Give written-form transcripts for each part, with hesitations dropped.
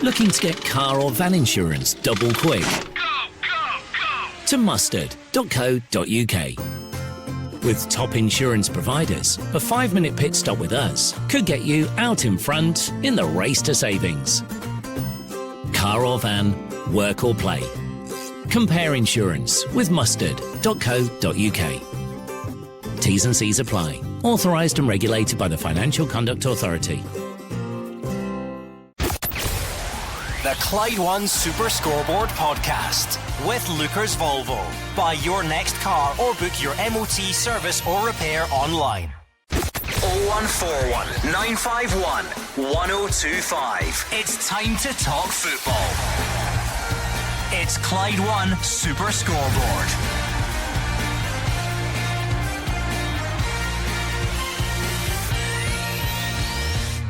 Looking to get car or van insurance double quick? To mustard.co.uk. With top insurance providers, a 5-minute pit stop with us could get you out in front in the race to savings. Car or van, work or play. Compare insurance with mustard.co.uk. T's and C's apply. Authorised and regulated by the Financial Conduct Authority. The Clyde One Super Scoreboard podcast with Lucas Volvo. Buy your next car or book your MOT service or repair online. 0141 951 1025. It's time to talk football. It's Clyde One Super Scoreboard.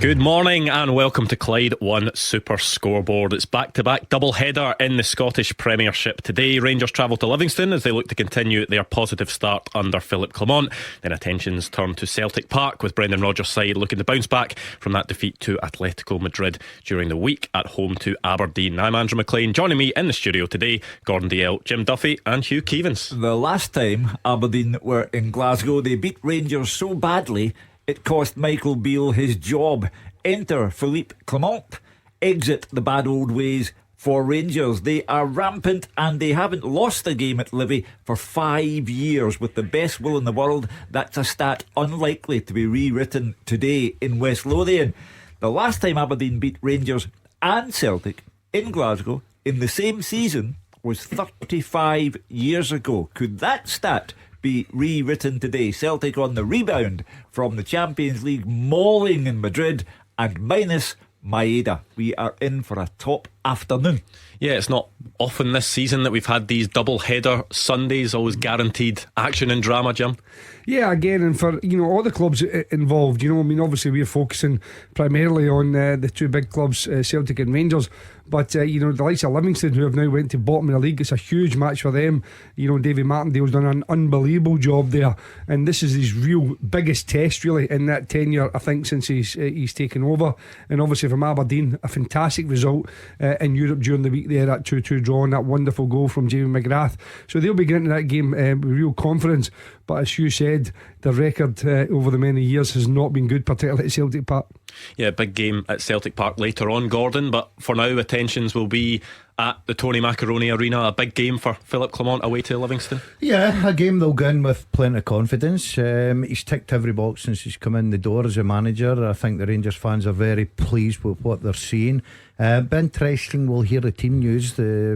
Good morning and welcome to Clyde One Super Scoreboard. It's back-to-back double-header in the Scottish Premiership today. Rangers travel to Livingston as they look to continue their positive start under Philippe Clement. Then attentions turn to Celtic Park with Brendan Rodgers' side looking to bounce back from that defeat to Atletico Madrid during the week at home to Aberdeen. I'm Andrew Maclean. Joining me in the studio today, Dalziel, Jim Duffy and Hugh Keevins. The last time Aberdeen were in Glasgow, they beat Rangers so badly it cost Michael Beale his job. Enter Philippe Clement. Exit the bad old ways for Rangers. They are rampant and they haven't lost a game at Livy for 5 years. With the best will in the world, that's a stat unlikely to be rewritten today in West Lothian. The last time Aberdeen beat Rangers and Celtic in Glasgow in the same season was 35 years ago. Could that stat be rewritten today? Celtic on the rebound from the Champions League mauling in Madrid and minus Maeda. We are in for a top afternoon. Yeah, it's not often this season that we've had these double-header Sundays, always guaranteed action and drama, Jim. Yeah, again, and for all the clubs involved, obviously we're focusing primarily on the two big clubs, Celtic and Rangers. But the likes of Livingston, who have now went to bottom of the league, it's a huge match for them. Davy Martindale's done an unbelievable job there, and this is his real biggest test really in that tenure, I think, since he's taken over. And obviously from Aberdeen, a fantastic result in Europe during the week there, that 2-2 draw and that wonderful goal from Jamie McGrath. So they'll be getting into that game with real confidence. But as Hugh said, the record over the many years has not been good, particularly at Celtic Park. Yeah, big game at Celtic Park later on, Gordon. But for now, attentions will be at the Tony Macaroni Arena. A big game for Philippe Clement away to Livingston. Yeah, a game they'll go in with plenty of confidence. He's ticked every box since he's come in the door as a manager. I think the Rangers fans are very pleased with what they're seeing. Be interesting. We'll hear the team news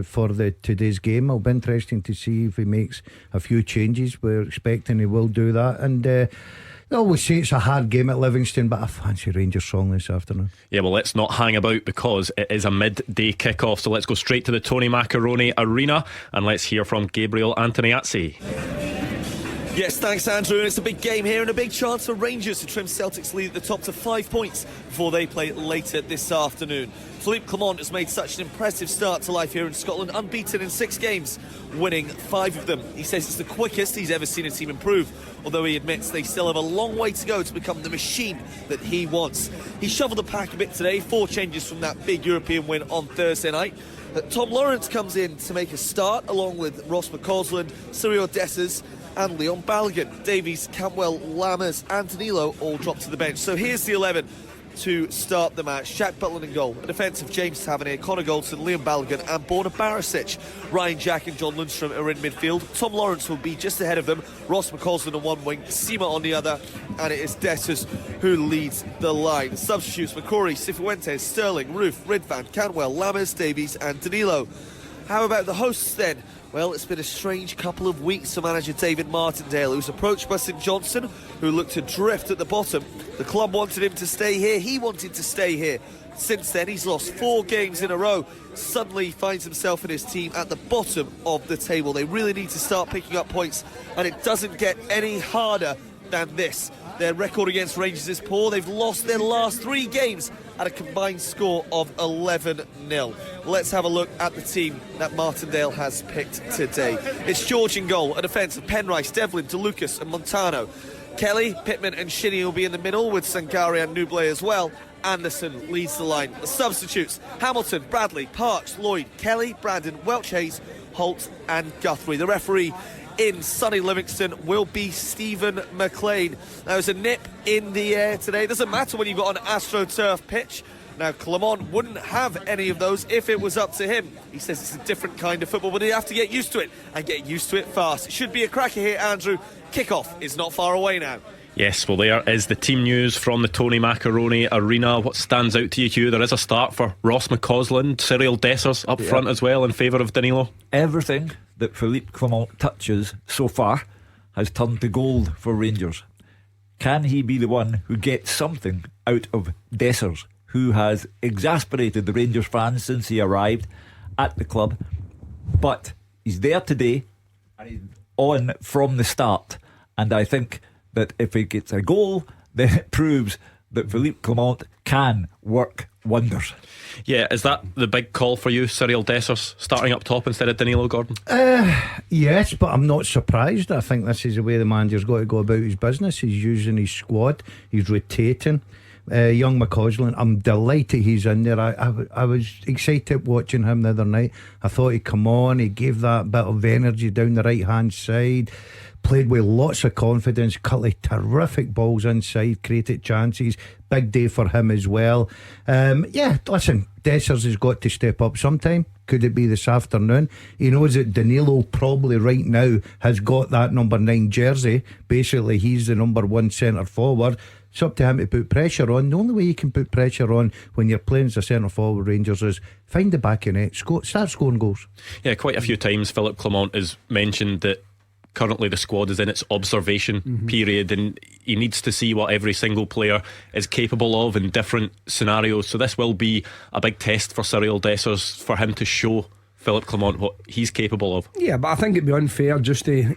for today's game. It'll be interesting to see if he makes a few changes. We're expecting he will do that. And they always say it's a hard game at Livingston, but I fancy Rangers strong this afternoon. Yeah, well, let's not hang about because it is a midday kick-off. So let's go straight to the Tony Macaroni Arena and let's hear from Gabriel Antoniazzi. Yes, thanks Andrew, and it's a big game here and a big chance for Rangers to trim Celtic's lead at the top to 5 points before they play later this afternoon. Philippe Clement has made such an impressive start to life here in Scotland, unbeaten in 6 games, winning 5 of them. He says it's the quickest he's ever seen a team improve, although he admits they still have a long way to go to become the machine that he wants. He shuffled the pack a bit today, 4 changes from that big European win on Thursday night. Tom Lawrence comes in to make a start, along with Ross McCausland, Cyril Dessers and Leon Balogun. Davies, Cantwell, Lammers and Danilo all dropped to the bench. So here's the 11 to start the match. Jack Butland in goal. A defence of James Tavernier, Connor Goldson, Liam Balogun and Borna Barisic. Ryan Jack and John Lundstrom are in midfield. Tom Lawrence will be just ahead of them. Ross McCausland on one wing, Sima on the other, and it is Dessers who leads the line. Substitutes: McCrory, Cifuentes, Sterling, Roof, Ridvan, Cantwell, Lammers, Davies and Danilo. How about the hosts then? Well, it's been a strange couple of weeks for manager David Martindale, who was approached by St Johnstone, who looked to drift at the bottom. The club wanted him to stay here, he wanted to stay here. Since then, he's lost 4 games in a row. Suddenly finds himself and his team at the bottom of the table. They really need to start picking up points, and it doesn't get any harder than this. Their record against Rangers is poor. They've lost their last 3 games at a combined score of 11-0. Let's have a look at the team that Martindale has picked today. It's George in goal, a defence of Penrice, Devlin, DeLucas and Montano. Kelly, Pittman and Shinnie will be in the middle, with Sangari and Nouble as well. Anderson leads the line. The substitutes: Hamilton, Bradley, Parks, Lloyd, Kelly, Brandon, Welch-Hayes, Holt and Guthrie. The referee in sunny Livingston will be Stephen Maclean. Now, there's a nip in the air today. Doesn't matter when you've got an AstroTurf pitch. Now, Clement wouldn't have any of those if it was up to him. He says it's a different kind of football, but he'd have to get used to it, and get used to it fast. It should be a cracker here, Andrew. Kick-off is not far away now. Yes, well, there is the team news from the Tony Macaroni Arena. What stands out to you, Hugh? There is a start for Ross McCausland. Cyril Dessers up front as well in favour of Danilo. Everything that Philippe Clement touches so far has turned to gold for Rangers. Can he be the one who gets something out of Dessers, who has exasperated the Rangers fans since he arrived at the club? But he's there today and he's on from the start, and I think that if he gets a goal, then it proves that Philippe Clement can work wonders. Yeah, is that the big call for you, Cyril Dessers starting up top instead of Danilo Gordon? Yes, but I'm not surprised. I think this is the way the manager's got to go about his business. He's using his squad, he's rotating. Young McCausland, I'm delighted he's in there. I was excited watching him the other night. I thought he'd come on, he gave that bit of energy down the right hand side, played with lots of confidence, couple of terrific balls inside, created chances. Big day for him as well. Listen, Dessers has got to step up sometime. Could it be this afternoon? He knows that Danilo probably right now has got that number 9 jersey. Basically he's the number 1 centre forward. It's up to him to put pressure on. The only way you can put pressure on when you're playing as a centre forward, Rangers, is find the back of net, start scoring goals. Yeah, quite a few times Philippe Clement has mentioned that currently the squad is in its observation period, and he needs to see what every single player is capable of in different scenarios. So this will be a big test for Cyril Dessers, for him to show Philippe Clement what he's capable of. Yeah, but I think it'd be unfair just to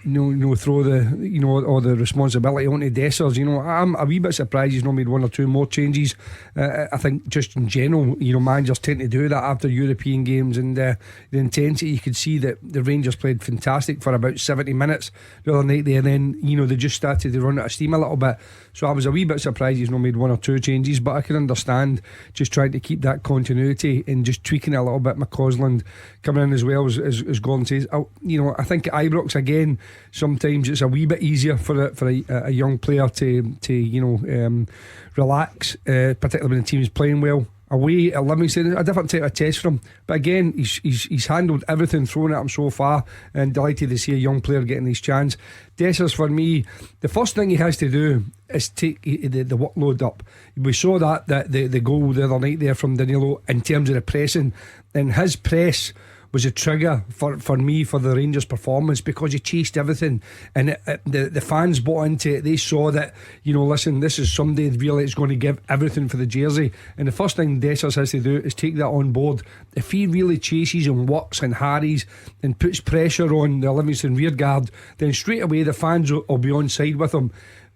throw the all the responsibility onto Dessers. I'm a wee bit surprised he's not made one or two more changes. I think just in general, managers tend to do that after European games, and the intensity, you could see that the Rangers played fantastic for about 70 minutes the other night there, and then they just started to run out of steam a little bit. So I was a wee bit surprised he's not made one or two changes, but I can understand just trying to keep that continuity and just tweaking it a little bit. McCausland coming in as well as Gordon says. I think at Ibrox again, sometimes it's a wee bit easier for a young player to relax, particularly when the team is playing well. Away at Livingston, a different type of test for him. But again, he's handled everything thrown at him so far, and delighted to see a young player getting his chance. Dessers, for me, the first thing he has to do is take the workload up. We saw that the goal the other night there from Danilo in terms of the pressing, and his press was a trigger for me for the Rangers performance, because he chased everything, and the fans bought into it. They saw that, listen, this is somebody really is going to give everything for the jersey, and the first thing Dessers has to do is take that on board. If he really chases and works and harries and puts pressure on the Livingston rearguard, then straight away the fans will be on side with him.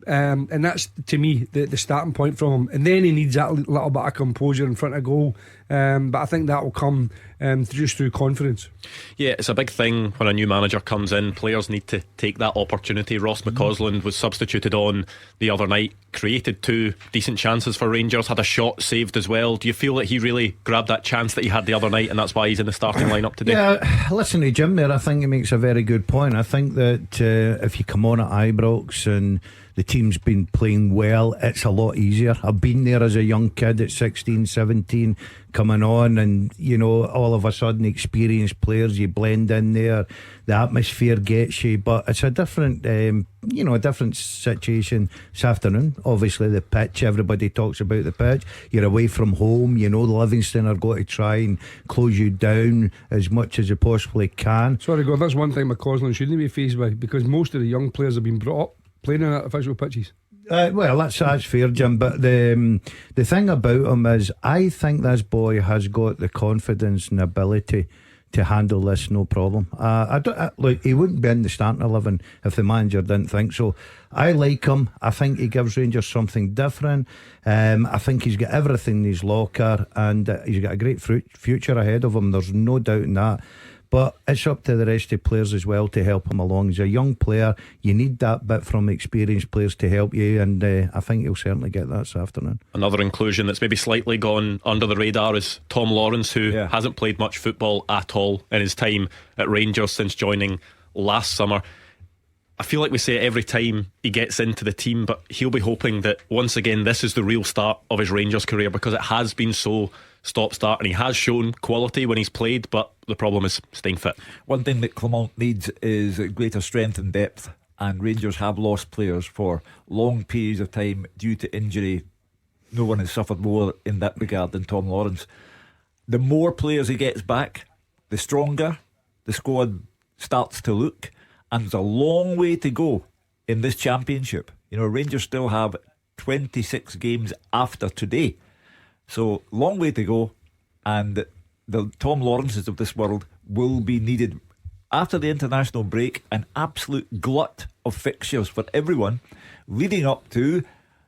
And that's, to me, the starting point from him. And then he needs that little bit of composure in front of goal, but I think that will come just through confidence. Yeah, it's a big thing when a new manager comes in. Players need to take that opportunity. Ross McCausland was substituted on the other night, created 2 decent chances for Rangers, had a shot saved as well. Do you feel that he really grabbed that chance that he had the other night, and that's why he's in the starting lineup today? Yeah, listen to Jim there. I think he makes a very good point. I think that if you come on at Ibrox and the team's been playing well, it's a lot easier. I've been there as a young kid at 16, 17, coming on, and all of a sudden experienced players, you blend in there, the atmosphere gets you. But it's a different a different situation this afternoon. Obviously the pitch, everybody talks about the pitch. You're away from home, the Livingston are going to try and close you down as much as you possibly can. Sorry God, that's one thing McCausland shouldn't be faced by, because most of the young players have been brought up playing in artificial pitches. Well, that's fair, Jim. But the thing about him is, I think this boy has got the confidence and ability to handle this, no problem. Look, he wouldn't be in the starting 11 if the manager didn't think so. I like him. I think he gives Rangers something different. I think he's got everything in his locker, and he's got a great future ahead of him. There's no doubt in that. but it's up to the rest of the players as well to help him along. He's a young player, you need that bit from experienced players to help you, and I think he'll certainly get that this afternoon. Another inclusion that's maybe slightly gone under the radar is Tom Lawrence, who hasn't played much football at all in his time at Rangers since joining last summer. I feel like we say it every time he gets into the team, but he'll be hoping that once again this is the real start of his Rangers career, because it has been so stop-start, and he has shown quality when he's played, but the problem is staying fit. One thing that Clement needs is greater strength and depth, and Rangers have lost players for long periods of time due to injury. No one has suffered more in that regard than Tom Lawrence. The more players he gets back, the stronger the squad starts to look. And there's a long way to go in this championship. You know, Rangers still have 26 games after today. So, long way to go. And the Tom Lawrences of this world will be needed. After the international break, an absolute glut of fixtures for everyone, leading up to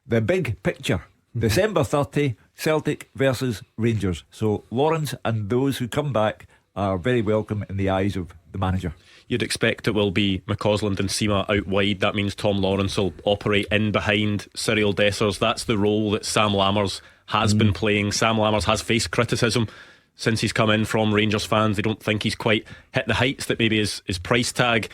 the big picture. December 30, Celtic versus Rangers. So, Lawrence and those who come back are very welcome in the eyes of the manager. You'd expect it will be McCausland and Sima out wide. That means Tom Lawrence will operate in behind Cyril Dessers. That's the role that Sam Lammers has been playing. Sam Lammers has faced criticism since he's come in from Rangers fans. They don't think he's quite hit the heights that maybe his price tag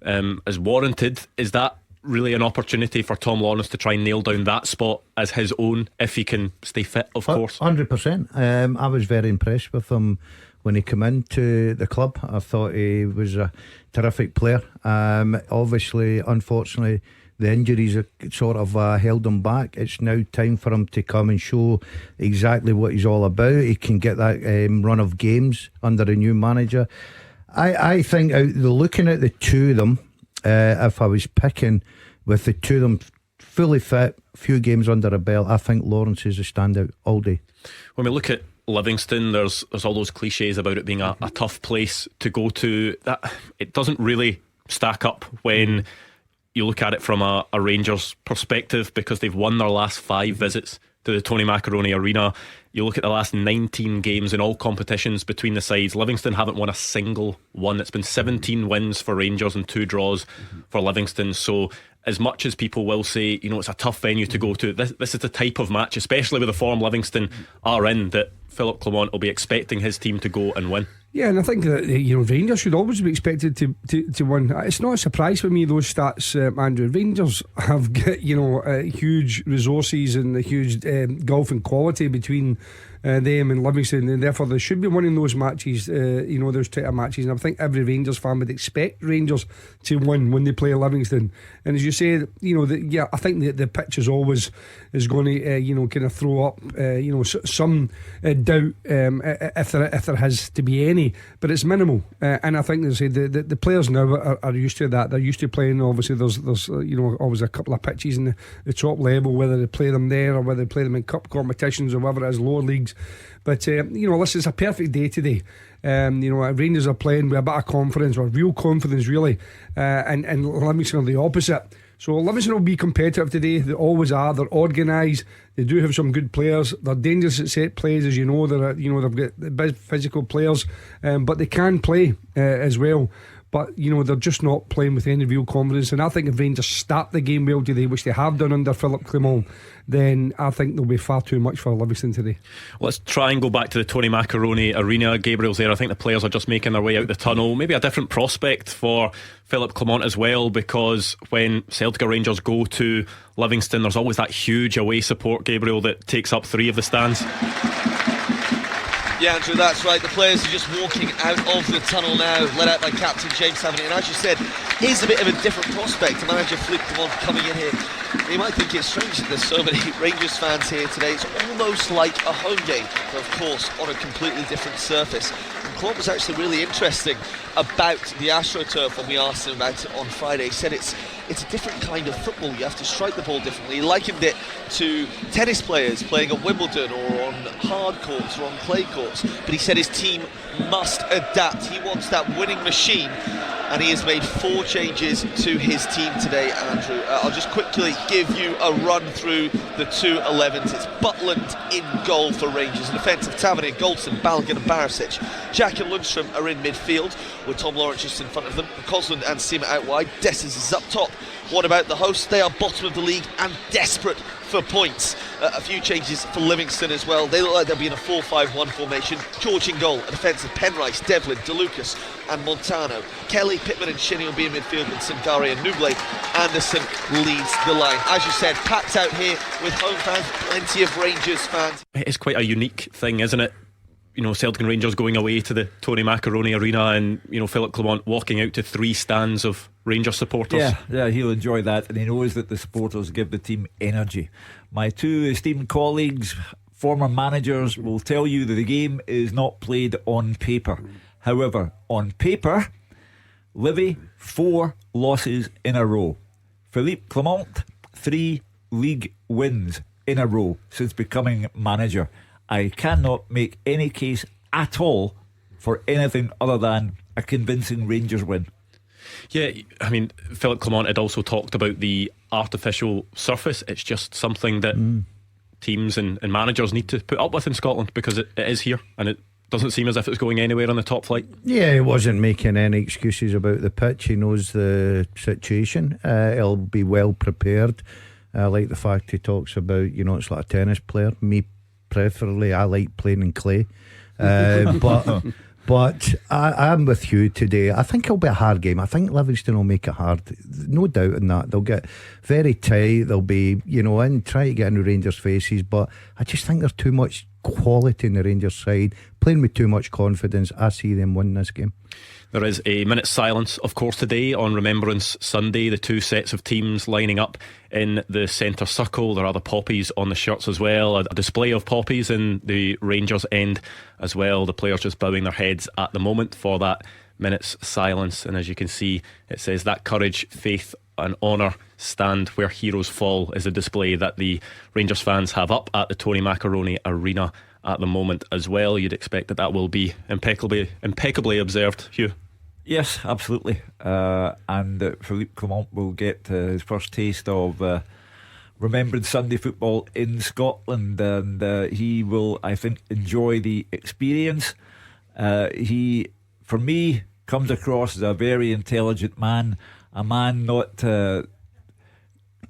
is warranted. Is that really an opportunity for Tom Lawrence to try and nail down that spot as his own, if he can stay fit, of course? 100%. I was very impressed with him when he came into the club. I thought he was a terrific player. Obviously, unfortunately, the injuries have sort of held him back. It's now time for him to come and show exactly what he's all about. He can get that run of games under a new manager. I think looking at the two of them, if I was picking with the two of them fully fit, few games under a belt, I think Lawrence is a standout all day. When we look at Livingston, there's all those cliches about it being a tough place to go to. That it doesn't really stack up when you look at it from a Rangers perspective, because they've won their last 5 visits to the Tony Macaroni Arena. You look at the last 19 games in all competitions between the sides, Livingston haven't won a single one. It's been 17 wins for Rangers and 2 draws for Livingston. So as much as people will say, you know, it's a tough venue to go to, this is the type of match, especially with the form Livingston are in, that Philip Clement will be expecting his team to go and win. Yeah, and I think that, you know, Rangers should always be expected to win. It's not a surprise for me, those stats, Andrew. Rangers have got, you know, huge resources and a huge gulf in quality between them and Livingston, and therefore they should be winning those matches, you know, those type of matches. And I think every Rangers fan would expect Rangers to win when they play Livingston. And as you say, you know, I think the pitch is always going to, you know, kind of throw up, you know, some doubt if there has to be any, but it's minimal. And I think the players now are used to that. They're used to playing. Obviously, there's you know, always a couple of pitches in the top level, whether they play them there or whether they play them in cup competitions or whatever it is, lower leagues. But you know, listen, it's a perfect day today. You know, Rangers are playing with a bit of confidence, or real confidence, really, and Livingston are the opposite. So Livingston will be competitive today. They always are. They're organised. They do have some good players. They're dangerous at set plays, as you know. They've got the big physical players, but they can play as well. But you know, they're just not playing with any real confidence. And I think if Rangers start the game well today, which they have done under Philip Clement, then I think there'll be far too much for Livingston today. Let's try and go back to the Tony Macaroni Arena. Gabriel's there. I think the players are just making their way out the tunnel. Maybe a different prospect for Philip Clement as well, because when Celtic or Rangers go to Livingston, there's always that huge away support, Gabriel, that takes up 3 of the stands. Yeah, Andrew, that's right. The players are just walking out of the tunnel now, led out by captain James Savany. And as you said, is a bit of a different prospect. Manager Philippe Clement coming in here. You might think it's strange that there's so many Rangers fans here today. It's almost like a home game, but of course on a completely different surface. And Clement was actually really interesting about the AstroTurf when we asked him about it on Friday. He said it's a different kind of football. You have to strike the ball differently. He likened it to tennis players playing at Wimbledon or on hard courts or on clay courts. But he said his team must adapt. He wants that winning machine and he has made 4 changes to his team today, Andrew. I'll just quickly give you a run through the 2 11s. It's Butland in goal for Rangers. In defensive, Tavernier, Goldson, Balogun and Barisic. Jack and Lundstrom are in midfield, with Tom Lawrence just in front of them. Cosland and Sima out wide. Dessers is up top. What about the hosts? They are bottom of the league and desperate for points. A few changes for Livingston as well. They look like they'll be in a 4-5-1 formation. George in goal. A defensive, Penrice, Devlin, DeLucas and Montano. Kelly, Pittman and Shinnie will be in midfield with Singari and Nuble. Anderson leads the line. As you said, packed out here with home fans, plenty of Rangers fans. It's quite a unique thing, isn't it? You know, Celtic and Rangers going away to the Tony Macaroni Arena, and you know, Philip Clement walking out to 3 stands of Rangers supporters. Yeah, he'll enjoy that, and he knows that the supporters give the team energy. My 2 esteemed colleagues, former managers, will tell you that the game is not played on paper. However, on paper, Livy 4 losses in a row. Philippe Clement 3 league wins in a row since becoming manager. I cannot make any case at all for anything other than a convincing Rangers win. Yeah, I mean, Philip Clement had also talked about the artificial surface. It's just something that teams and managers need to put up with in Scotland, because it is here, and it doesn't seem as if it's going anywhere on the top flight. Yeah, he wasn't making any excuses about the pitch. He knows the situation. He'll be well prepared. I like the fact he talks about, you know, it's like a tennis player. Me preferably, I like playing in clay, but I'm with you today. I think it'll be a hard game. I think Livingston will make it hard, no doubt in that. They'll get very tight. They'll be, you know, in try to get into Rangers' faces, but I just think there's too much quality in the Rangers side, playing with too much confidence. I see them win this game. There is a minute's silence, of course, today on Remembrance Sunday. The 2 sets of teams lining up in the centre circle. There are the poppies on the shirts as well. A display of poppies in the Rangers end as well. The players just bowing their heads at the moment for that minute's silence. And as you can see, it says that courage, faith and honour stand where heroes fall is a display that the Rangers fans have up at the Tony Macaroni Arena at the moment as well. You'd expect that will be impeccably observed, Hugh. Yes, absolutely. And Philippe Clement will get his first taste of Remembrance Sunday football in Scotland, and he will, I think, enjoy the experience. He, for me, comes across as a very intelligent man, a man not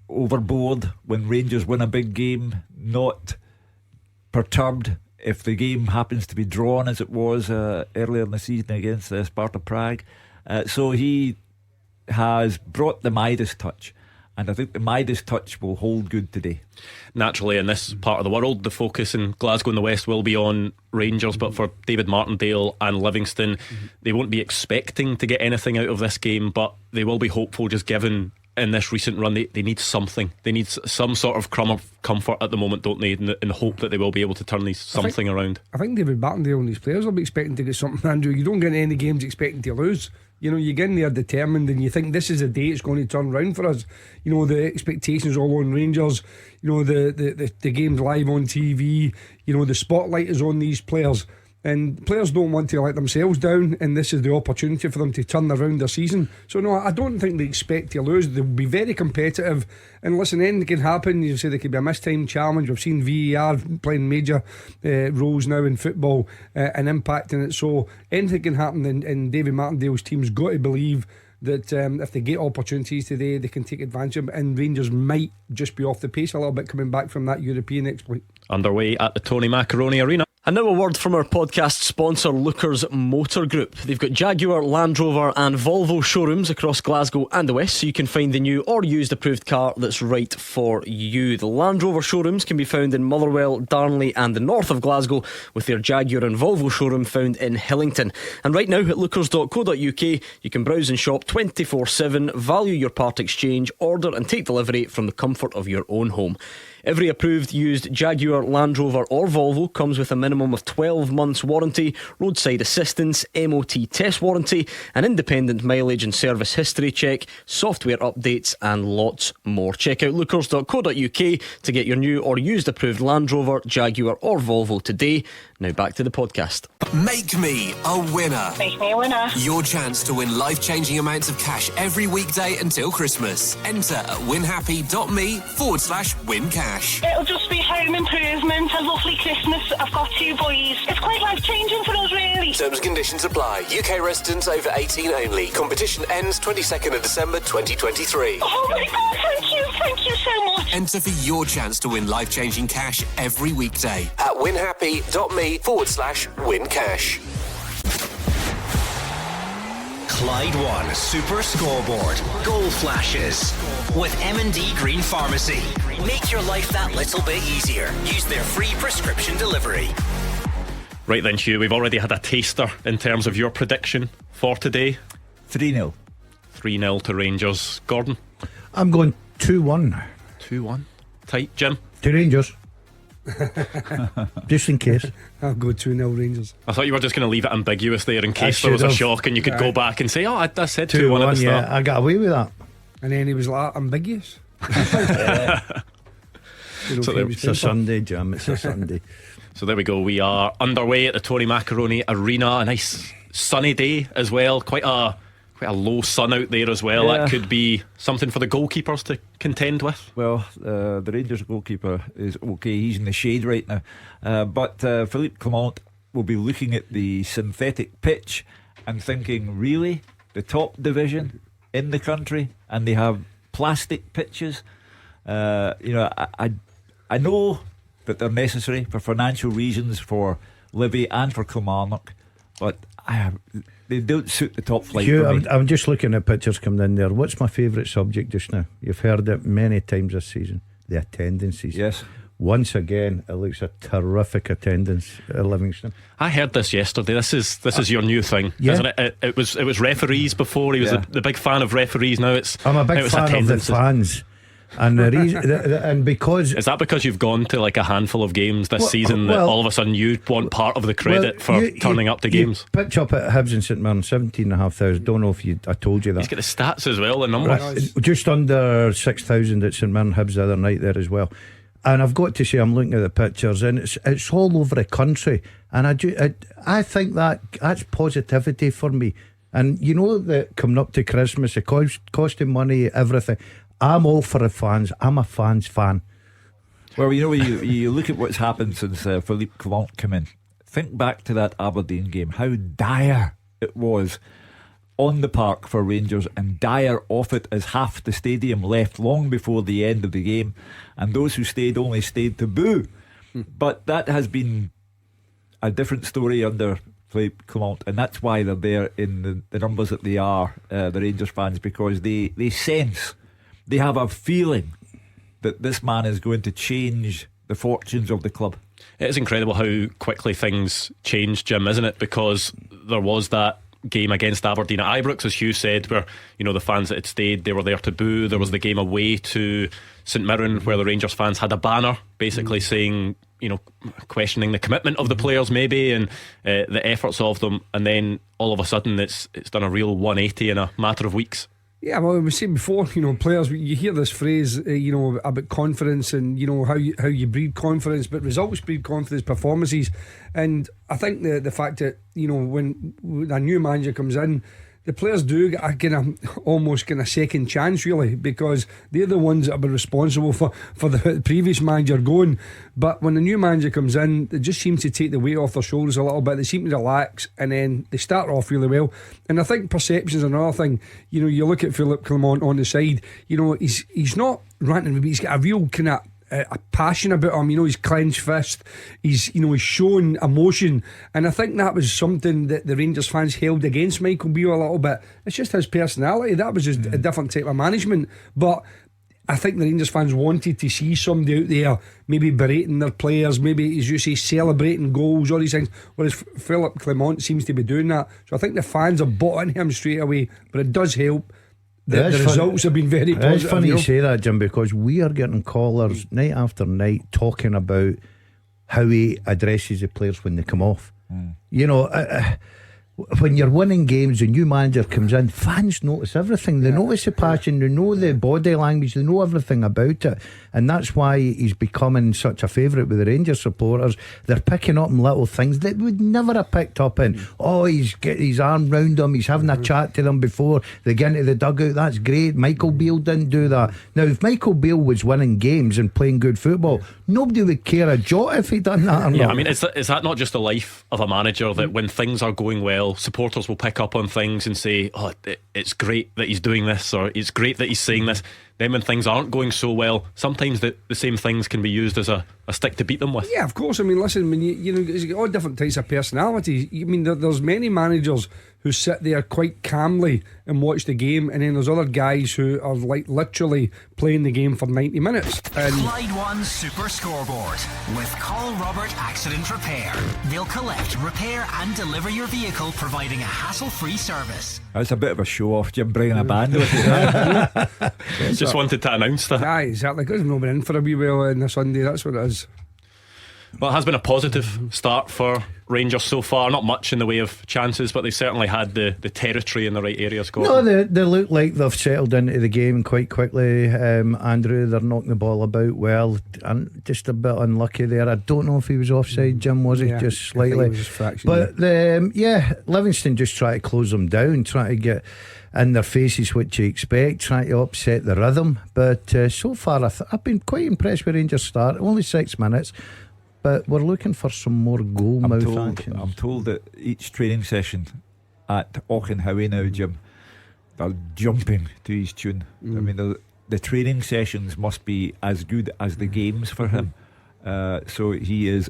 overboard when Rangers win a big game, not perturbed if the game happens to be drawn, as it was earlier in the season against Sparta Prague. So he has brought the Midas touch, and I think the Midas touch will hold good today. Naturally, in this part of the world, the focus in Glasgow and the West will be on Rangers, but for David Martindale and Livingston, they won't be expecting to get anything out of this game, but they will be hopeful, just given in this recent run they need something. They need some sort of crumb of comfort at the moment, don't they, in hope that they will be able to turn something around. I think David Martindale and his players will be expecting to get something, Andrew. You don't get into any games expecting to lose. You know, you get in there determined and you think this is a day it's going to turn round for us. You know, the expectations all on Rangers. You know, the game's live on TV. You know, the spotlight is on these players, and players don't want to let themselves down, and this is the opportunity for them to turn around their season. So no, I don't think they expect to lose. They'll be very competitive, and listen, anything can happen. You say there could be a mistime challenge. We've seen VAR playing major roles now in football and impacting it, so anything can happen, and David Martindale's team's got to believe that if they get opportunities today, they can take advantage of them, and Rangers might just be off the pace a little bit coming back from that European exploit. Underway at the Tony Macaroni Arena. And now a word from our podcast sponsor, Lookers Motor Group. They've got Jaguar, Land Rover and Volvo showrooms across Glasgow and the West, so you can find the new or used approved car that's right for you. The Land Rover showrooms can be found in Motherwell, Darnley and the north of Glasgow, with their Jaguar and Volvo showroom found in Hillington. And right now at lookers.co.uk you can browse and shop 24/7, value your part exchange, order and take delivery from the comfort of your own home. Every approved used Jaguar, Land Rover or Volvo comes with a minimum of 12 months warranty, roadside assistance, MOT test warranty, an independent mileage and service history check, software updates and lots more. Check out lookers.co.uk to get your new or used approved Land Rover, Jaguar or Volvo today. Now back to the podcast. Make me a winner. Make me a winner. Your chance to win life-changing amounts of cash every weekday until Christmas. Enter at winhappy.me/win-cash. It'll just be home improvement, a lovely Christmas. I've got 2 boys. It's quite life-changing for us, really. Terms and conditions apply. UK residents over 18 only. Competition ends 22nd of December 2023. Oh my God, thank you so much. Enter for your chance to win life-changing cash every weekday at winhappy.me/win-cash. Clyde One Super Scoreboard. Goal flashes. With M&D Green Pharmacy. Make your life that little bit easier. Use their free prescription delivery. Right then, Hugh, we've already had a taster in terms of your prediction for today. 3-0. 3-0 to Rangers. Gordon? I'm going 2-1 2-1. Tight. Jim? to Rangers. Just in case. I'll go 2-0 Rangers. I thought you were just going to leave it ambiguous there in case there was a shock and you could go back and say, oh, I said 2-1 at the start. Yeah, I got away with that. And then he was like, ambiguous. So it's a Sunday, Jim. It's a Sunday. So there we go. We are underway at the Tony Macaroni Arena. A nice sunny day as well. Quite a low sun out there as well. Yeah. That could be something for the goalkeepers to contend with. Well, the Rangers goalkeeper is okay. He's in the shade right now. But Philippe Clement will be looking at the synthetic pitch and thinking, really? The top division in the country, and they have plastic pitches? I know that they're necessary for financial reasons for Livy and for Kilmarnock, but they don't suit the top flight. Hugh, for me. I'm just looking at pictures coming in there. What's my favourite subject just now? You've heard it many times this season. The attendances. Yes. Once again, it looks a terrific attendance at Livingston. I heard this yesterday. This is your new thing, yeah. isn't it? It was referees before. He was the big fan of referees. Now I'm a big fan of the fans. And the reason, and because is that because you've gone to like a handful of games this season that all of a sudden you want part of the credit for turning up to games? Pitch up at Hibs and St Mirren, 17,500. Don't know if I told you that. He's got the stats as well, the numbers. Right, just under 6,000 at St Mirren Hibs the other night there as well. And I've got to say, I'm looking at the pictures, and it's all over the country, and I think that's positivity for me. And you know that coming up to Christmas, it costing money, everything. I'm all for the fans. I'm a fans fan. Well, you look at what's happened since Philippe Clement came in. Think back to that Aberdeen game, how dire it was on the park for Rangers, and dire off it as half the stadium left long before the end of the game, and those who stayed only stayed to boo. But that has been a different story under Philippe Clement, and that's why they're there in the numbers that they are, the Rangers fans, because they sense, they have a feeling that this man is going to change the fortunes of the club. It is incredible how quickly things changed, Jim, isn't it? Because there was that game against Aberdeen at Ibrox, as Hugh said, where the fans that had stayed, they were there to boo. There was the game away to St Mirren where the Rangers fans had a banner basically saying, questioning the commitment of the players maybe, and the efforts of them, and then all of a sudden it's done a real 180 in a matter of weeks. Yeah, well, we said before, players, you hear this phrase, about confidence and, how you breed confidence, but results breed confidence, performances. And I think the fact that, when a new manager comes in, the players do get a almost second chance, really, because they're the ones that have been responsible for the previous manager going. But when the new manager comes in, it just seems to take the weight off their shoulders a little bit. They seem to relax, and then they start off really well. And I think perception's another thing. You look at Philippe Clement on the side. He's not ranting, but he's got a real kind of a passion about him. He's clenched fist. He's showing emotion, and I think that was something that the Rangers fans held against Michael Beale a little bit. It's just his personality. That was just a different type of management. But I think the Rangers fans wanted to see somebody out there maybe berating their players, maybe, as you say, celebrating goals, all these things, whereas Philippe Clement seems to be doing that. So I think the fans have bought into him straight away, but it does help. The results have been very positive. It's funny you say that, Jim, because we are getting callers night after night talking about how he addresses the players when they come off. when you're winning games, a new manager comes in, fans notice everything. They notice the passion, they know the body language, they know everything about it. And that's why he's becoming such a favourite with the Rangers supporters. They're picking up on little things that would never have picked up in. Oh, he's got his arm round them, he's having a chat to them before they get into the dugout. That's great. Michael Beale didn't do that. Now, if Michael Beale was winning games and playing good football, nobody would care a jot if he'd done that or not. I mean, is that not just the life of a manager, that when things are going well, supporters will pick up on things and say, oh, it's great that he's doing this, or it's great that he's saying this. Then when things aren't going so well, sometimes the same things can be used as a stick to beat them with. Yeah, of course. I mean, listen, when you know, it's all different types of personalities. I mean, there's many managers who sit there quite calmly and watch the game, and then there's other guys who are like literally playing the game for 90 minutes. And Clyde One Super Scoreboard with Carl Robert Accident Repair. They'll collect, repair and deliver your vehicle, providing a hassle-free service. That's a bit of a show off, Jim, bringing a band with you. Just wanted to announce that. Aye, exactly. Because I've not been in for a wee while on a Sunday. That's what it is. Well, it has been a positive start for Rangers so far. Not much in the way of chances, but they've certainly had the territory in the right areas. No, they look like they've settled into the game quite quickly. Andrew, they're knocking the ball about well, and just a bit unlucky there. I don't know if he was offside, Jim, was he? Yeah, just slightly. I think it was a fraction, but Livingston just try to close them down, try to get in their faces what you expect, trying to upset the rhythm. But so far I've been quite impressed with Rangers' start. Only 6 minutes, but we're looking for some more goal mouth action. I'm told that each training session at Auchenhowie now, Jim, they're jumping to his tune. I mean, the training sessions must be as good as the games for him. So he is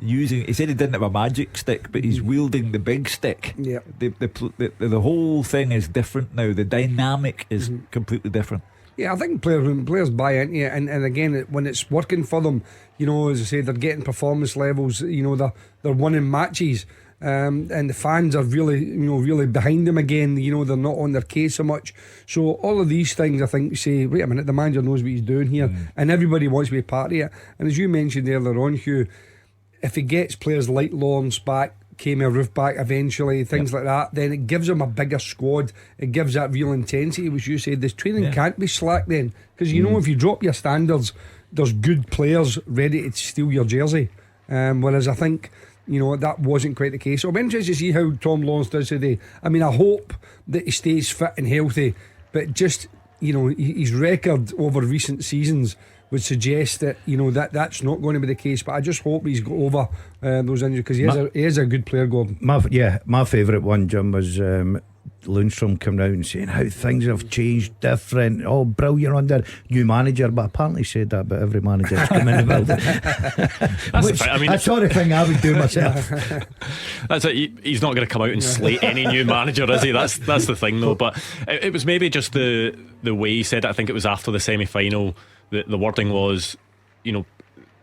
using, he said he didn't have a magic stick, but he's wielding the big stick. Yeah. The whole thing is different now. The dynamic is completely different. Yeah, I think players buy into it, and again, when it's working for them, you know, as I say, they're getting performance levels. You know, they're winning matches, and the fans are really behind them again. You know, they're not on their case so much. So all of these things, I think, say, wait a minute, the manager knows what he's doing here, and everybody wants to be a part of it. And as you mentioned earlier on, Hugh, if he gets players like Lawrence back, Kemar Roof back eventually, things like that, then it gives him a bigger squad. It gives that real intensity, which you said. This training can't be slack then, because you know, if you drop your standards, there's good players ready to steal your jersey. Whereas I think, you know, that wasn't quite the case. So I'm interested to see how Tom Lawrence does today. I mean, I hope that he stays fit and healthy, but just, you know, his record over recent seasons would suggest that, you know, that's not going to be the case. But I just hope he's got over those injuries, because he is a good player, Gordon. My favourite one, Jim, was Lundstrom coming out and saying how things have changed, different. Oh, brilliant under new manager. But apparently said that about every manager that's come in the building. Which, I mean, that's the sort of thing I would do myself. That's it. He's not going to come out and slate any new manager, is he? That's the thing, though. But it was maybe just the way he said it. I think it was after the semi-final. The wording was, you know,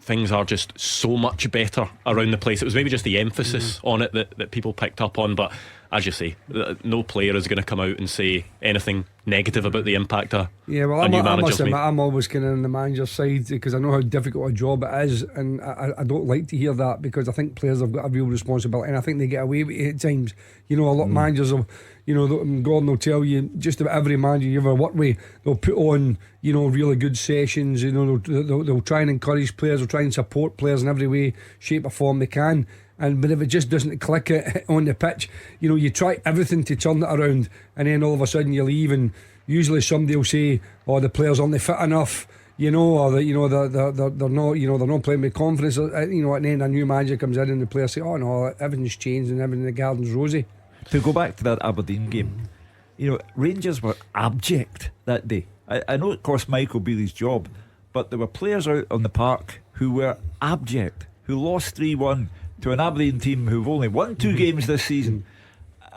things are just so much better around the place. It was maybe just the emphasis on it that people picked up on. But as you say, no player is going to come out and say anything negative about the impact a new manager's made. I'm always kind of on the manager's side, because I know how difficult a job it is, and I don't like to hear that, because I think players have got a real responsibility, and I think they get away with it at times. You know, a lot of managers have, you know, Gordon will tell you, just about every manager you ever work with, they'll put on, you know, really good sessions. You know, they'll try and encourage players, they'll try and support players in every way, shape or form they can. But if it just doesn't click it on the pitch, you know, you try everything to turn it around, and then all of a sudden you leave, and usually somebody will say, "Oh, the players aren't fit enough," you know, or that, you know, they're not, you know, they're not playing with confidence, you know, and then a new manager comes in and the players say, "Oh no, everything's changed and everything in the garden's rosy." To go back to that Aberdeen game, you know, Rangers were abject that day. I know it cost Michael Beale's job, but there were players out on the park who were abject, who lost 3-1 to an Aberdeen team who've only won 2 games this season,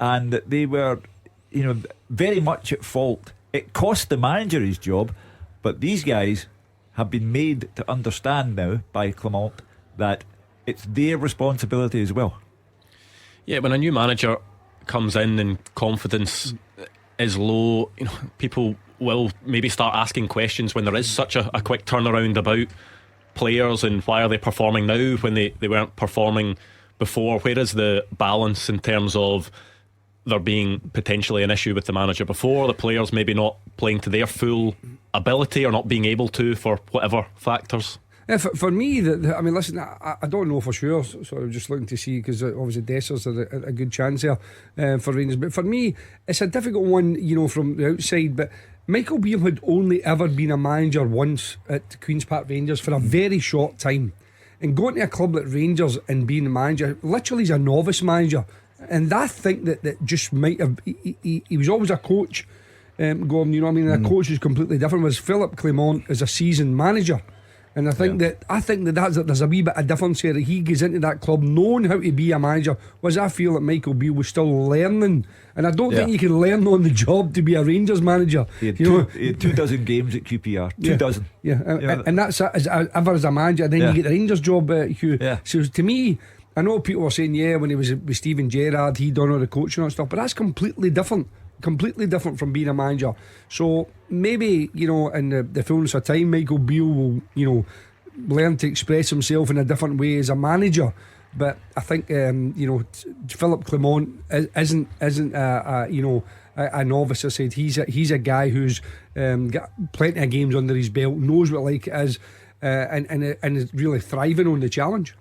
and they were, you know, very much at fault. It cost the manager his job, but these guys have been made to understand now by Clement that it's their responsibility as well. Yeah, when a new manager comes in and confidence is low, you know, people will maybe start asking questions when there is such a quick turnaround about players, and why are they performing now when they weren't performing before. Where is the balance in terms of there being potentially an issue with the manager before, the players maybe not playing to their full ability or not being able to for whatever factors? Yeah, for me, I mean, listen, I don't know for sure. So I'm just looking to see, because obviously Dessers had a good chance there for Rangers. But for me, it's a difficult one, you know, from the outside. But Michael Beale had only ever been a manager once at Queen's Park Rangers for a very short time. And going to a club like Rangers and being a manager, literally he's a novice manager. And I think that just might have. He was always a coach, Gordon. You know what I mean? And a coach is completely different. Whereas Philip Clement is a seasoned manager. And I think that there's a wee bit of difference here. That he goes into that club knowing how to be a manager. Whereas I feel that Michael Beale was still learning, and I don't think you can learn on the job to be a Rangers manager. He had 2 dozen games at QPR. 2 dozen. And that's ever as a manager. And then you get the Rangers job, Hugh. So to me, I know people were saying when he was with Steven Gerrard he done all the coaching and stuff, but that's completely different from being a manager. So maybe, you know, in the fullness of time, Michael Beale will, you know, learn to express himself in a different way as a manager. But I think you know, Philip Clement isn't you know, a novice. I said he's a guy who's got plenty of games under his belt, knows what like it is, and is really thriving on the challenge.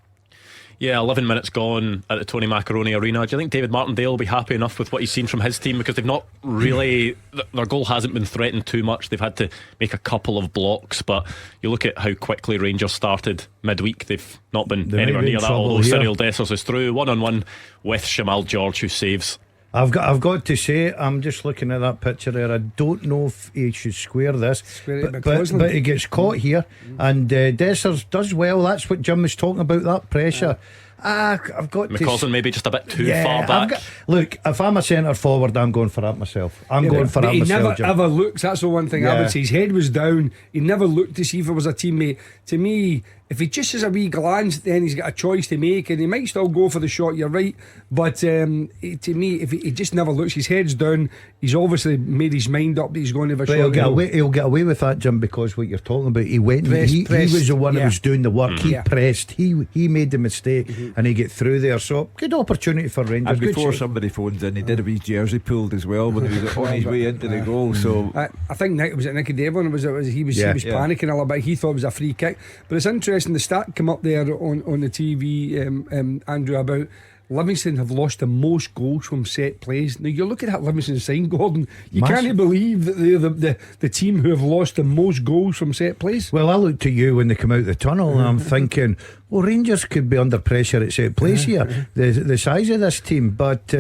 Yeah, 11 minutes gone at the Tony Macaroni Arena. Do you think David Martindale will be happy enough with what he's seen from his team? Because they've not really, their goal hasn't been threatened too much. They've had to make a couple of blocks, but you look at how quickly Rangers started midweek. They've not been anywhere near that, although Cyril Dessers is through 1-on-1 with Shamal George, who saves. I've got to say, I'm just looking at that picture there. I don't know if he should square this, but he gets caught here, and Dessers does well. That's what Jim was talking about, that pressure. I've got McCausland maybe just a bit too far back. Look, if I'm a centre forward, I'm going for that myself. I'm going for that myself. He never ever looks. That's the one thing I would say. His head was down. He never looked to see if it was a teammate. To me, if he just has a wee glance, then he's got a choice to make, and he might still go for the shot. You're right, but to me, if he just never looks, his head's down. He's obviously made his mind up that he's going to have a shot. He'll get away with that, Jim, because what you're talking about, he went. He was the one that was doing the work. He pressed. He made the mistake, and he get through there. So good opportunity for Rangers. And before somebody phones in, he did have his jersey pulled as well when he was on his way into the goal. So I think Nicky Devlin was he was panicking a little bit. He thought it was a free kick, but it's interesting. The stat come up there on the TV, Andrew, about Livingston have lost the most goals from set plays. Now you're looking at Livingston's sign, Gordon. You can't believe that they're the team who have lost the most goals from set plays. Well, I look to you when they come out the tunnel, and I'm thinking, well, Rangers could be under pressure at set plays here. The size of this team, but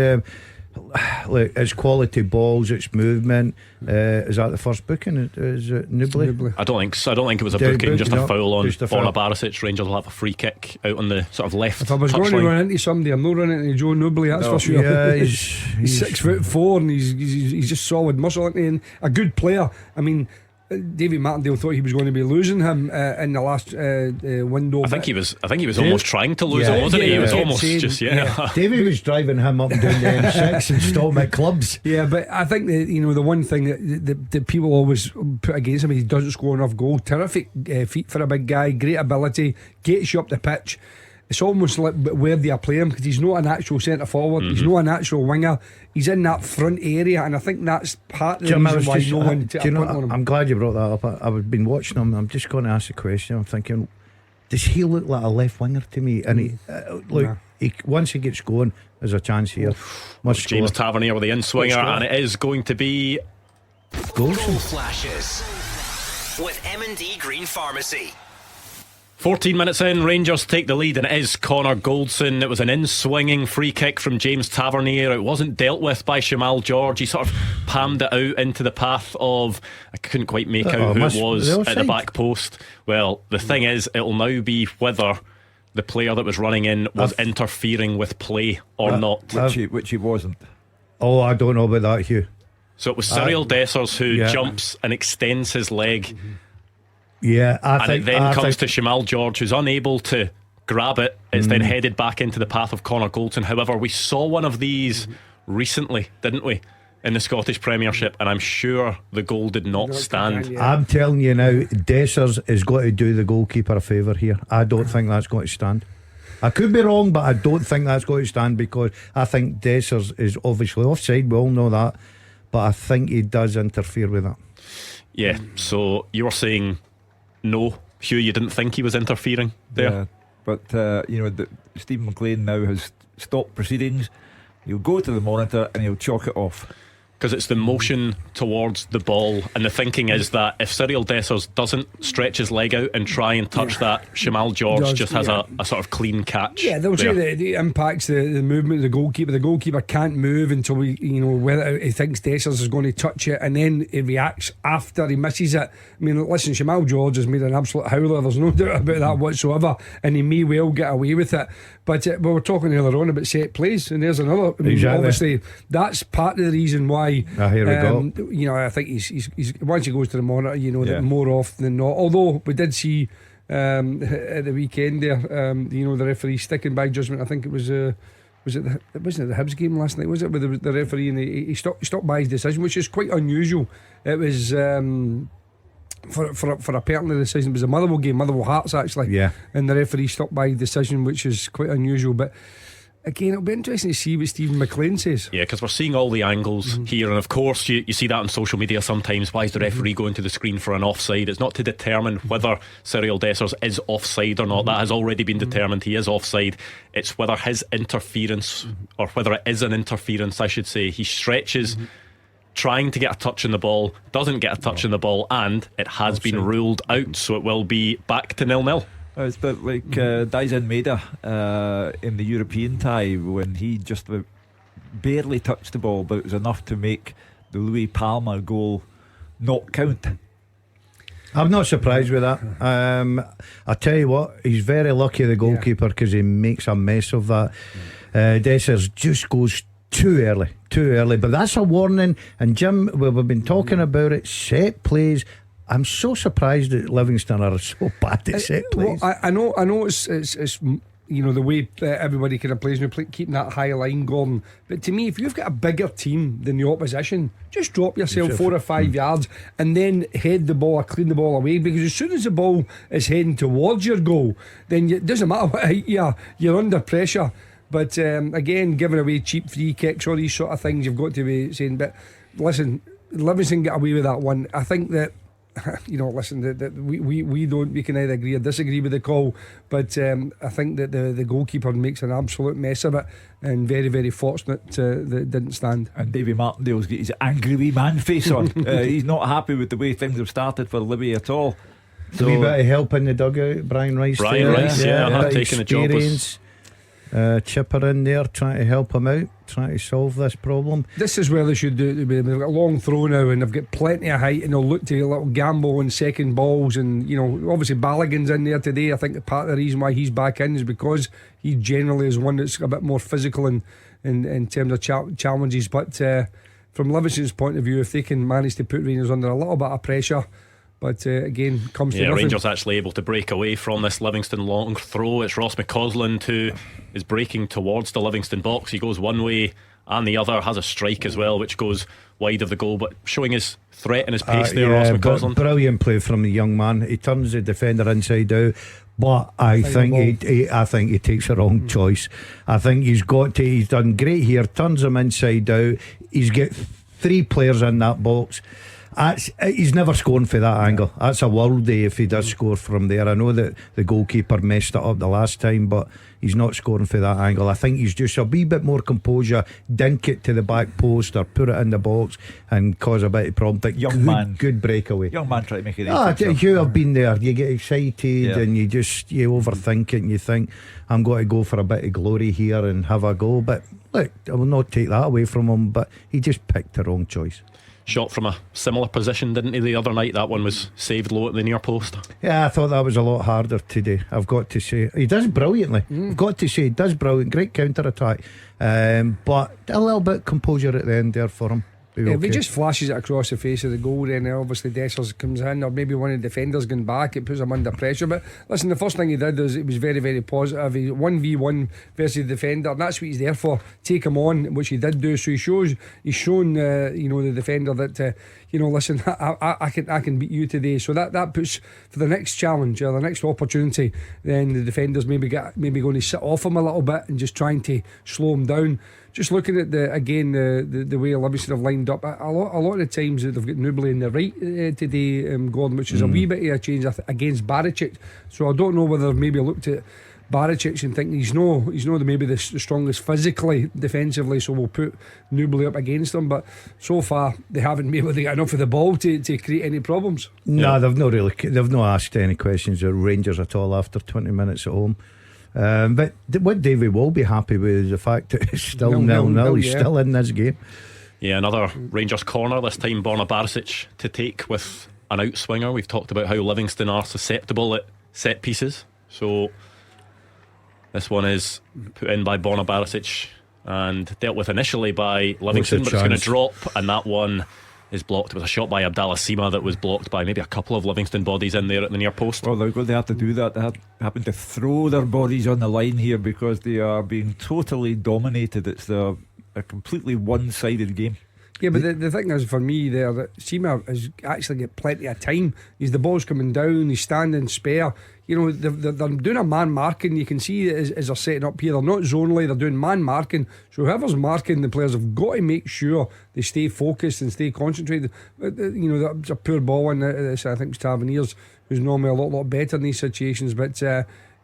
look, it's quality balls, it's movement. Is that the first booking? Is it Nubly? I don't think so. I don't think it was a booking, just a foul on Borna Barisic. Rangers will have a free kick out on the sort of left. If I was going to run into somebody, I'm not running into Joe Nubly, that's for sure. Yeah, he's 6'4" and he's just solid muscle, and a good player. I mean, David Martindale thought he was going to be losing him in the last window. I think he was almost trying to lose it, wasn't he? He was almost just David was driving him up and down the M6 and stop at clubs. Yeah, but I think that, you know, the one thing that people always put against him is he doesn't score enough goals. Terrific feet for a big guy, great ability, gets you up the pitch. It's almost like where do you play him, because he's not an actual centre forward, he's not a natural winger, he's in that front area, and I think that's part of the reason why no one took a punt on him. I'm glad you brought that up. I've been watching him. I'm just going to ask a question. I'm thinking, does he look like a left winger to me? And once he gets going, there's a chance here. James Tavernier with the in-swinger, and it is going to be goal flashes with M&D Green Pharmacy. 14 minutes in, Rangers take the lead, and it is Connor Goldson. It was an in-swinging free kick from James Tavernier. It wasn't dealt with by Shamal George. He sort of palmed it out into the path of, I couldn't quite make out who it was at the back post. Well, the thing is, it'll now be whether the player that was running in was interfering with play or not. Which he wasn't. Oh, I don't know about that, Hugh. So it was Cyril Dessers who jumps and extends his leg. Yeah, it then comes to Shamal George, who's unable to grab it. It's then headed back into the path of Connor Goldson. However, we saw one of these recently, didn't we, in the Scottish Premiership, and I'm sure the goal did not stand. I'm telling you now, Dessers has got to do the goalkeeper a favour here. I don't think that's going to stand. I could be wrong, but I don't think that's going to stand, because I think Dessers is obviously offside. We all know that, but I think he does interfere with that. Yeah, so you were saying no, Hugh, you didn't think he was interfering there? Yeah, but Stephen Maclean now has stopped proceedings. He'll go to the monitor and he'll chalk it off. Because it's the motion towards the ball, and the thinking is that if Cyril Dessers doesn't stretch his leg out and try and touch that, Shamal George just has a sort of clean catch. Yeah, they'll say that it impacts the movement of the goalkeeper. The goalkeeper can't move until whether he thinks Dessers is going to touch it, and then he reacts after he misses it. I mean, listen, Shamal George has made an absolute howler, there's no doubt about that whatsoever, and he may well get away with it. But we were talking earlier on about set plays, and there's another. Exactly. Obviously, that's part of the reason why. Here we go. I think he's once he goes to the monitor, that more often than not. Although we did see at the weekend there, the referee sticking by judgment. I think it was. It wasn't the Hibs game last night, was it? With the referee, and he stopped by his decision, which is quite unusual. It was. For a penalty decision, it was a Motherwell game, Motherwell Hearts actually, and the referee stopped by decision, which is quite unusual. But again, it'll be interesting to see what Stephen Maclean says. Yeah, because we're seeing all the angles here, and of course you see that on social media sometimes. Why is the referee going to the screen for an offside? It's not to determine whether Cyril Dessers is offside or not. That has already been determined. He is offside. It's whether his interference, or whether it is an interference, I should say. He stretches trying to get a touch on the ball, doesn't get a touch on the ball, and it has been ruled out, so it will be back to 0-0. It's a bit like Dalziel Maida in the European tie, when he just barely touched the ball, but it was enough to make the Louis Palmer goal not count. I'm not surprised with that. I tell you what, he's very lucky, the goalkeeper, because he makes a mess of that. Dessers just goes too early, but that's a warning. And Jim, we've been talking about it, set plays. I'm so surprised that Livingston are so bad at set plays. Well, I know it's the way everybody kind of plays, keeping that high line going. But to me, if you've got a bigger team than the opposition, just drop yourself 4 or 5 yards and then head the ball or clean the ball away, because as soon as the ball is heading towards your goal, then it doesn't matter what height you're under pressure. But again, giving away cheap free kicks, all these sort of things, you've got to be saying. But listen, Livingston get away with that one. I think that that we can either agree or disagree with the call, but I think that the goalkeeper makes an absolute mess of it, and very, very fortunate that it didn't stand. And Davy Martindale's got his angry wee man face on. He's not happy with the way things have started for Livy at all. So, a wee bit of help in the dugout, Brian Rice, taking a job. Chipper in there trying to help him out, trying to solve this problem. This is where they should do. They've got a long throw now, and they've got plenty of height, and they'll look to a little gamble on second balls. And obviously Balogun's in there today. I think part of the reason why he's back in is because he generally is one that's a bit more physical in terms of challenges. But from Livingston's point of view, if they can manage to put Rangers under a little bit of pressure. But again, comes to nothing. Rangers actually able to break away from this Livingston long throw. It's Ross McCausland who is breaking towards the Livingston box. He goes one way and the other, has a strike as well, which goes wide of the goal, but showing his threat and his pace there, Ross McCausland. Brilliant play from the young man. He turns the defender inside out, but I think he takes the wrong choice. I think he's done great here, turns him inside out. He's got 3 players in that box. He's never scoring for that angle. That's a worldie if he does score from there. I know that the goalkeeper messed it up the last time, but he's not scoring for that angle. I think he's just a wee bit more composure, dink it to the back post or put it in the box and cause a bit of problem. Good breakaway. Young man try to make it. You have been there. You get excited and you overthink it and you think, I'm going to go for a bit of glory here and have a go. But look, I will not take that away from him, but he just picked the wrong choice. Shot from a similar position, didn't he, the other night? That one was saved low at the near post. Yeah, I thought that was a lot harder today, I've got to say. He does brilliantly. I've got to say, he does brilliant. Great counter attack, but a little bit composure at the end there for him. If he just flashes it across the face of the goal, then obviously Dessers comes in, or maybe one of the defenders going back, it puts him under pressure. But listen, the first thing he did was it was very, very positive. He 1v1 versus the defender, and that's what he's there for. Take him on, which he did do. So he's shown the defender that listen, I can beat you today. So that puts for the next challenge or the next opportunity. Then the defenders maybe going to sit off him a little bit and just trying to slow him down. Just looking at the way Livingston have lined up, a lot of the times that they've got Nubly in the right today, Gordon, which is a wee bit of a change against Barisic. So I don't know whether they've maybe looked at Barisic and think he's maybe the strongest physically, defensively, so we'll put Nubly up against him. But so far they haven't been able to get enough of the ball to create any problems. No, they've not asked any questions of Rangers at all after 20 minutes at home. But what Davey will be happy with is the fact that it's still 0-0. He's still in this game. Yeah, another Rangers corner, this time Borna Barisic to take with an outswinger. We've talked about how Livingston are susceptible at set pieces, so this one is put in by Borna Barisic and dealt with initially by Livingston, but it's going to drop, and that one is blocked. It was a shot by Abdallah Sima that was blocked by maybe a couple of Livingston bodies in there at the near post. Well, they're going to have to do that. They happen to throw their bodies on the line here because they are being totally dominated. It's a completely one-sided game. Yeah, but the thing is for me there that Sima has actually got plenty of time. The ball's coming down, he's standing spare. They're doing a man marking. You can see as they're setting up here, they're not zonally, they're doing man marking. So whoever's marking the players have got to make sure they stay focused and stay concentrated. That's a poor ball in this. I think it's Taverniers, who's normally a lot better in these situations. But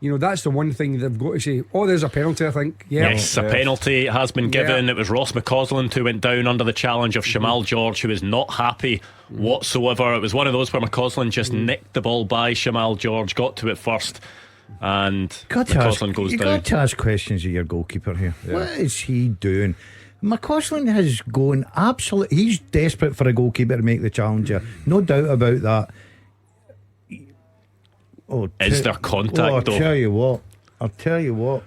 that's the one thing they've got to say. Oh, there's a penalty, I think. Yes, a penalty has been given. It was Ross McCausland who went down under the challenge of Shamal George, who is not happy whatsoever. It was one of those where McCausland just nicked the ball by Shamal George, got to it first, and McCausland goes down. You've got to ask questions of your goalkeeper here. What is he doing? McCausland has gone absolutely. He's desperate for a goalkeeper to make the challenge. No doubt about that. Is there contact though? I'll tell you what.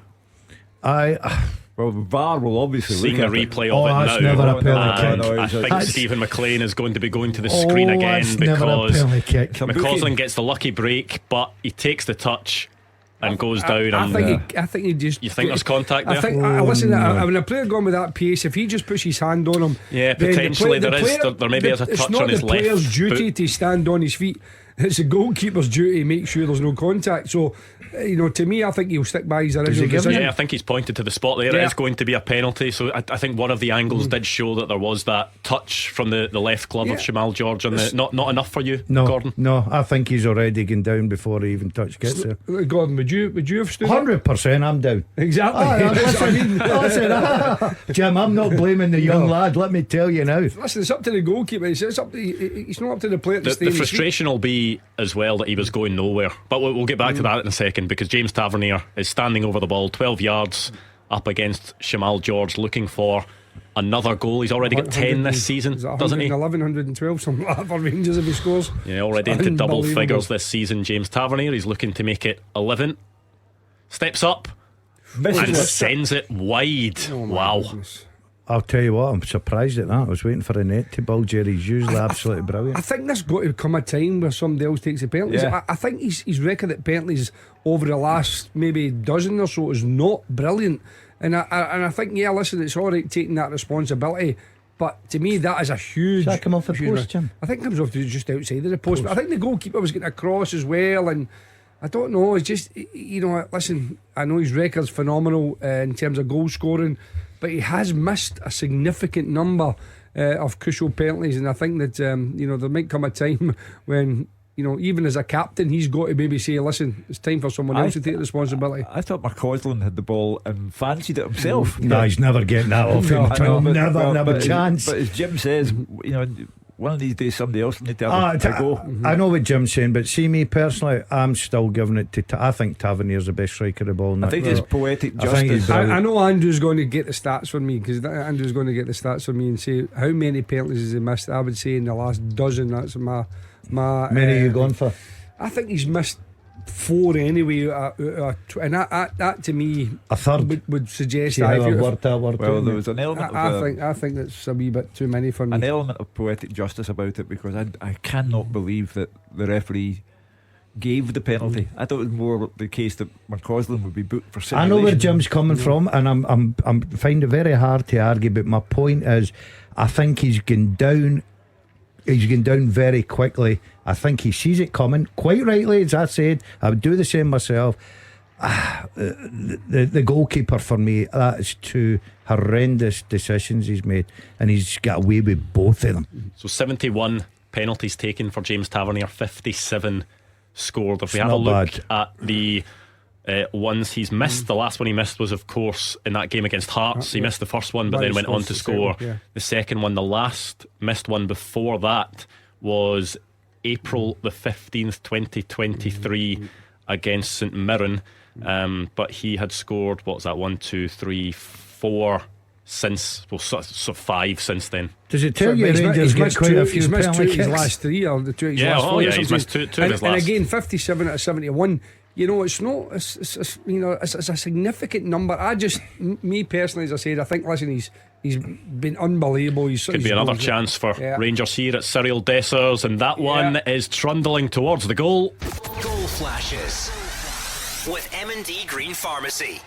Well, VAR will obviously seeing a replay of it that's now. Never a penalty And I think Stephen McLean is going to be going to the screen again because McCausland gets the lucky break, but he takes the touch and goes down. I think he just. You think there's contact there? I think. Listen, when a player gone with that pace, if he just puts his hand on him, yeah, potentially there maybe is a touch on his left. It's not the player's duty to stand on his feet. It's the goalkeeper's duty to make sure there's no contact. So, to me, I think he'll stick by his original decision. Yeah, I think he's pointed to the spot there. It is going to be a penalty. So I think one of the angles did show that there was that touch from the left glove of Shamal George, and not enough for you, Gordon. No, I think he's already gone down before he even gets there. Gordon, would you have stood 100%? I'm down. Exactly. Listen, Jim, I'm not blaming the young lad. Let me tell you now. Listen, it's up to the goalkeeper. It's not up to the player to stay. The frustration will be as well that he was going nowhere, but we'll get back to that in a second, because James Tavernier is standing over the ball 12 yards up against Shamal George, looking for another goal. He's already got 10 this season, doesn't he? 112 something like that for Rangers if he scores. Yeah, already into double figures this season. James Tavernier, he's looking to make it 11. Steps up and sends it wide. Wow. Goodness. I'll tell you what, I'm surprised at that. I was waiting for a net to bulge here. He's usually absolutely brilliant. I think there's got to come a time where somebody else takes the penalties. I think his record at penalties over the last maybe dozen or so is not brilliant. And I think, listen, it's alright taking that responsibility, but to me that is a huge. Does that come off the post, Jim? I think it comes off just outside of the post. But I think the goalkeeper was getting across as well, and I don't know, it's just, listen, I know his record's phenomenal in terms of goal scoring, but he has missed a significant number of crucial penalties, and I think that there might come a time when even as a captain, he's got to maybe say, listen, it's time for someone else to take responsibility. I thought McCausland had the ball and fancied it himself. No, he's never getting that off him. Never chance. But as Jim says, one of these days somebody else will need to have a go. I know what Jim's saying, but see, me personally, I'm still giving it to I think Tavernier's the best striker of the ball. I think it's poetic justice. I know Andrew's going to get the stats for me, because Andrew's going to get the stats for me and say how many penalties has he missed. I would say in the last dozen. That's my many are you going for? I think he's missed 4 anyway, and that to me a third would suggest See that. how I worked that word Well, in there there. was an element I think that's a wee bit too many for me. an element of poetic justice about it, because I cannot believe that the referee gave the penalty. I thought it was more the case that McCausland would be booked for I simulation. know where Jim's coming from, and I'm find it very hard to argue. But my point is, I think he's gone down. He's gone down very quickly. I think he sees it coming. Quite rightly, as I said, I would do the same myself. The goalkeeper for me, that is two horrendous decisions he's made, and he's got away with both of them. So 71 penalties taken for James Tavernier, 57 scored. If we It's have a not look bad. at the ones he's missed, the last one he missed was, of course, in that game against Hearts. He missed the first one, but then went on to score the second one. The last missed one before that was April the 15th, 2023, against St Mirren. But he had scored, what was that, 1, 2, 3, 4 since, well, so 5 since then. Does it tell you Rangers get quite a few he's missed 2 penalty of his kicks? last 3 or the 2 of his Yeah, last 4 he's missed two of his and last. again 57 out of 71. You know, it's not it's you know, it's a significant number. Me personally, as I said, I think, listen, he's been unbelievable. Could be another chance for Rangers here at Cyril Dessers, and that one is trundling towards the goal. Goal flashes with M&D Green Pharmacy.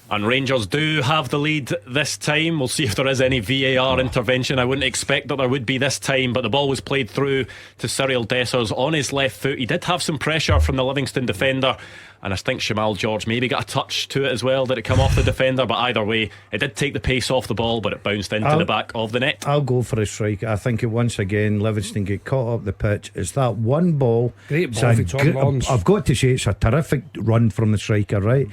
And Rangers do have the lead this time. We'll see if there is any VAR intervention. I wouldn't expect that there would be this time, but the ball was played through to Cyril Dessers on his left foot. He did have some pressure from the Livingston defender, and I think Shamal George maybe got a touch to it as well. Did it come off the defender? But either way, it did take the pace off the ball, but it bounced into the back of the net. I'll go for a strike. I think once again Livingston get caught up the pitch. It's that one ball. Great ball for Tom Lawrence. I've got to say, it's a terrific run from the striker, right?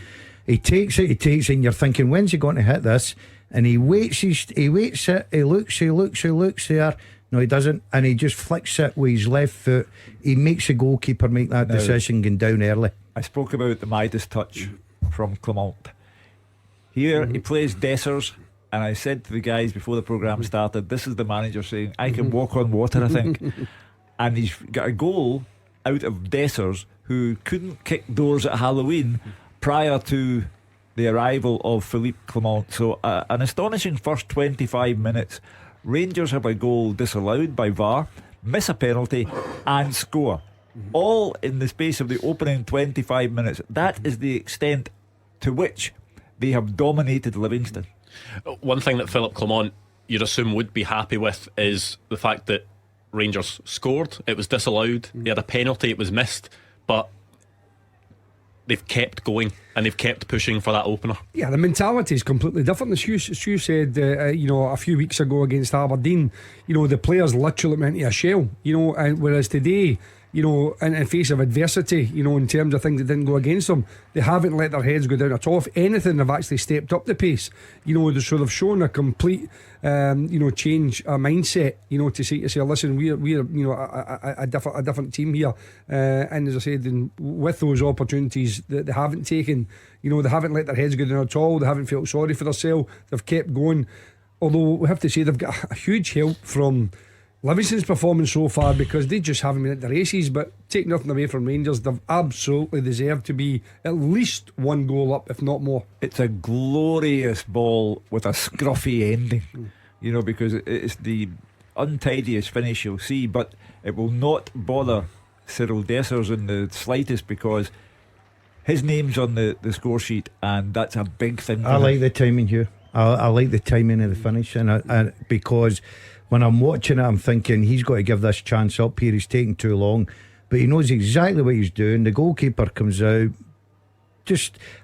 He takes it, and you're thinking, when's he going to hit this? And he waits it, he looks there. No, he doesn't, and he just flicks it with his left foot. He makes the goalkeeper make that decision, going down early. I spoke about the Midas touch from Clement. Here he plays Dessers, and I said to the guys before the programme started, this is the manager saying, I can walk on water, I think. And he's got a goal out of Dessers, who couldn't kick doors at Halloween prior to the arrival of Philippe Clement. So an astonishing first 25 minutes. Rangers have a goal disallowed by VAR, miss a penalty and score, all in the space of the opening 25 minutes. That is the extent to which they have dominated Livingston. One thing that Philippe Clement, you'd assume, would be happy with is the fact that Rangers scored, it was disallowed, they had a penalty, it was missed, but they've kept going and they've kept pushing for that opener. Yeah, the mentality is completely different. As Hugh said, a few weeks ago against Aberdeen, the players literally went into a shell, and whereas today, in face of adversity, in terms of things that didn't go against them, they haven't let their heads go down at all. If anything, they've actually stepped up the pace. So they've shown a complete, change, a mindset. To say, listen, we're a different team here. And as I said, with those opportunities that they haven't taken, they haven't let their heads go down at all. They haven't felt sorry for themselves. They've kept going. Although we have to say they've got a huge help from Livingston's performance so far, because they just haven't been at the races. But take nothing away from Rangers, they've absolutely deserved to be at least one goal up, if not more. It's a glorious ball with a scruffy ending, because it's the untidiest finish you'll see, but it will not bother Cyril Dessers in the slightest, because his name's on the score sheet, and that's a big thing. I like the timing here. I like the timing of the finish, and because when I'm watching it, I'm thinking he's got to give this chance up here. He's taking too long, but he knows exactly what he's doing. The goalkeeper comes out.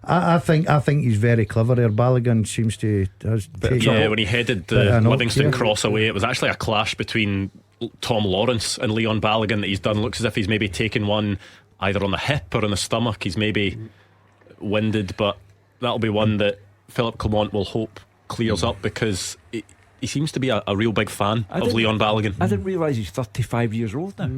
I think he's very clever there. Balogun seems to when he headed the Livingston cross away, it was actually a clash between Tom Lawrence and Leon Balogun that he's done. Looks as if he's maybe taken one either on the hip or on the stomach. He's maybe winded, but that'll be one that Philippe Clement will hope clears up, because he seems to be a real big fan of Leon Balogun. I didn't realise he's 35 years old now.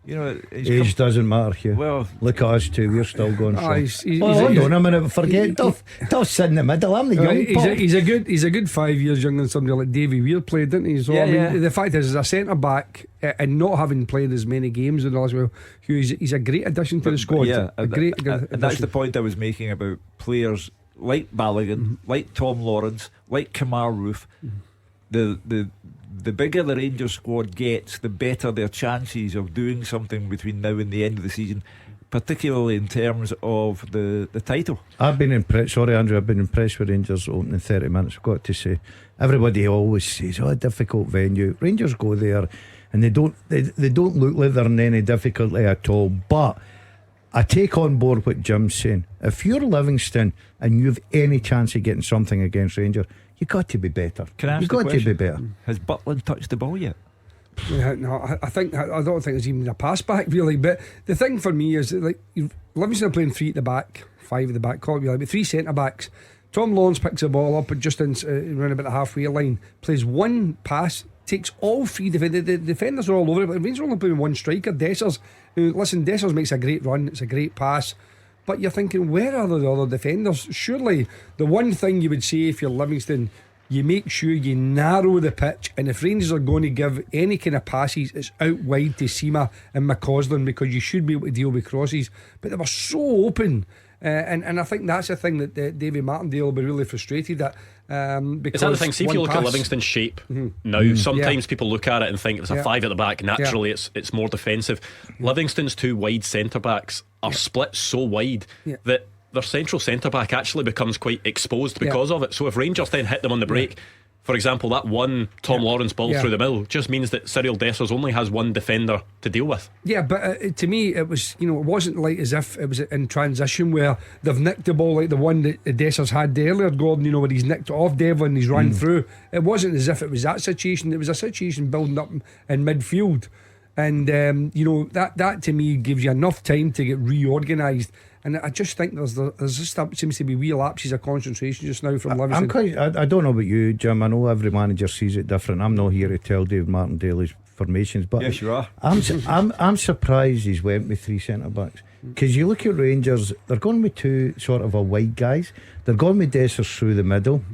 You know, age doesn't matter, Hugh. Well, look at us two, we're still going strong. He's Hold on a minute, forget Duff's in the middle. I'm the young pop. He's a good 5 years younger than somebody like Davy Weir played, didn't he? So the fact is, as a centre back and not having played as many games in the last while, he's a great addition to the squad. And that's the point I was making about players like Balogun, like Tom Lawrence, like Kamar Roof. The bigger the Rangers squad gets, the better their chances of doing something between now and the end of the season, particularly in terms of the title. I've been impressed. Sorry, Andrew, I've been impressed with Rangers opening 30 minutes. I've got to say, everybody always says, "Oh, a difficult venue." Rangers go there, and they don't look like they're in any difficulty at all. But I take on board what Jim's saying. If you're Livingston and you've any chance of getting something against Rangers, you've got to be better. You've got to be better. Has Butland touched the ball yet? No, I don't think there's even a pass back really. But the thing for me is that, like, Livingston are playing 3 at the back, 5 at the back, call it really, but 3 centre backs. Tom Lawrence picks the ball up just around about the halfway line, plays one pass, takes all 3 defenders. The defenders are all over it, but Rangers are only playing one striker, Dessers. Listen, Dessers makes a great run, it's a great pass. But you're thinking, where are the other defenders? Surely the one thing you would say if you're Livingston, you make sure you narrow the pitch, and if Rangers are going to give any kind of passes, it's out wide to Seema and McCausland, because you should be able to deal with crosses. But they were so open, and I think that's the thing that Davy Martindale will be really frustrated at. Because is that the thing? See, if you look at Livingston's shape now, sometimes people look at it and think it's a 5 at the back. Naturally, it's more defensive. Livingston's 2 wide centre backs are split so wide that their central centre back actually becomes quite exposed because of it. So if Rangers then hit them on the break, for example, that one Tom Lawrence ball through the middle just means that Cyril Dessers only has one defender to deal with. Yeah, but to me it was, it wasn't like as if it was in transition where they've nicked the ball like the one that Dessers had earlier, Gordon, where he's nicked it off Devlin and he's run through. It wasn't as if it was that situation. It was a situation building up in midfield, and that to me gives you enough time to get reorganised. And I just think there's just seems to be wee lapses of concentration just now from Livingston. I don't know about you, Jim. I know every manager sees it different. I'm not here to tell Dave Martindale his formations, but yes, you are. I'm surprised he's went with 3 centre backs, because you look at Rangers, they're going with 2 sort of a wide guys. They're going with Dessers through the middle.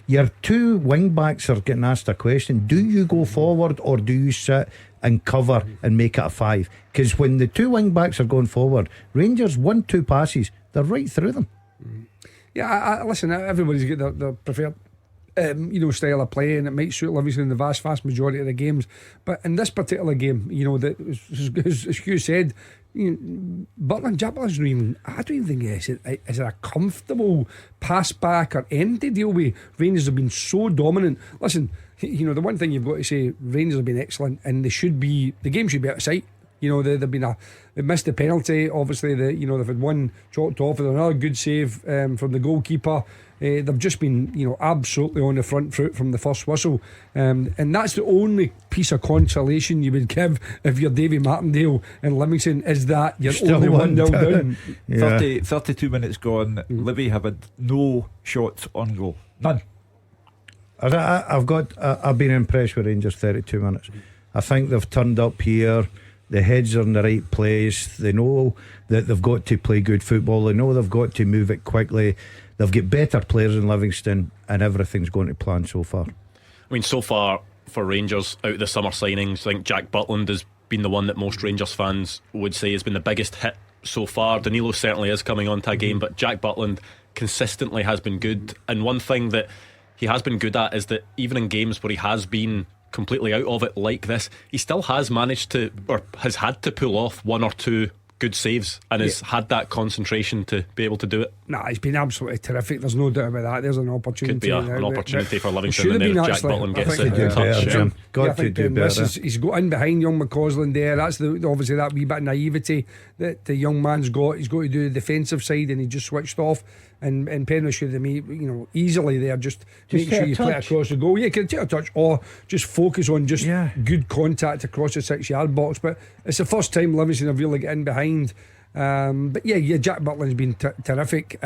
Your 2 wing backs are getting asked a question: do you go forward or do you sit and cover and make it a 5? Because when the 2 wing backs are going forward, Rangers 1-2 passes, they're right through them. Yeah, listen, everybody's got their preferred style of play, and it might suit Livingston in the vast majority of the games. But in this particular game, as Hugh said, Butland, Japlin's not even, I don't even think is it a comfortable pass back or end to deal with. Rangers have been so dominant. Listen, the one thing you've got to say, Rangers have been excellent, and the game should be out of sight. They've missed the penalty. Obviously, they've had one chalked off, and another good save from the goalkeeper. They've just been, absolutely on the front foot from the first whistle, and that's the only piece of consolation you would give if you're Davy Martindale and Livingston, is that you're still only 1-0 down. 32 minutes gone. Livy have had no shots on goal, none. I've been impressed with Rangers 32 minutes. I think they've turned up here. The heads are in the right place. They know that they've got to play good football. They know they've got to move it quickly. They've got better players in Livingston, and everything's going to plan so far. I mean, so far for Rangers, out of the summer signings, I think Jack Butland has been the one that most Rangers fans would say has been the biggest hit so far. Danilo certainly is coming onto a game, but Jack Butland consistently has been good. And one thing that he has been good at is that even in games where he has been completely out of it like this, he still has managed to, or has had to pull off 1 or 2 good saves, and has had that concentration to be able to do it. He's been absolutely terrific, there's no doubt about that. There's an opportunity. Could be an opportunity for Livingston, and then if Jack Butland gets it, got to do better. He's got in behind young McCausland there. That's obviously that wee bit of naivety that the young man's got. He's got to do the defensive side, and he just switched off. And Penrith should have made, easily there, just make sure you play across the goal. Yeah, you can take a touch, or just focus on just good contact across the 6-yard box. But it's the first time Livingston have really got in behind. But Jack Butland's been terrific.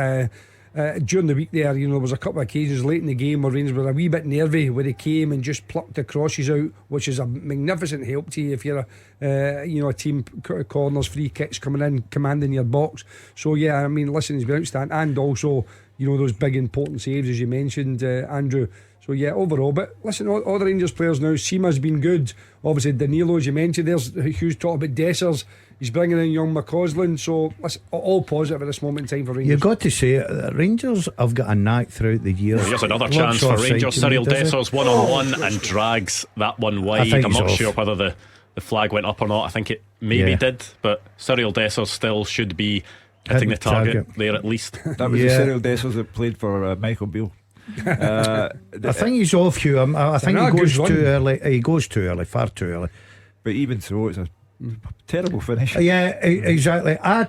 during the week there, there was a couple of occasions late in the game where Rangers were a wee bit nervy, where they came and just plucked the crosses out, which is a magnificent help to you if you're a team corners, free kicks coming in, commanding your box. So yeah, I mean, listen, he's been outstanding, and also those big important saves as you mentioned, Andrew. So yeah, overall, but listen, all the Rangers players now. Seema's been good. Obviously Danilo, as you mentioned, there's Hugh's talk about Dessers. He's bringing in young McCausland. So listen, all positive at this moment in time for Rangers. You've got to say, Rangers have got a knack throughout the year. Here's another chance for Rangers. Cyril Dessers 1-on-1 and drags that one wide. I'm not sure whether the flag went up or not. I think it maybe did, but Cyril Dessers still should be hitting the target there at least. That was the Cyril Dessers that played for Michael Beale. I think he's off, Hugh. I think he goes too early. He goes too early, far too early. But even so, it's a terrible finish. Yeah, exactly. I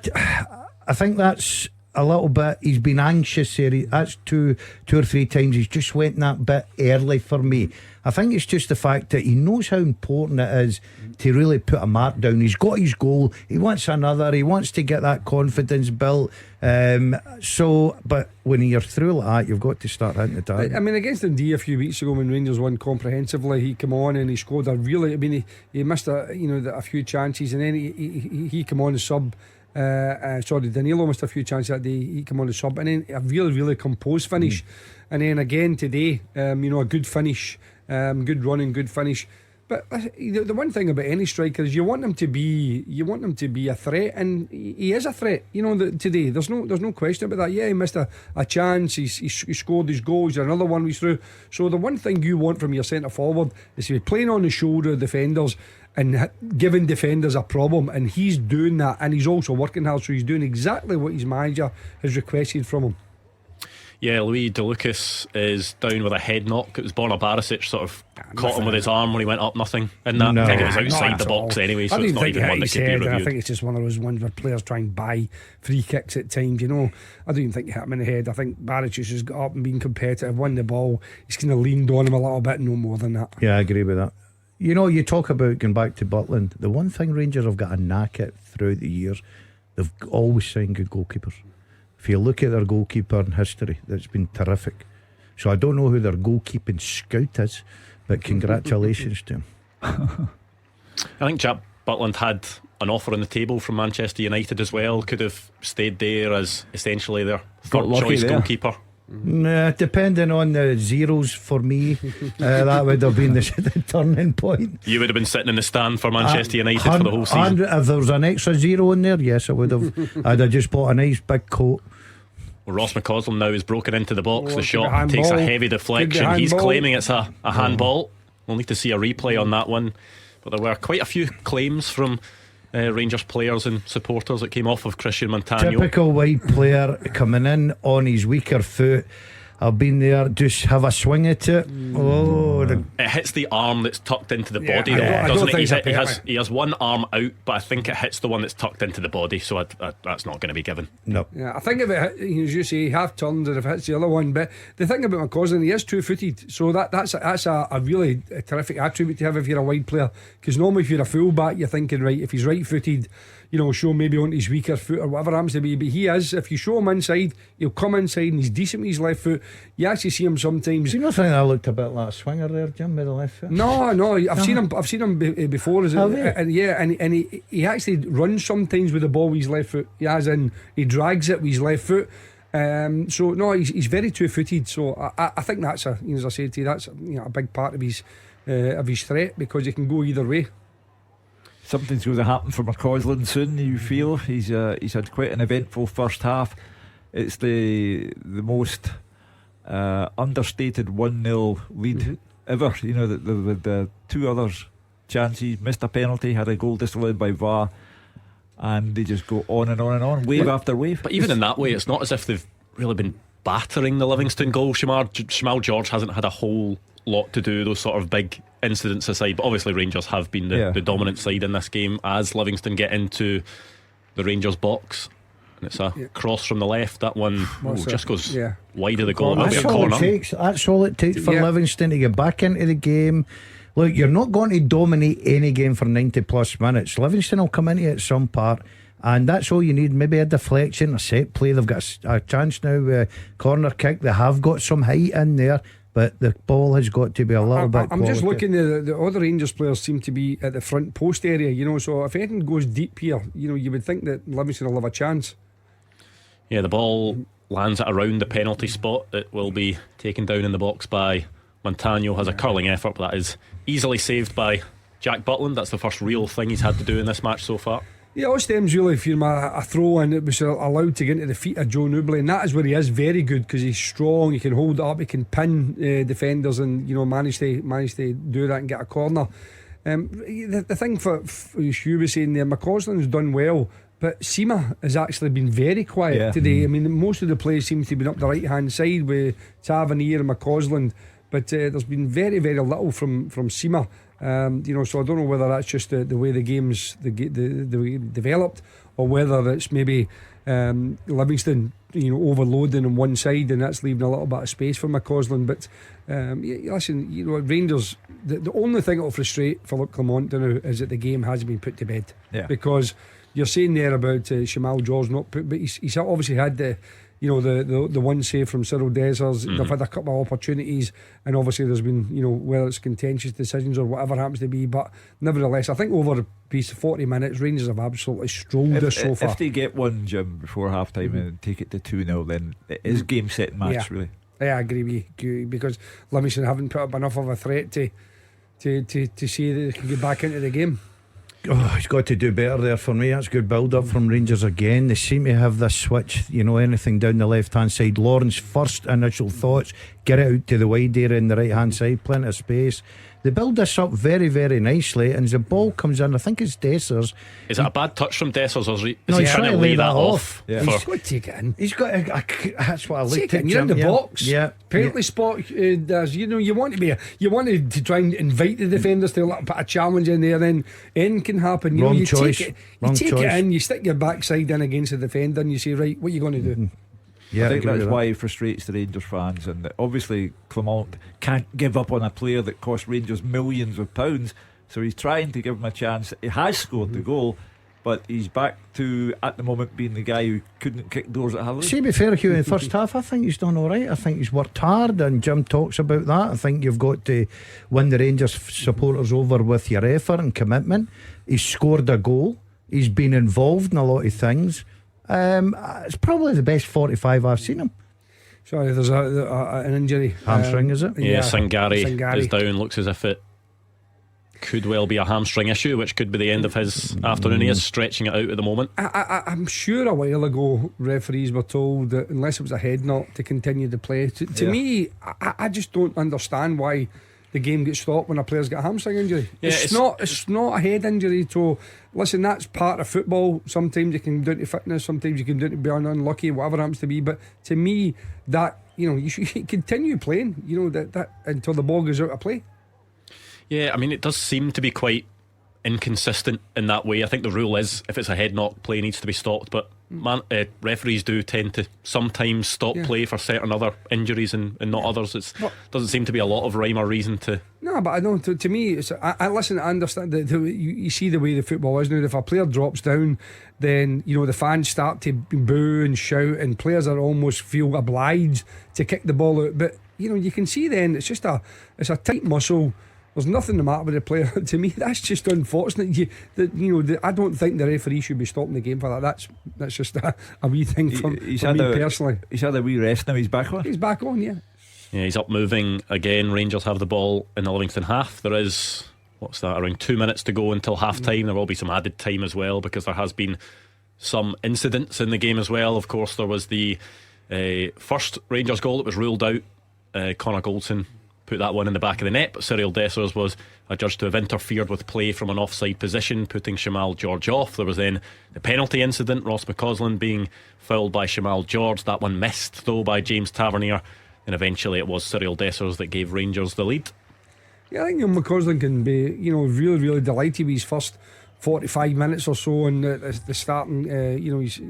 think that's a little bit. He's been anxious here. That's two or three times he's just went that bit early for me. I think it's just the fact that he knows how important it is to really put a mark down. He's got his goal. He wants another. He wants to get that confidence built. But when you're through like that, you've got to start hitting the target. I mean, against Dundee a few weeks ago when Rangers won comprehensively, he came on and he scored a really. I mean, he missed a few chances, and then he came on as sub. Danilo missed a few chances that day. He came on as sub, and then a really composed finish. And then again today, a good finish. Good running, good finish. But the one thing about any striker is you want him to be a threat, and he is a threat. Today there's no question about that. Yeah, he missed a chance. He scored his goal. He's another one he's through. So the one thing you want from your centre forward is to be playing on the shoulder of defenders and giving defenders a problem, and he's doing that, and he's also working hard. So he's doing exactly what his manager has requested from him. Yeah, Louis DeLucas is down with a head knock. It was Borna Barisic sort of caught him with his arm when he went up. Nothing in that. I think it was outside the box anyway, so it's not even one that could be reviewed. I think it's just one of those ones where players try and buy free kicks at times. I don't even think it hit him in the head. I think Barisic has got up and been competitive, won the ball. He's kind of leaned on him a little bit, no more than that. Yeah, I agree with that. You talk about going back to Butland. The one thing Rangers have got a knack at throughout the years, they've always signed good goalkeepers. If you look at their goalkeeper in history, that's been terrific. So I don't know who their goalkeeping scout is, but congratulations to him. I think Jack Butland had an offer on the table from Manchester United as well. Could have stayed there as essentially their third choice goalkeeper. Depending on the zeros for me, that would have been the turning point. You would have been sitting in the stand for Manchester United for the whole season. If there was an extra zero in there, yes, I would have. I'd have just bought a nice big coat. Well, Ross McCausland now is broken into the box. The shot takes a heavy deflection. He's claiming it's a handball. We'll need to see a replay on that one. But there were quite a few claims from Rangers players and supporters that came off of Christian Montano. Typical wide player coming in on his weaker foot. I've been there, just have a swing at it. It hits the arm that's tucked into the body, doesn't it? He has one arm out, but I think it hits the one that's tucked into the body, so that's not going to be given. No. Yeah, I think if it hit, as you say, half turned, and if it hits the other one, but the thing about McCausland, he is 2-footed, so that's a really terrific attribute to have if you're a wide player, because normally if you're a full back, you're thinking, right, if he's right footed, show maybe on his weaker foot or whatever happens to be, but he is, if you show him inside, he'll come inside and he's decent with his left foot. You actually see him sometimes. Do you not think that looked a bit like a swinger there, Jim, with the left foot? No, I've seen him before, and he actually runs sometimes with the ball with his left foot. He drags it with his left foot. So no, he's very 2-footed. So I think that's as I said to you, that's a big part of his threat, because he can go either way. Something's going to happen for McCausland soon. You feel he's had quite an eventful first half. It's the most understated 1-0 lead ever. With the two others chances, missed a penalty, had a goal disallowed by VAR, and they just go on and on and on, wave after wave. But even in that way, it's not as if they've really been battering the Livingston goal. Jamal George hasn't had a whole lot to do, those sort of big incidents aside, but obviously Rangers have been the dominant side in this game as Livingston get into the Rangers box, and it's a cross from the left. That one just goes wide of the goal. That's all it takes for Livingston to get back into the game. Look, you're not going to dominate any game for 90 plus minutes. Livingston will come into it some part, And that's all you need. Maybe a deflection, a set play. They've got a chance now. Corner kick. They have got some height in there, but the ball has got to be a little bit. I'm just looking at the other Rangers players seem to be at the front post area. You know, so if anything goes deep here, you know, you would think that Livingston will have a chance. Yeah, the ball lands at around the penalty spot. It will be taken down in the box by Montano. Has a curling effort, but that is easily saved by Jack Butland. That's the first real thing he's had to do in this match so far. Yeah, all stems really from a throw, and it was allowed to get into the feet of Joe Newbley, and that is where he is very good because he's strong. He can hold it up, he can pin defenders, and you know manage to do that and get a corner. The thing for Hugh was saying there, McCausland's done well, but Sima has actually been very quiet today. I mean, most of the plays seem to have been up the right hand side with Tavernier and McCausland, but there's been very, very little from Sima. You know, so I don't know whether that's just the way the game's the way it developed, or whether it's maybe Livingston, you know, overloading on one side and that's leaving a little bit of space for McCausland. But listen, you know, Rangers, the only thing that will frustrate Philip Clement now is that the game has been put to bed. Because you're saying there about Shamal George not put, but he's obviously had the one save from Cyril Dessers. They've had a couple of opportunities, and obviously there's been, you know, whether it's contentious decisions or whatever happens to be, but nevertheless I think over a piece of 40 minutes Rangers have absolutely strolled us so far. If they get one, Jim, before half time and take it to 2-0, then it is game set match really. Yeah, I agree with you, because Livingston haven't put up enough of a threat to see that they can get back into the game. Oh, he's got to do better there for me. That's good build up from Rangers again. They seem to have this switch, you know, anything down the left hand side. Lawrence, first initial thoughts, get it out to the wide area in the right hand side, plenty of space. They build this up very, very nicely, and as the ball comes in, I think it's Dessers. Is it a bad touch from Dessers, or is he trying to lay that off? He's got to take it in. He's got that's what I like. Take it in. You're in the box. Penalty spot. You know, you want to try and invite the defenders to put a challenge in there, then anything can happen. You Wrong know, you choice. take it in, you stick your backside in against the defender, and you say, right, what are you going to do? I think that's why it frustrates the Rangers fans, and obviously Clement can't give up on a player that cost Rangers millions of pounds, so he's trying to give him a chance. He has scored the goal, but he's back to, at the moment, being the guy who couldn't kick doors at Halloween. See, be fair, Hugh, in the first half I think he's done alright. I think he's worked hard, and Jim talks about that. I think you've got to win the Rangers supporters over with your effort and commitment. He's scored a goal, he's been involved in a lot of things. It's probably the best 45 I've seen him. Sorry, there's an injury. Hamstring, is it? Yeah, Sangari is down. Looks as if it could well be a hamstring issue, which could be the end of his afternoon. He is stretching it out at the moment. I'm sure a while ago referees were told that unless it was a head knock to continue to play. To me, I just don't understand why the game gets stopped when a player's got a hamstring injury. It's not a head injury. So listen, that's part of football. Sometimes you can do it to fitness, sometimes you can do it to be unlucky, whatever happens to be. But to me, that, you know, you should continue playing, you know, that until the ball goes out of play. Yeah, I mean, it does seem to be quite inconsistent in that way. I think the rule is if it's a head knock, play needs to be stopped, but referees do tend to sometimes stop play for certain other injuries and not others. It doesn't seem to be a lot of rhyme or reason to. No, but I don't. To me, I listen. I understand that you see the way the football is now. If a player drops down, then you know the fans start to boo and shout, and players are almost feel obliged to kick the ball out. But you know, you can see then it's just a tight muscle. There's nothing the matter with the player. To me, that's just unfortunate. I don't think the referee should be stopping the game for that. That's just a wee thing for me personally. He's had a wee rest now. He's back on. He's back on, yeah. Yeah, he's up moving again. Rangers have the ball in the Livingston half. There is, around 2 minutes to go until half time. There will be some added time as well because there has been some incidents in the game as well. Of course, there was the first Rangers goal that was ruled out. Connor Goldson put that one in the back of the net, but Cyril Dessers was adjudged to have interfered with play from an offside position, putting Shamal George off. There was then the penalty incident, Ross McCausland being fouled by Shamal George. That one missed though by James Tavernier, and eventually it was Cyril Dessers that gave Rangers the lead. Yeah, I think McCausland can be, really, really delighted with his first 45 minutes or so in the starting, his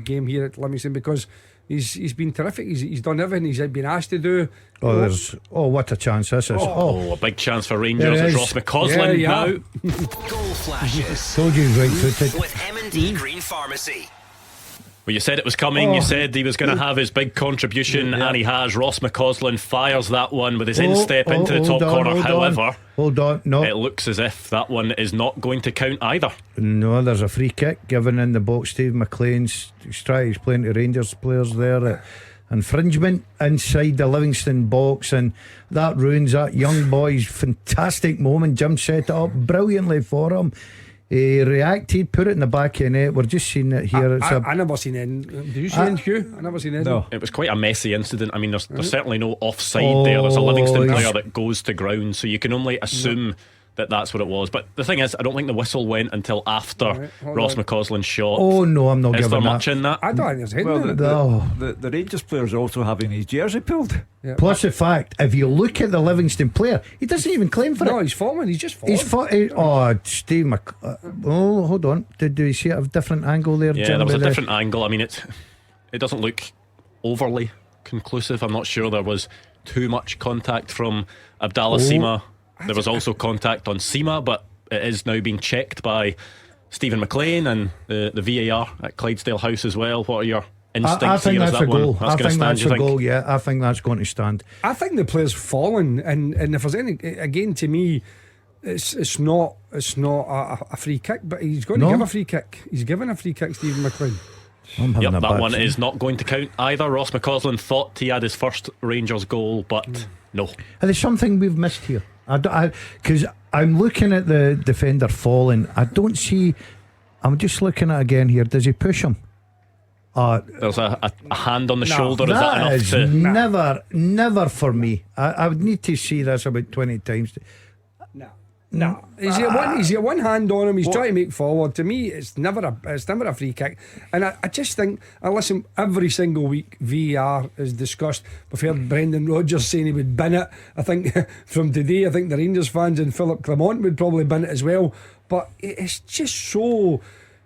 game here at Livingston, because he's been terrific. He's done everything he's been asked to do. What a chance this is. A big chance for Rangers. It's Ross McCausland now. Goal flashes. Told you he's right footed. With Dundee Green Pharmacy. Well, you said it was coming. You said he was going to have his big contribution, and he has. Ross McCausland fires that one with his instep into the top corner. However, no, it looks as if that one is not going to count either. No, there's a free kick given in the box. Steve Maclean's he's playing to Rangers players there. Infringement inside the Livingston box, and that ruins that young boy's fantastic moment. Jim set it up brilliantly for him. He reacted, put it in the back of the net. We're just seeing it here. I never seen it. Did you see it, Hugh? I never seen it. No. It was quite a messy incident. I mean, there's certainly no offside there. There's a Livingston player that goes to ground, so you can only assume that that's what it was. But the thing is, I don't think the whistle went until after Ross McCausland's shot. Oh no, I'm not Is giving there that much in that? I don't think there's anything Well, in it. the Rangers player's also having his jersey pulled. Plus the fact, if you look at the Livingston player, he doesn't even claim for No, it. he's fallen. He's just fallen. Steve hold on. Did you see it at a different angle there? Yeah, Jim, there was a with the- different angle. I mean, it doesn't look overly conclusive. I'm not sure there was too much contact from Abdallah Sima. There was also contact on Sima, but it is now being checked by Stephen McLean and the VAR at Clydesdale House as well. What are your instincts? I think here? Is that's that a goal. one that's I going to think stand? that's You a think? goal. Yeah, I think that's going to stand. I think the player's fallen, and if there's any, again, to me, it's not a free kick, but he's going to give a free kick. He's given a free kick, Stephen McLean. Yep, that one is not going to count either. Ross McCausland thought he had his first Rangers goal, but no. There's something we've missed here. Because I'm looking at the defender falling. I don't see. I'm just looking at it again here. Does he push him? There's a hand on the shoulder. Is that That enough is to? never for me. I would need to see this about 20 times. No, he's got one hand on him. He's trying to make forward. To me, it's never a free kick. And I just think, listen, every single week VAR is discussed. We've heard Brendan Rodgers saying he would bin it. I think from today, I think the Rangers fans and Philip Clement would probably bin it as well. But it's just so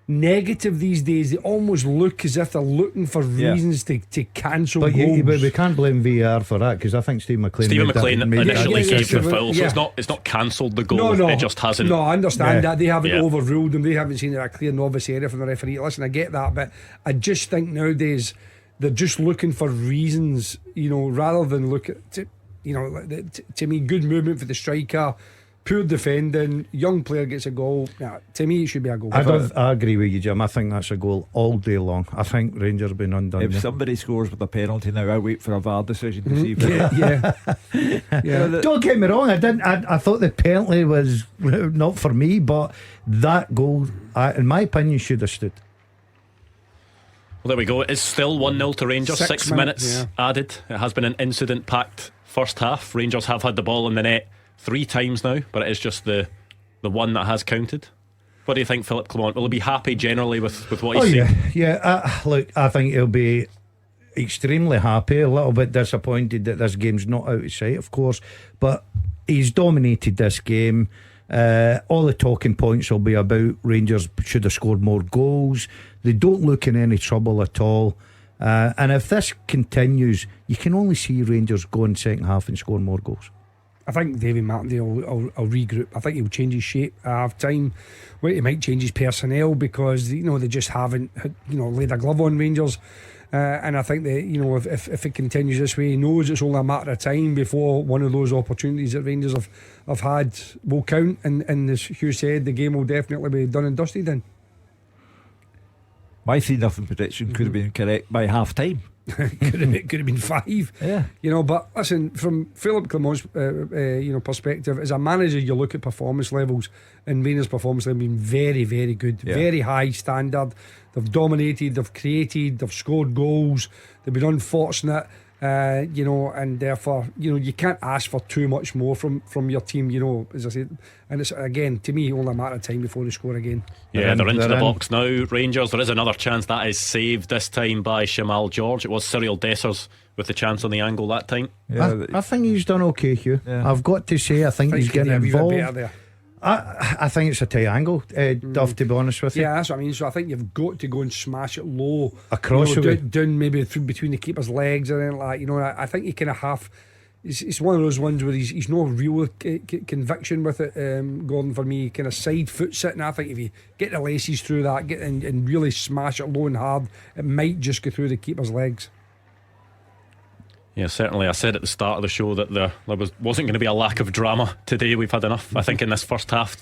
negative these days. They almost look as if they're looking for reasons to cancel But goals. we can't blame VAR for that, because I think Stephen McLean initially gave the yeah. foul, so it's not cancelled the goal. No, it just hasn't. No, I understand that they haven't Yeah. overruled them. They haven't seen a clear and obvious area from the referee. Listen, I get that, but I just think nowadays they're just looking for reasons, rather than look at, to me, good movement for the striker, poor defending, young player gets a goal. To me, it should be a goal. I agree with you, Jim. I think that's a goal all day long. I think Rangers have been undone. If somebody scores with a penalty now, I wait for a VAR decision to see if yeah. Don't get me wrong. I thought the penalty was not for me, but that goal, in my opinion, should have stood. Well, there we go. It is still 1-0 to Rangers. 6 minutes added. It has been an incident packed first half. Rangers have had the ball in the net 3 times now, but it is just the one that has counted. What do you think, Philip Clement? Will he be happy generally with what he's seen? Look, I think he'll be extremely happy. A little bit disappointed that this game's not out of sight, of course, but he's dominated this game. All the talking points will be about Rangers should have scored more goals. They don't look in any trouble at all. And if this continues, you can only see Rangers go in second half and score more goals. I think David Martindale will regroup. I think he'll change his shape at half time. Well, he might change his personnel because they just haven't laid a glove on Rangers. And I think that if it continues this way, he knows it's only a matter of time before one of those opportunities that Rangers have had will count. And as Hugh said, the game will definitely be done and dusted then. my 3-0 prediction could have been correct by half time. could have been 5. Yeah. But listen, from Philip Clement's perspective, as a manager, you look at performance levels, and Rangers' performance have been very, very good, very high standard. They've dominated, they've created, they've scored goals, they've been unfortunate, and therefore you can't ask for too much more from your team, as I said. And it's, again, to me, only a matter of time before they score again. Yeah, they're into the box now, Rangers. There is another chance that is saved, this time by Shamal George. It was Cyril Dessers with the chance on the angle that time. I think he's done okay, Hugh. I've got to say, I think he's getting involved. I think it's a tight angle, Duff, to be honest with you. Yeah, that's what I mean. So I think you've got to go and smash it low across the way, down maybe between the keeper's legs or anything like that. I think you kind of it's one of those ones where he's no real conviction with it. Gordon, for me, kind of side foot sitting. I think if you get the laces through that, get and really smash it low and hard, it might just go through the keeper's legs. Yeah, certainly. I said at the start of the show that there wasn't going to be a lack of drama today. We've had enough, I think, in this first half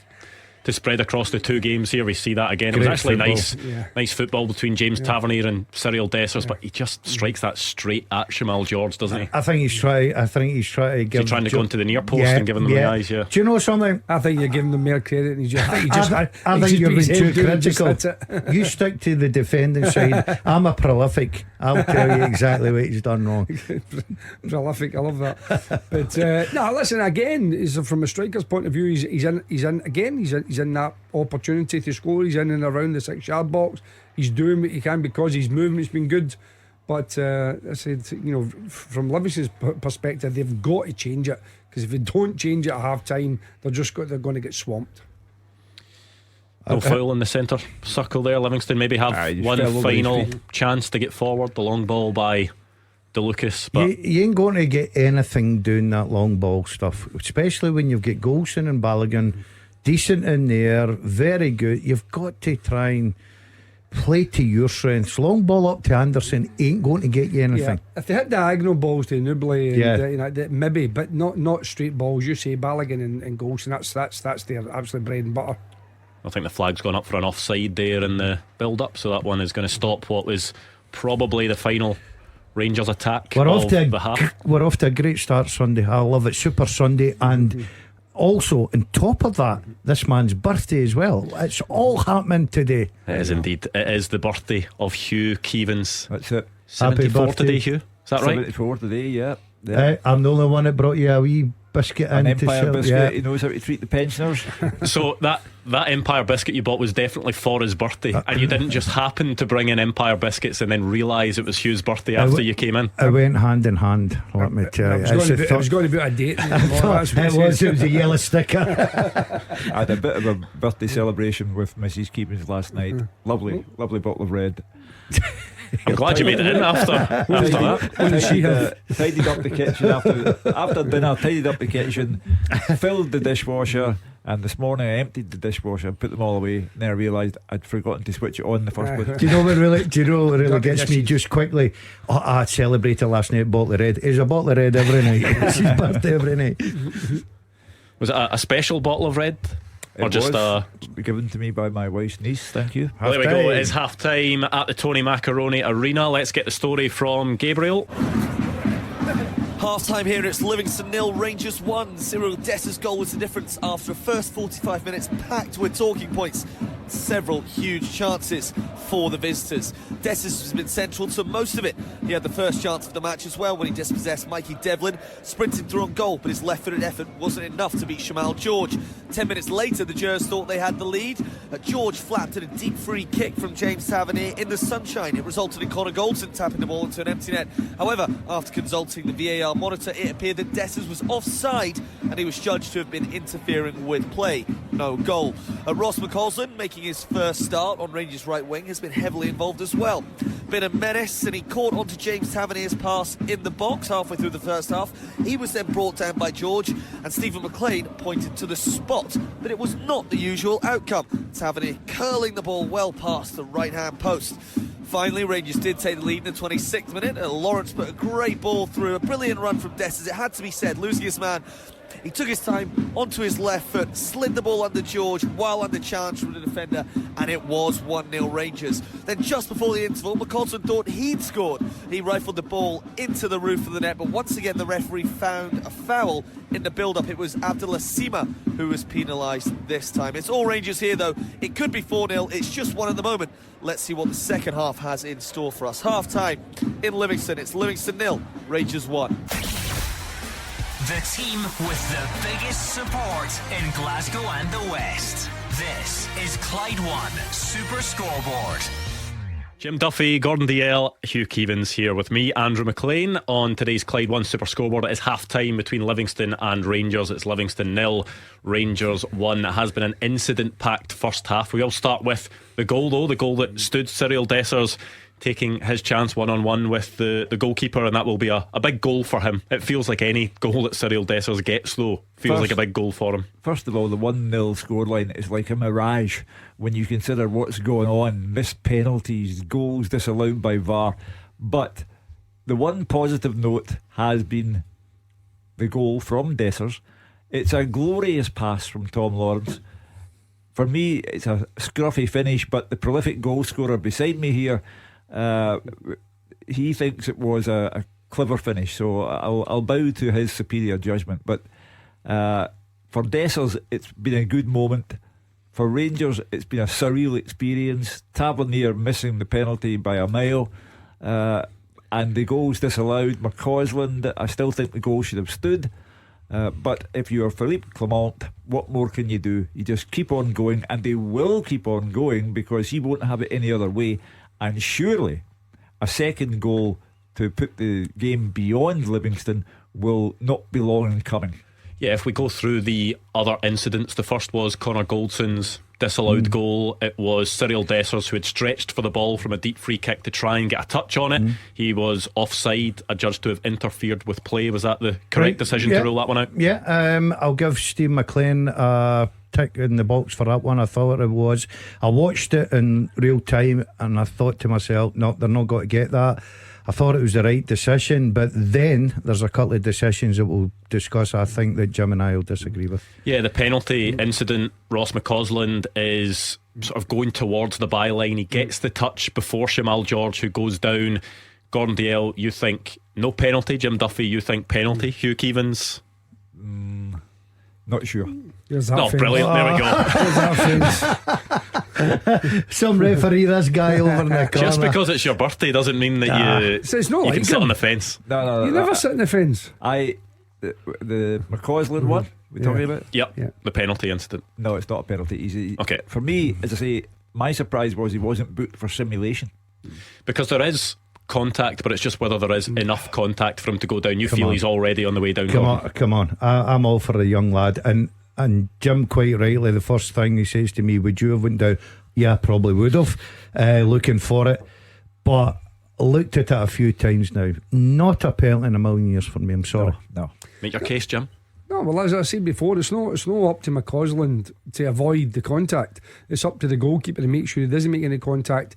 to spread across the two games here. We see that again. It was actually nice football between James Tavernier and Cyril Dessers, but he just strikes that straight at Shamal George, doesn't he? I think he's trying to give. He's trying to go into the near post and giving them the eyes. Yeah. Do you know something? I think you're giving them more credit. I think you're being too critical. You stick to the defending side. I'm a prolific. I'll tell you exactly what he's done wrong. Prolific, I love that. But no, listen. Again, from a striker's point of view, he's in that opportunity to score. He's in and around the 6-yard box. He's doing what he can because his movement's been good. But I said, from Livingston's perspective, they've got to change it, because if they don't change it at half time, they're going to get swamped. No foul in the centre circle there. Livingston maybe have one final chance to get forward. The long ball by DeLucas, but you ain't going to get anything doing that long ball stuff, especially when you've got Golson and Balogun decent in there, very good. You've got to try and play to your strengths. Long ball up to Anderson ain't going to get you anything. If they hit diagonal balls to Nubly, maybe, but not straight balls. You say Balogun and Golson, that's their absolute bread and butter. I think the flag's gone up for an offside there in the build-up, so that one is going to stop what was probably the final Rangers attack. We're off to a great start Sunday. I love it. Super Sunday, and also on top of that, this man's birthday as well. It's all happening today. It is indeed. It is the birthday of Hugh Keevins. That's it. 74 today, Hugh. Is that right? 74 today, yeah. I'm the only one that brought you a wee biscuit an in Empire biscuit. He knows how to treat the pensioners. So that Empire biscuit you bought was definitely for his birthday, and you didn't just happen to bring in Empire biscuits and then realise it was Hugh's birthday after you came in. I went hand in hand, let me tell you. It was going to be a date. It was a yellow sticker. I had a bit of a birthday celebration with Mrs. Keevins last night. Lovely bottle of red. I'm glad you made it in after that. What did she have? Tidied up the kitchen after dinner. Tidied up the kitchen, filled the dishwasher, and this morning I emptied the dishwasher, put them all away, and then I realised I'd forgotten to switch it on in the first place. Do you know what really gets me just quickly? I celebrated last night a bottle of red. There's a bottle of red every night. It's his birthday every night. Was it a special bottle of red? Or just given to me by my wife's niece. Thank you. Well, there we go. It is half time at the Tony Macaroni Arena. Let's get the story from Gabriel. Half time here, it's Livingston 0, Rangers 1. Cyril Dessers' goal was the difference after a first 45 minutes packed with talking points. Several huge chances for the visitors. Dessers has been central to most of it. He had the first chance of the match as well when he dispossessed Mikey Devlin, sprinting through on goal, but his left-footed effort wasn't enough to beat Shamal George. 10 minutes later, the Gers thought they had the lead. George flapped at a deep free kick from James Tavernier in the sunshine. It resulted in Connor Goldson tapping the ball into an empty net. However, after consulting the VAR monitor, it appeared that Dessers was offside and he was judged to have been interfering with play. No goal. Ross McCausland, making his first start on Rangers' right wing, has been heavily involved as well. Been a menace, and he caught onto James Tavernier's pass in the box halfway through the first half. He was then brought down by George, and Stephen Maclean pointed to the spot, but it was not the usual outcome. Tavernier curling the ball well past the right-hand post. Finally, Rangers did take the lead in the 26th minute. Lawrence put a great ball through, a brilliant run from Dessers. It had to be said, losing his man. He took his time onto his left foot, slid the ball under George while under challenge from the defender, and it was 1-0 Rangers. Then just before the interval, McCausland thought he'd scored. He rifled the ball into the roof of the net, but once again the referee found a foul in the build-up. It was Abdullah Sima who was penalised this time. It's all Rangers here though. It could be 4-0. It's just one at the moment. Let's see what the second half has in store for us. Half time in Livingston. It's Livingston 0, Rangers 1. The team with the biggest support in Glasgow and the West. This is Clyde One Super Scoreboard. Jim Duffy, Gordon Dalziel, Hugh Keevins here with me, Andrew Maclean, on today's Clyde One Super Scoreboard. It is half time between Livingston and Rangers. It's Livingston 0, Rangers 1. It has been an incident packed first half. We will start with the goal though, the goal that stood Cyril Dessers taking his chance 1-on-1 with the goalkeeper, and that will be a big goal for him. It feels like any goal that Cyril Dessers gets, though, feels like a big goal for him. First of all, the 1-0 scoreline is like a mirage when you consider what's going on. Missed penalties, goals disallowed by VAR. But the one positive note has been the goal from Dessers. It's a glorious pass from Tom Lawrence. For me, it's a scruffy finish, but the prolific goal scorer beside me here, he thinks it was a clever finish, so I'll bow to his superior judgment. But for Dessers, it's been a good moment. For Rangers, it's been a surreal experience. Tavernier missing the penalty by a mile, and the goals disallowed. McCausland, I still think the goal should have stood. But if you're Philippe Clement, what more can you do? You just keep on going, and they will keep on going because he won't have it any other way. And surely a second goal to put the game beyond Livingston will not be long in coming. Yeah, if we go through the other incidents, the first was Connor Goldson's disallowed goal. It was Cyril Dessers who had stretched for the ball from a deep free kick to try and get a touch on it. He was offside, adjudged to have interfered with play. Was that the correct decision to rule that one out? Yeah, I'll give Steve Maclean a tick in the box for that one. I thought it was. I watched it in real time and I thought to myself, no, they're not going to get that. I thought it was the right decision, but then there's a couple of decisions that we'll discuss, I think, that Jim and I will disagree with. Yeah, the penalty incident, Ross McCausland is sort of going towards the byline. He gets the touch before Shamal George, who goes down. Gordon Dalziel, you think no penalty. Jim Duffy, you think penalty. Hugh Keevins? Not sure. No, brilliant. There we go. Some referee, this guy over in the corner. Just because it's your birthday doesn't mean that you can sit on the fence. No, you never sit on the fence. The McCausland one we're talking about? Yep. The penalty incident. No, it's not a penalty. Okay. For me, as I say, my surprise was he wasn't booked for simulation. Because there is contact, but it's just whether there is enough contact for him to go down. You feel he's already on the way down. Come on. I'm all for the young lad. And Jim, quite rightly, the first thing he says to me, would you have went down? Yeah, I probably would have, looking for it. But I looked at it a few times now. Not a penalty in a million years for me. I'm sorry. No. Make your case, Jim. No, well, as I said before, it's not up to McCausland to avoid the contact. It's up to the goalkeeper to make sure he doesn't make any contact.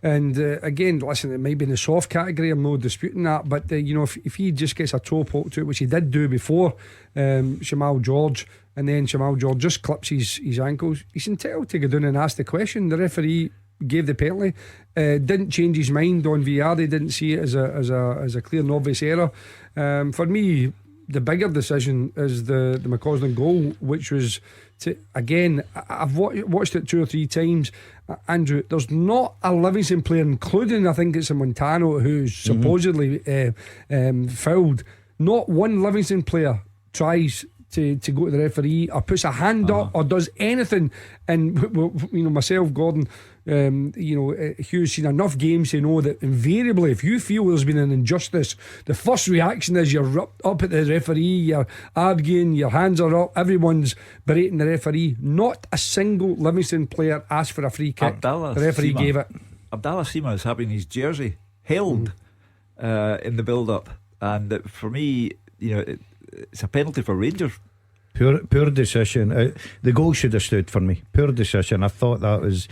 And again, listen, it might be in the soft category, I'm not disputing that, but if he just gets a toe poke to it, which he did do before Shamal George, and then Shamal George just clips his ankles, he's entitled to go down and ask the question. The referee gave the penalty, didn't change his mind on VAR. They didn't see it as a clear and obvious error. For me, the bigger decision is the McCausland goal, which was again, I've watched it 2 or 3 times. Andrew, there's not a Livingston player, including I think it's a Montano who's supposedly fouled. Not one Livingston player tries to go to the referee or puts a hand up or does anything. And myself, Gordon, Hugh's seen enough games to know that invariably, if you feel there's been an injustice, the first reaction is you're up at the referee, you're arguing, your hands are up, everyone's berating the referee. Not a single Livingston player asked for a free kick. The referee gave it. Abdallah Sima is having his jersey held in the build-up, and for me, it's a penalty for Rangers. Poor decision. The goal should have stood for me. Poor decision. I thought that was.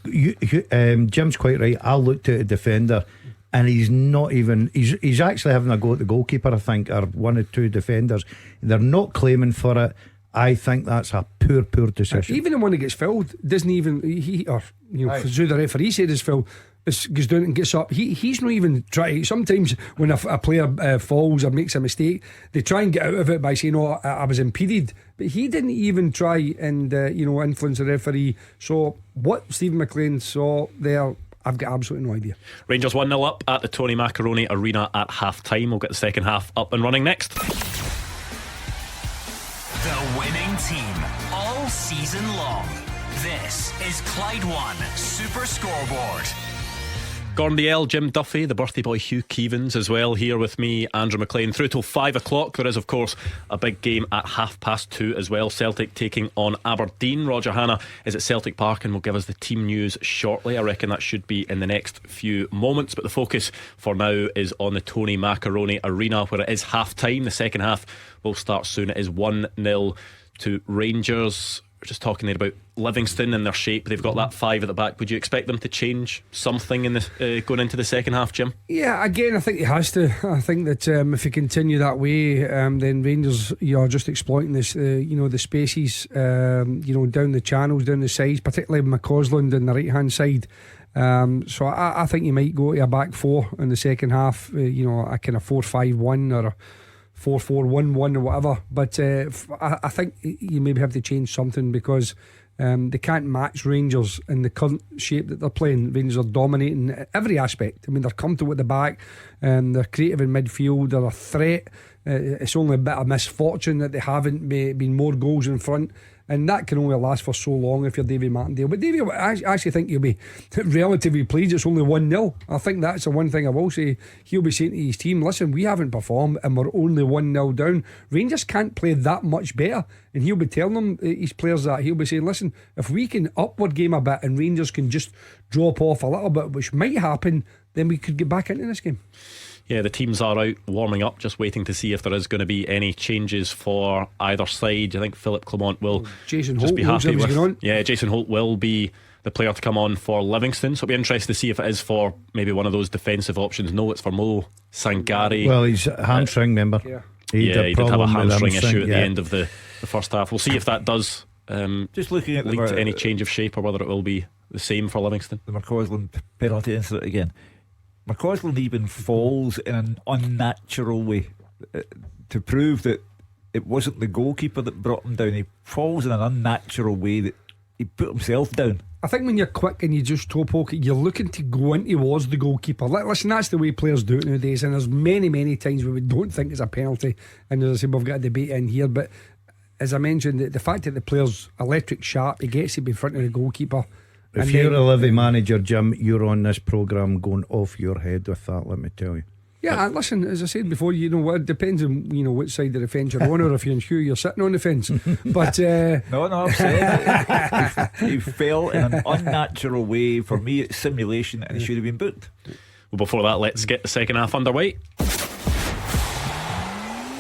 Jim's quite right. I looked at a defender, and he's not even. He's actually having a go at the goalkeeper, I think, or one or two defenders. They're not claiming for it. I think that's a poor decision. Even the one that gets fouled doesn't even through the referee said is foul. Goes down and gets up. He's not even trying. Sometimes when a player falls or makes a mistake, they try and get out of it by saying, "Oh, I was impeded." But he didn't even try and influence the referee. So what Stephen McLean saw there, I've got absolutely no idea. Rangers 1-0 up at the Tony Macaroni Arena at half time. We'll get the second half up and running next. The winning team all season long. This is Clyde One Super Scoreboard. Dalziel, Jim Duffy, the birthday boy Hugh Keevins as well here with me, Andrew Maclean, through till 5 o'clock. There is of course a big game at 2:30 as well. Celtic taking on Aberdeen. Roger Hannah is at Celtic Park and will give us the team news shortly. I reckon that should be in the next few moments, but the focus for now is on the Tony Macaroni Arena, where it is half time. The second half will start soon. It is 1-0 to Rangers. We're just talking there about Livingston and their shape. They've got that 5 at the back. Would you expect them to change something in the going into the second half, Jim? Yeah, again, I think he has to. I think that if you continue that way, then Rangers, you're just exploiting this, the spaces, down the channels, down the sides, particularly McCausland on the right hand side. So I think you might go to a back 4 in the second half. A kind of 4-5-1 or a 4-4-1-1 or whatever. But I think you maybe have to change something, because they can't match Rangers in the current shape that they're playing. Rangers are dominating every aspect. I mean, they're comfortable at the back, they're creative in midfield, they're a threat. It's only a bit of misfortune that they haven't been more goals in front, and that can only last for so long if you're Davy Martindale. But Davy, I actually think he'll be relatively pleased it's only 1-0. I think that's the one thing I will say. He'll be saying to his team, listen, we haven't performed and we're only 1-0 down. Rangers can't play that much better. And he'll be telling them, his players, that he'll be saying, listen, if we can upward game a bit and Rangers can just drop off a little bit, which might happen, then we could get back into this game. Yeah, the teams are out warming up, just waiting to see if there is going to be any changes for either side. I think Philip Clement will Jason just Holt be happy with. On. Yeah, Jason Holt will be the player to come on for Livingston. So it'll be interesting to see if it is for maybe one of those defensive options. No, it's for Mo Sangari. Well, he's hamstring, remember. Yeah. He did have a hamstring issue at the end of the first half. We'll see if that does just looking at lead to any change of shape, or whether it will be the same for Livingston. The McCausland penalty incident again. McCausland even falls in an unnatural way to prove that it wasn't the goalkeeper that brought him down. He falls in an unnatural way that he put himself down. I think when you're quick and you just toe poke it, you're looking to go in towards the goalkeeper. Listen, that's the way players do it nowadays, and there's many times where we don't think it's a penalty, and as I said, we've got a debate in here. But as I mentioned, the fact that the player's electric sharp, he gets to be in front of the goalkeeper. If you're a Livy manager, Jim, you're on this programme going off your head with that, let me tell you. Yeah, listen, as I said before, it depends on which side of the fence you're on, or if you're in Hugh, you're sitting on the fence. But no, I'm saying he fell in an unnatural way. For me, it's simulation, and he should have been booked. Well, before that, let's get the second half underway.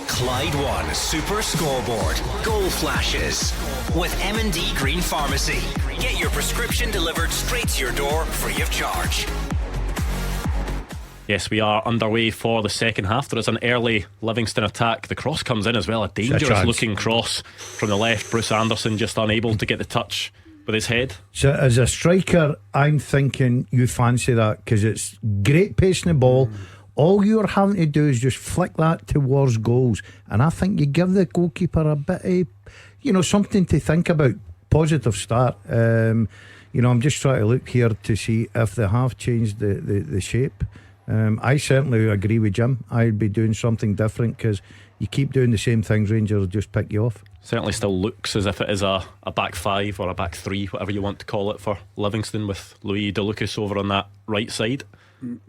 Clyde One Super Scoreboard Goal Flashes with M&D Green Pharmacy. Get your prescription delivered straight to your door free of charge. Yes, we are underway for the second half. There is an early Livingston attack. The cross comes in as well, a dangerous looking cross from the left. Bruce Anderson just unable to get the touch with his head. So as a striker, I'm thinking you fancy that, because it's great pace in the ball. All you're having to do is just flick that towards goals, and I think you give the goalkeeper a bit of, something to think about. Positive start. I'm just trying to look here to see if they have changed the shape. I certainly agree with Jim. I'd be doing something different, because you keep doing the same things, Rangers will just pick you off. Certainly still looks as if it is a back 5 or a back 3, whatever you want to call it, for Livingston, with Louis De Lucas over on that right side.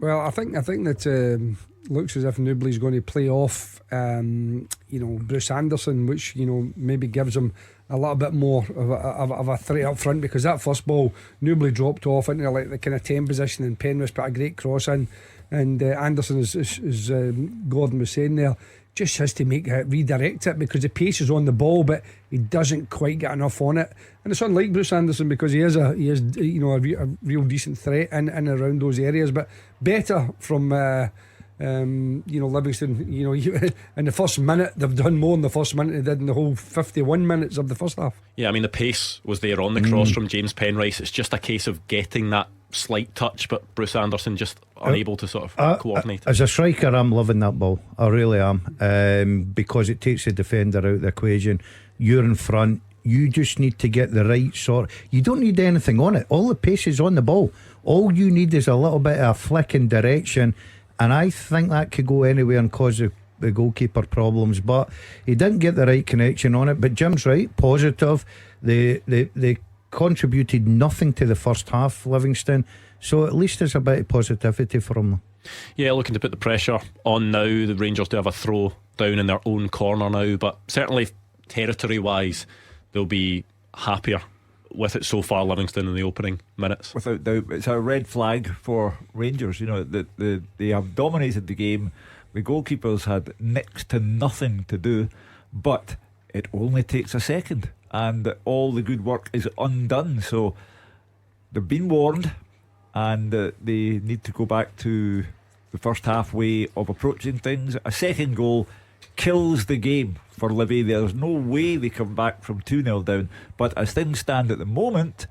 Well, I think that looks as if Newbley's going to play off Bruce Anderson, which maybe gives him a little bit more of a threat up front, because that first ball Newbley dropped off into like the kind of 10 position, and Penrith put a great cross in, and Anderson, as Gordon was saying there, just has to redirect it, because the pace is on the ball, but he doesn't quite get enough on it. And it's unlike Bruce Anderson, because he is a real decent threat in and around those areas. But better from Livingston. In the first minute they've done more in the first minute they did in the whole 51 minutes of the first half. Yeah, I mean, the pace was there on the cross from James Penrice. It's just a case of getting that slight touch, but Bruce Anderson just unable to sort of coordinate. As a striker, I'm loving that ball. I really am, because it takes the defender out of the equation. You're in front. You just need to get the right sort. You don't need anything on it. All the pace is on the ball. All you need is a little bit of a flick in direction, and I think that could go anywhere and cause the goalkeeper problems. But he didn't get the right connection on it. But Jim's right, positive. The contributed nothing to the first half, Livingston. So at least there's a bit of positivity from them. Yeah, looking to put the pressure on now. The Rangers do have a throw down in their own corner now, but certainly territory wise they'll be happier with it so far, Livingston, in the opening minutes. Without doubt, it's a red flag for Rangers. You know, they have dominated the game. The goalkeepers had next to nothing to do, but it only takes a second and all the good work is undone. So they've been warned, and they need to go back to the first half way of approaching things. A second goal kills the game for Livy. There's no way they come back from 2-0 down, but as things stand at the moment,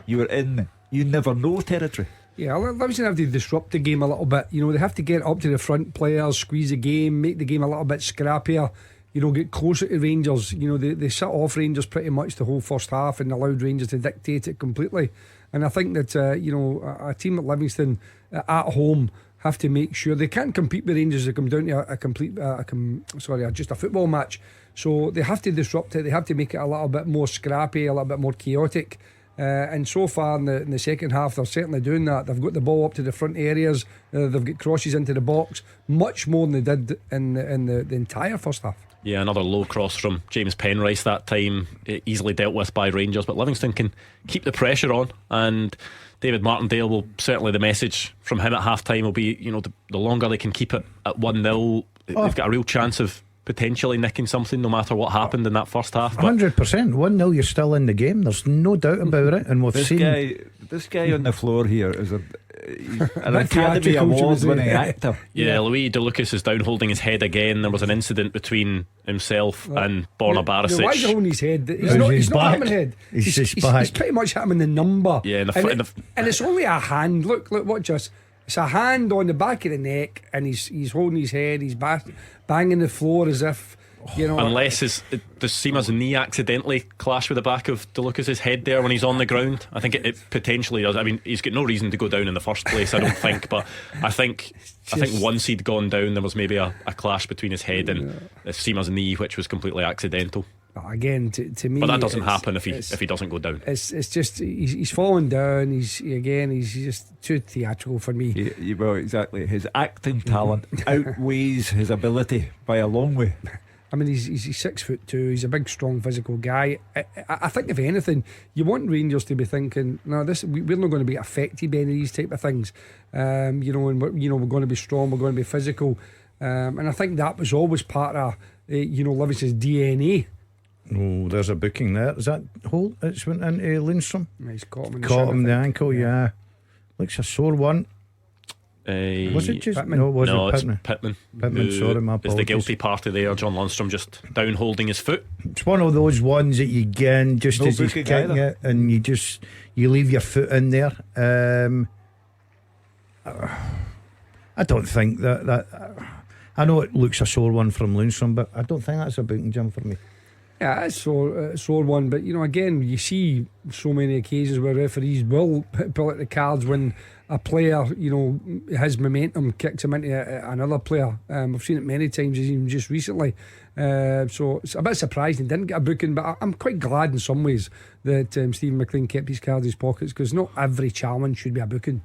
you are in you never know territory. Yeah, Livingston have to disrupt the game a little bit. You know, they have to get up to the front players, squeeze the game, make the game a little bit scrappier. You know, get closer to Rangers. You know, they set off Rangers pretty much the whole first half and allowed Rangers to dictate it completely. And I think that you know, a team at Livingston at home have to make sure they can't compete with Rangers. They come down to just a football match. So they have to disrupt it. They have to make it a little bit more scrappy, a little bit more chaotic. And so far in the second half, they're certainly doing that. They've got the ball up to the front areas. They've got crosses into the box, much more than they did in the entire first half. Yeah, another low cross from James Penrice that time, easily dealt with by Rangers, but Livingston can keep the pressure on, and David Martindale will certainly, the message from him at half time will be, you know, the longer they can keep it at 1-0, they've got a real chance of potentially nicking something no matter what happened in that first half. 100%. 1-0, you're still in the game, there's no doubt about it. And we've seen this guy on the floor here is an Academy Award winning actor. Yeah, Louis De Lucas is down holding his head again. There was an incident between himself and Borna Barisic. Why is he holding his head? He's not hitting his head. He's pretty much hitting the number. Yeah, and it's only a hand. Look, watch us. It's a hand on the back of the neck, and he's holding his head. He's banging the floor as if, you know. Unless does Seema's knee accidentally clash with the back of De Lucas's head there when he's on the ground? I think it potentially does. I mean, he's got no reason to go down in the first place, I don't think. But I think once he'd gone down, there was maybe a clash between his head and Seema's knee, which was completely accidental. Again, to me, but that doesn't happen if he doesn't go down. It's just he's fallen down. He's just too theatrical for me. Well, exactly. His acting talent outweighs his ability by a long way. I mean, he's 6'2". He's a big, strong, physical guy. I think if anything, you want Rangers to be thinking, no, we're not going to be affected by any of these type of things. You know, and we're going to be strong. We're going to be physical. And I think that was always part of Livingston's DNA. Oh, there's a booking there. Is that Holt? It's went into Lindstrom. He's caught him in the ankle. Yeah, looks a sore one. Was it just Pittman? No, it's Pittman. Pittman, sorry, my apologies. Is the guilty party there? John Lundstrom just down holding his foot. It's one of those ones that you get just as he's kicking it, and you leave your foot in there. I don't think that. I know it looks a sore one from Lundstrom, but I don't think that's a booking, Jim, for me. Yeah, it's a sore one, but again, you see so many occasions where referees will pull out the cards when a player, his momentum kicks him into another player. I've seen it many times, even just recently. So it's a bit surprising he didn't get a booking, but I'm quite glad in some ways that Stephen Maclean kept his card in his pockets, because not every challenge should be a booking,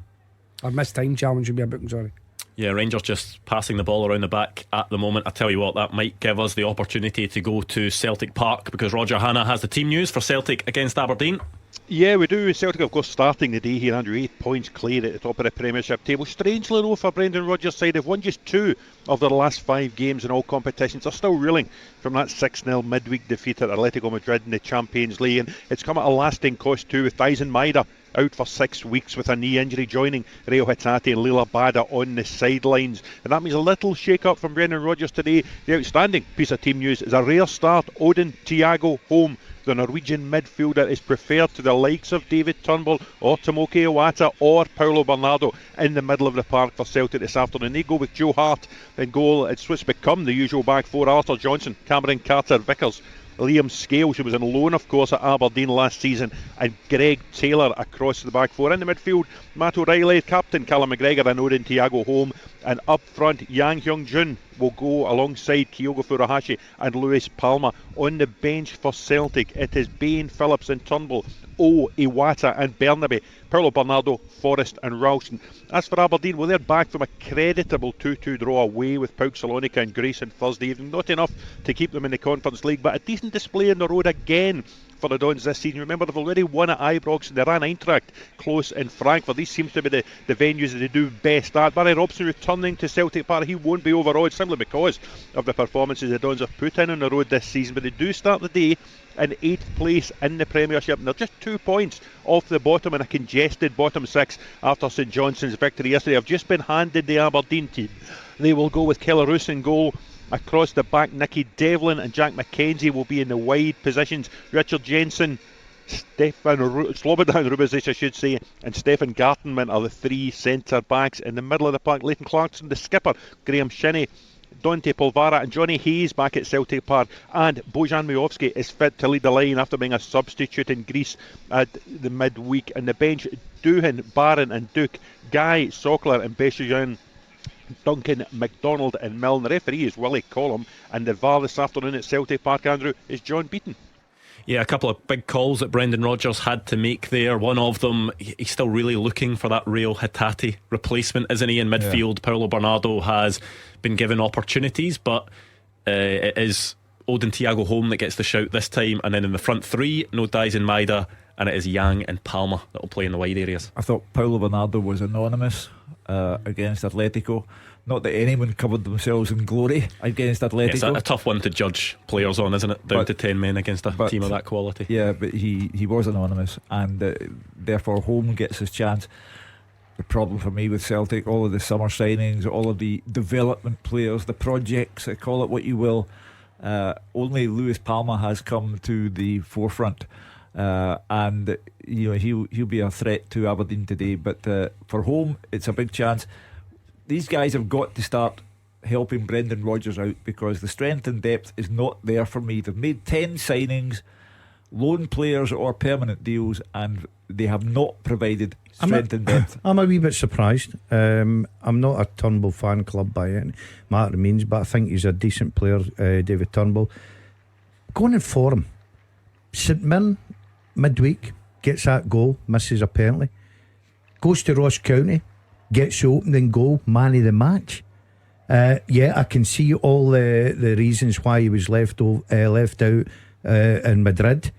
or missed time challenge should be a booking. Sorry. Yeah, Rangers just passing the ball around the back at the moment. I tell you what, that might give us the opportunity to go to Celtic Park, because Roger Hannah has the team news for Celtic against Aberdeen. Yeah, we do. Celtic, of course, starting the day here, Andrew, 8 points clear at the top of the Premiership table. Strangely, though, for Brendan Rodgers' side, they've won just 2 of their last 5 games in all competitions. They're still reeling from that 6-0 midweek defeat at Atletico Madrid in the Champions League, and it's come at a lasting cost too, with Tyson Maeda out for 6 weeks with a knee injury, joining Rio Hatate and Lila Bada on the sidelines. And that means a little shake-up from Brendan Rodgers today. The outstanding piece of team news is a rare start. Odin Thiago home. The Norwegian midfielder is preferred to the likes of David Turnbull or Tomoki Iwata or Paulo Bernardo in the middle of the park for Celtic this afternoon. They go with Joe Hart in goal. It's what's become the usual back four: Arthur Johnson, Cameron Carter, Vickers Liam Scales, who was on loan of course at Aberdeen last season, and Greg Taylor across the back four. In the midfield, Matt O'Reilly, captain Callum McGregor and Odin Thiago Holm, and up front Yang Hyung Jun will go alongside Kyogo Furuhashi and Lewis Palmer. On the bench for Celtic, it is Bain, Phillips and Turnbull, Iwata and Bernabe, Paulo Bernardo, Forrest and Ralston. As for Aberdeen, well, they're back from a creditable 2-2 draw away with PAOK Salonika and Greece on Thursday evening. Not enough to keep them in the Conference League, but a decent display on the road again for the Dons this season. Remember, they've already won at Ibrox and they ran Eintracht close in Frankfurt. These seems to be the venues that they do best at. Barry Robson returning to Celtic Park. He won't be overawed simply because of the performances the Dons have put in on the road this season, but they do start the day in 8th place in the Premiership, and they're just 2 points off the bottom in a congested bottom 6 after St Johnstone's victory yesterday. Have just been handed the Aberdeen team. They will go with Keller in goal. Across the back, Nicky Devlin and Jack McKenzie will be in the wide positions. Richard Jensen, Slobodan Rubezic, I should say, and Stefan Gartenman are the 3 centre backs. In the middle of the park, Leighton Clarkson, the skipper, Graham Shinnie, Dante Polvara and Johnny Hayes back at Celtic Park, and Bojan Miovski is fit to lead the line after being a substitute in Greece at the midweek. And the bench, Doohan, Barron and Duke, Guy, Sockler and Beshajan, Duncan, McDonald and Milne. The referee is Willie Collum, and the VAR this afternoon at Celtic Park, Andrew, is John Beaton. Yeah, a couple of big calls that Brendan Rodgers had to make there. One of them, he's still really looking for that Real Hatate replacement, isn't he, in midfield? Yeah. Paulo Bernardo has been given opportunities, but it is Odin Thiago Holm that gets the shout this time. And then in the front 3, no Dyson Maeda, and it is Yang and Palmer that will play in the wide areas. I thought Paulo Bernardo was anonymous against Atletico. Not that anyone covered themselves in glory against Atletico. It's a tough one to judge players on, isn't it? Down to 10 men against a team of that quality. Yeah, but he was anonymous, and therefore Holm gets his chance. The problem for me with Celtic, all of the summer signings, all of the development players, the projects, call it what you will, only Lewis Palmer has come to the forefront. And you know he'll be a threat to Aberdeen today. But for Holm, it's a big chance. These guys have got to start helping Brendan Rodgers out, because the strength and depth is not there for me. They've made 10 signings, loan players or permanent deals, and they have not provided strength and depth. I'm a wee bit surprised. I'm not a Turnbull fan club by any matter of means, but I think he's a decent player, David Turnbull. Going in form, St Mirren midweek gets that goal, misses a penalty, goes to Ross County, gets the opening goal, man of the match. Yeah, I can see all the reasons why he was left out in Madrid,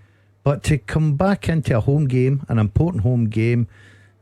but to come back into a home game, an important home game,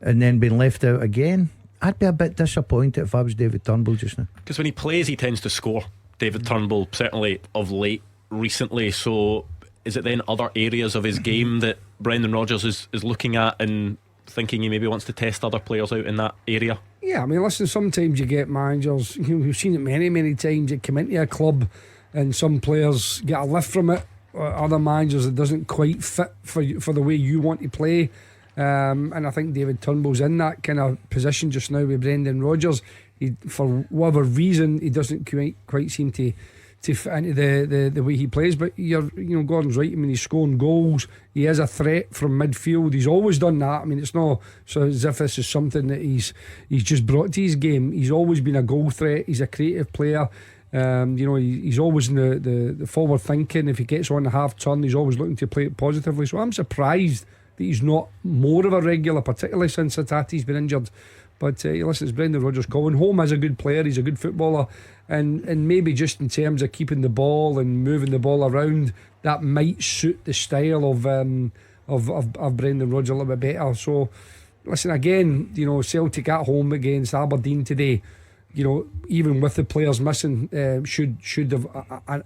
and then being left out again, I'd be a bit disappointed if I was David Turnbull just now. Because when he plays, he tends to score, David Turnbull, certainly of late recently. So is it then other areas of his game that Brendan Rodgers is looking at and thinking he maybe wants to test other players out in that area? Yeah, I mean, listen, sometimes you get managers, we've seen it many times, that come into a club and some players get a lift from it, other managers it doesn't quite fit for the way you want to play. And I think David Turnbull's in that kind of position just now with Brendan Rodgers. He, for whatever reason, he doesn't quite seem to fit into the way he plays. But Gordon's right. I mean, he's scoring goals. He is a threat from midfield. He's always done that. I mean, it's not so as if this is something that he's just brought to his game. He's always been a goal threat. He's a creative player. He's always in the forward thinking. If he gets on the half turn, he's always looking to play it positively. So I'm surprised that he's not more of a regular, particularly since Hatate's been injured. But listen, it's Brendan Rodgers calling. Holm is a good player, he's a good footballer, and maybe just in terms of keeping the ball and moving the ball around, that might suit the style of Brendan Rodgers a little bit better. So listen, again, Celtic at home against Aberdeen today, even with the players missing, should have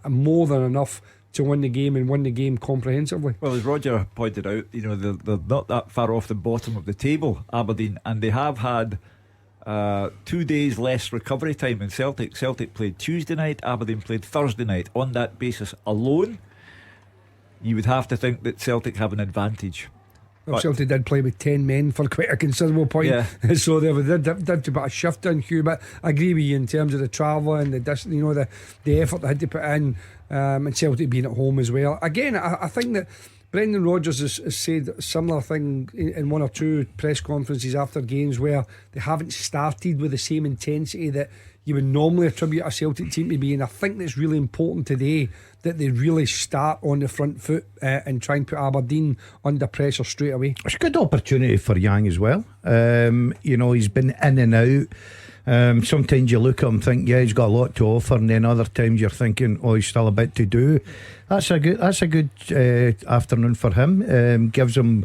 more than enough to win the game and win the game comprehensively. Well, as Roger pointed out, they're not that far off the bottom of the table, Aberdeen, and they have had 2 days less recovery time in Celtic. Celtic played Tuesday night, Aberdeen played Thursday night. On that basis alone, you would have to think that Celtic have an advantage. Well, Celtic did play with 10 men for quite a considerable point. So they did a bit of shift in, Hugh. But I agree with you in terms of the travel and the effort they had to put in, and Celtic being at home as well. Again, I think that Brendan Rodgers has said a similar thing in one or two press conferences after games where they haven't started with the same intensity that you would normally attribute a Celtic team to be. And I think that's really important today, that they really start on the front foot and try and put Aberdeen under pressure straight away. It's a good opportunity for Yang as well. He's been in and out. Sometimes you look at him and think, yeah, he's got a lot to offer, and then other times you're thinking, oh, he's still a bit to do. That's a good afternoon for him. Gives him,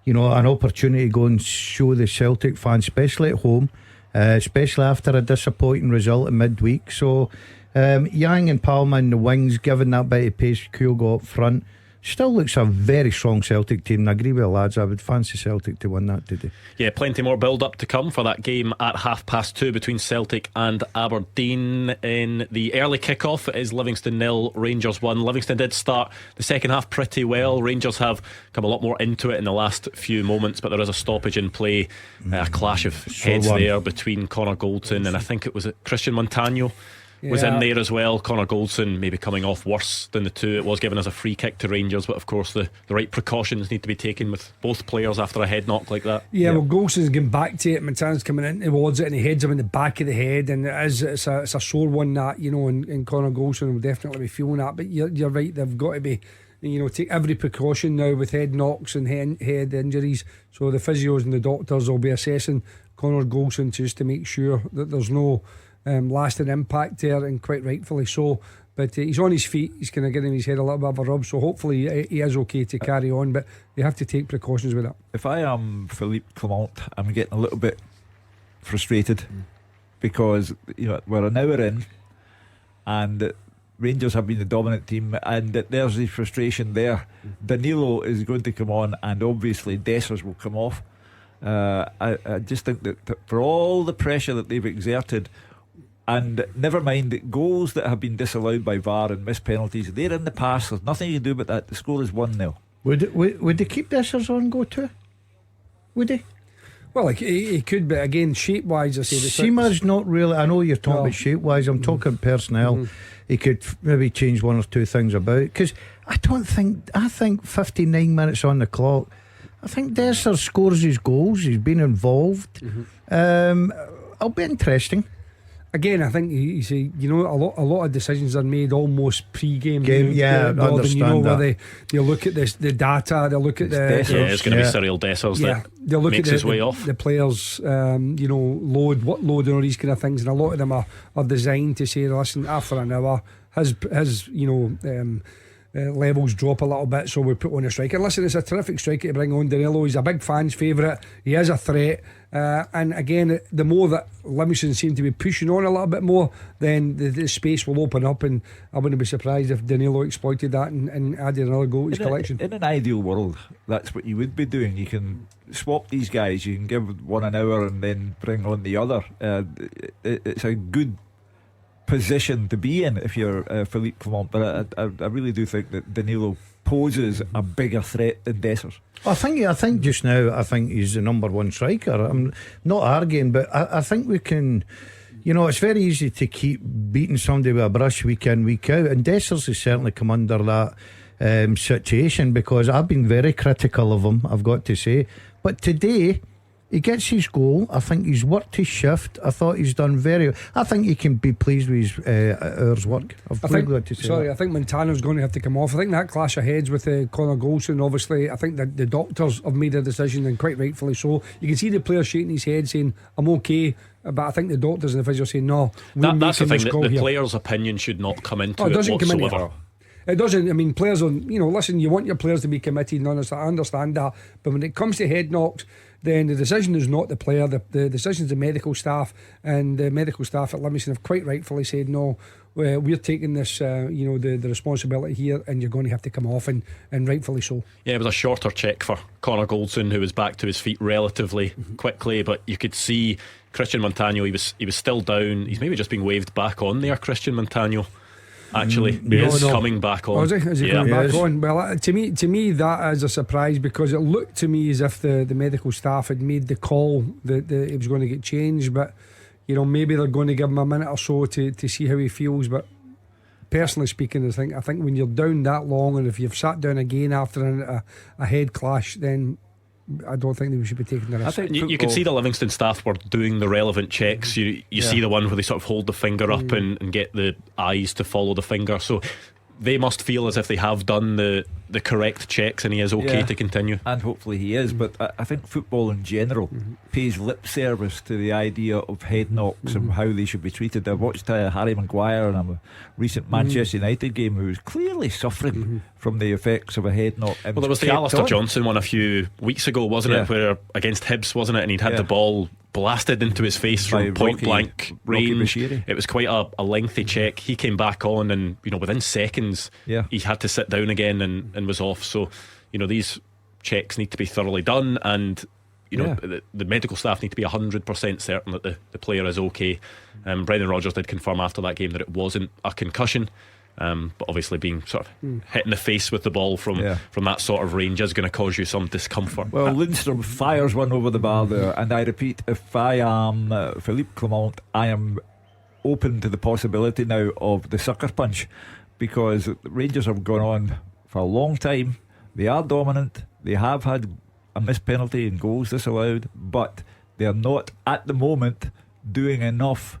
an opportunity to go and show the Celtic fans, especially at home, especially after a disappointing result in midweek. So Yang and Palma in the wings, given that bit of pace Kyogo up front, still looks a very strong Celtic team. And I agree with the lads, I would fancy Celtic to win that today. Yeah, plenty more build up to come for that game at 2:30 between Celtic and Aberdeen. In the early kick-off, it is Livingston 0, Rangers 1. Livingston did start the second half pretty well. Rangers have come a lot more into it in the last few moments, but there is a stoppage in play, a clash of heads there between Connor Goldson and I think it was Christian Montano was in there as well. Connor Goldson maybe coming off worse than the two. It was given as a free kick to Rangers, but of course the right precautions need to be taken with both players after a head knock like that. Well, Golson's going back to it. Montano's coming in towards it and he heads him in the back of the head, and it's a sore one that, and Connor Goldson will definitely be feeling that. But you're right, they've got to be, take every precaution now with head knocks and head injuries. So the physios and the doctors will be assessing Connor Goldson just to make sure that there's no lasting impact there, and quite rightfully so. But he's on his feet, he's kind of getting his head a little bit of a rub, so hopefully he is okay to carry on, but you have to take precautions with that. If I am Philippe Clement, I'm getting a little bit frustrated because we're an hour in and Rangers have been the dominant team, and there's the frustration there. Danilo is going to come on, and obviously Dessers will come off. I just think that for all the pressure that they've exerted, and never mind the goals that have been disallowed by VAR and missed penalties, they're in the past, there's nothing you can do about that. The score is 1-0. Would they keep Dessers on go to? Would they? Well, he could, but again, shape wise, I say Seema's not really. I know you're talking about shape wise, I'm talking personnel. He could maybe change one or two things about, because I think 59 minutes on the clock, I think Dessers scores his goals, he's been involved. It'll be interesting. Again, I think a lot of decisions are made almost pre-game. Rather than, where they look at the data, they look at the it's going to be Cyril Dessers that makes his way off. The players, load, what load, and all these kind of things, and a lot of them are designed to say, listen, after an hour, his levels drop a little bit, so we put on a striker. Listen, it's a terrific striker to bring on. Danilo, he's a big fan's favourite, he is a threat, and again, the more that Livingston seem to be pushing on a little bit more, then the space will open up, and I wouldn't be surprised if Danilo exploited that and added another goal to his collection. In an ideal world, that's what you would be doing. You can swap these guys, you can give one an hour and then bring on the other. It's a good position to be in if you're Philippe Clement, but I really do think that Danilo poses a bigger threat than Dessers. I think just now, I think he's the number one striker. I'm not arguing, but I think we can. It's very easy to keep beating somebody with a brush week in, week out, and Dessers has certainly come under that situation, because I've been very critical of him, I've got to say. But today, he gets his goal. I think he's worked his shift. I thought he's done very. I think he can be pleased with his hours work. I think Montano's going to have to come off. I think that clash of heads with Connor Goldson, obviously, I think that the doctors have made a decision, and quite rightfully so. You can see the player shaking his head saying, I'm okay, but I think the doctors and the physio saying no. That's the thing, that the player's opinion should not come into it whatsoever. It doesn't. I mean, players are, listen, you want your players to be committed, and I understand that, but when it comes to head knocks, then the decision is not the player, the decision is the medical staff, and the medical staff at Livingston have quite rightfully said no, we're taking this the responsibility here, and you're going to have to come off, and rightfully so. Yeah, it was a shorter check for Connor Goldson, who was back to his feet relatively quickly, but you could see Christian Montano, he was still down. He's maybe just being waved back on there, Christian Montano. actually. He No, is no. coming back on. Oh, is he Yeah. coming back Yes. on? Well, to me that is a surprise, because it looked to me as if the medical staff had made the call that it was going to get changed, but maybe they're going to give him a minute or so to see how he feels. But personally speaking, I think when you're down that long, and if you've sat down again after a head clash, then I don't think that we should be taking the risk. I think You could see the Livingston staff were doing the relevant checks. You see the one where they sort of hold the finger up and get the eyes to follow the finger. So they must feel as if they have done the correct checks, and he is okay to continue. And hopefully he is. But I think football in general pays lip service to the idea of head knocks and how they should be treated. I watched Harry Maguire in a recent Manchester United game, who was clearly suffering from the effects of a head knock. Well, there was the Alistair Johnson one a few weeks ago, wasn't it? Where against Hibs, wasn't it? And he'd had the ball blasted into his face from point blank range. It was quite a lengthy check. He came back on, and within seconds he had to sit down again and was off. So these checks need to be thoroughly done, and the medical staff need to be 100% certain that the player is okay. Brendan Rodgers did confirm after that game that it wasn't a concussion. But obviously being sort of hit in the face with the ball from that sort of range is going to cause you some discomfort. Well, Lindstrom fires one over the bar there, and I repeat, if I am Philippe Clement, I am open to the possibility now of the sucker punch, because Rangers have gone on for a long time. They are dominant. They have had a missed penalty and goals disallowed, but they are not at the moment doing enough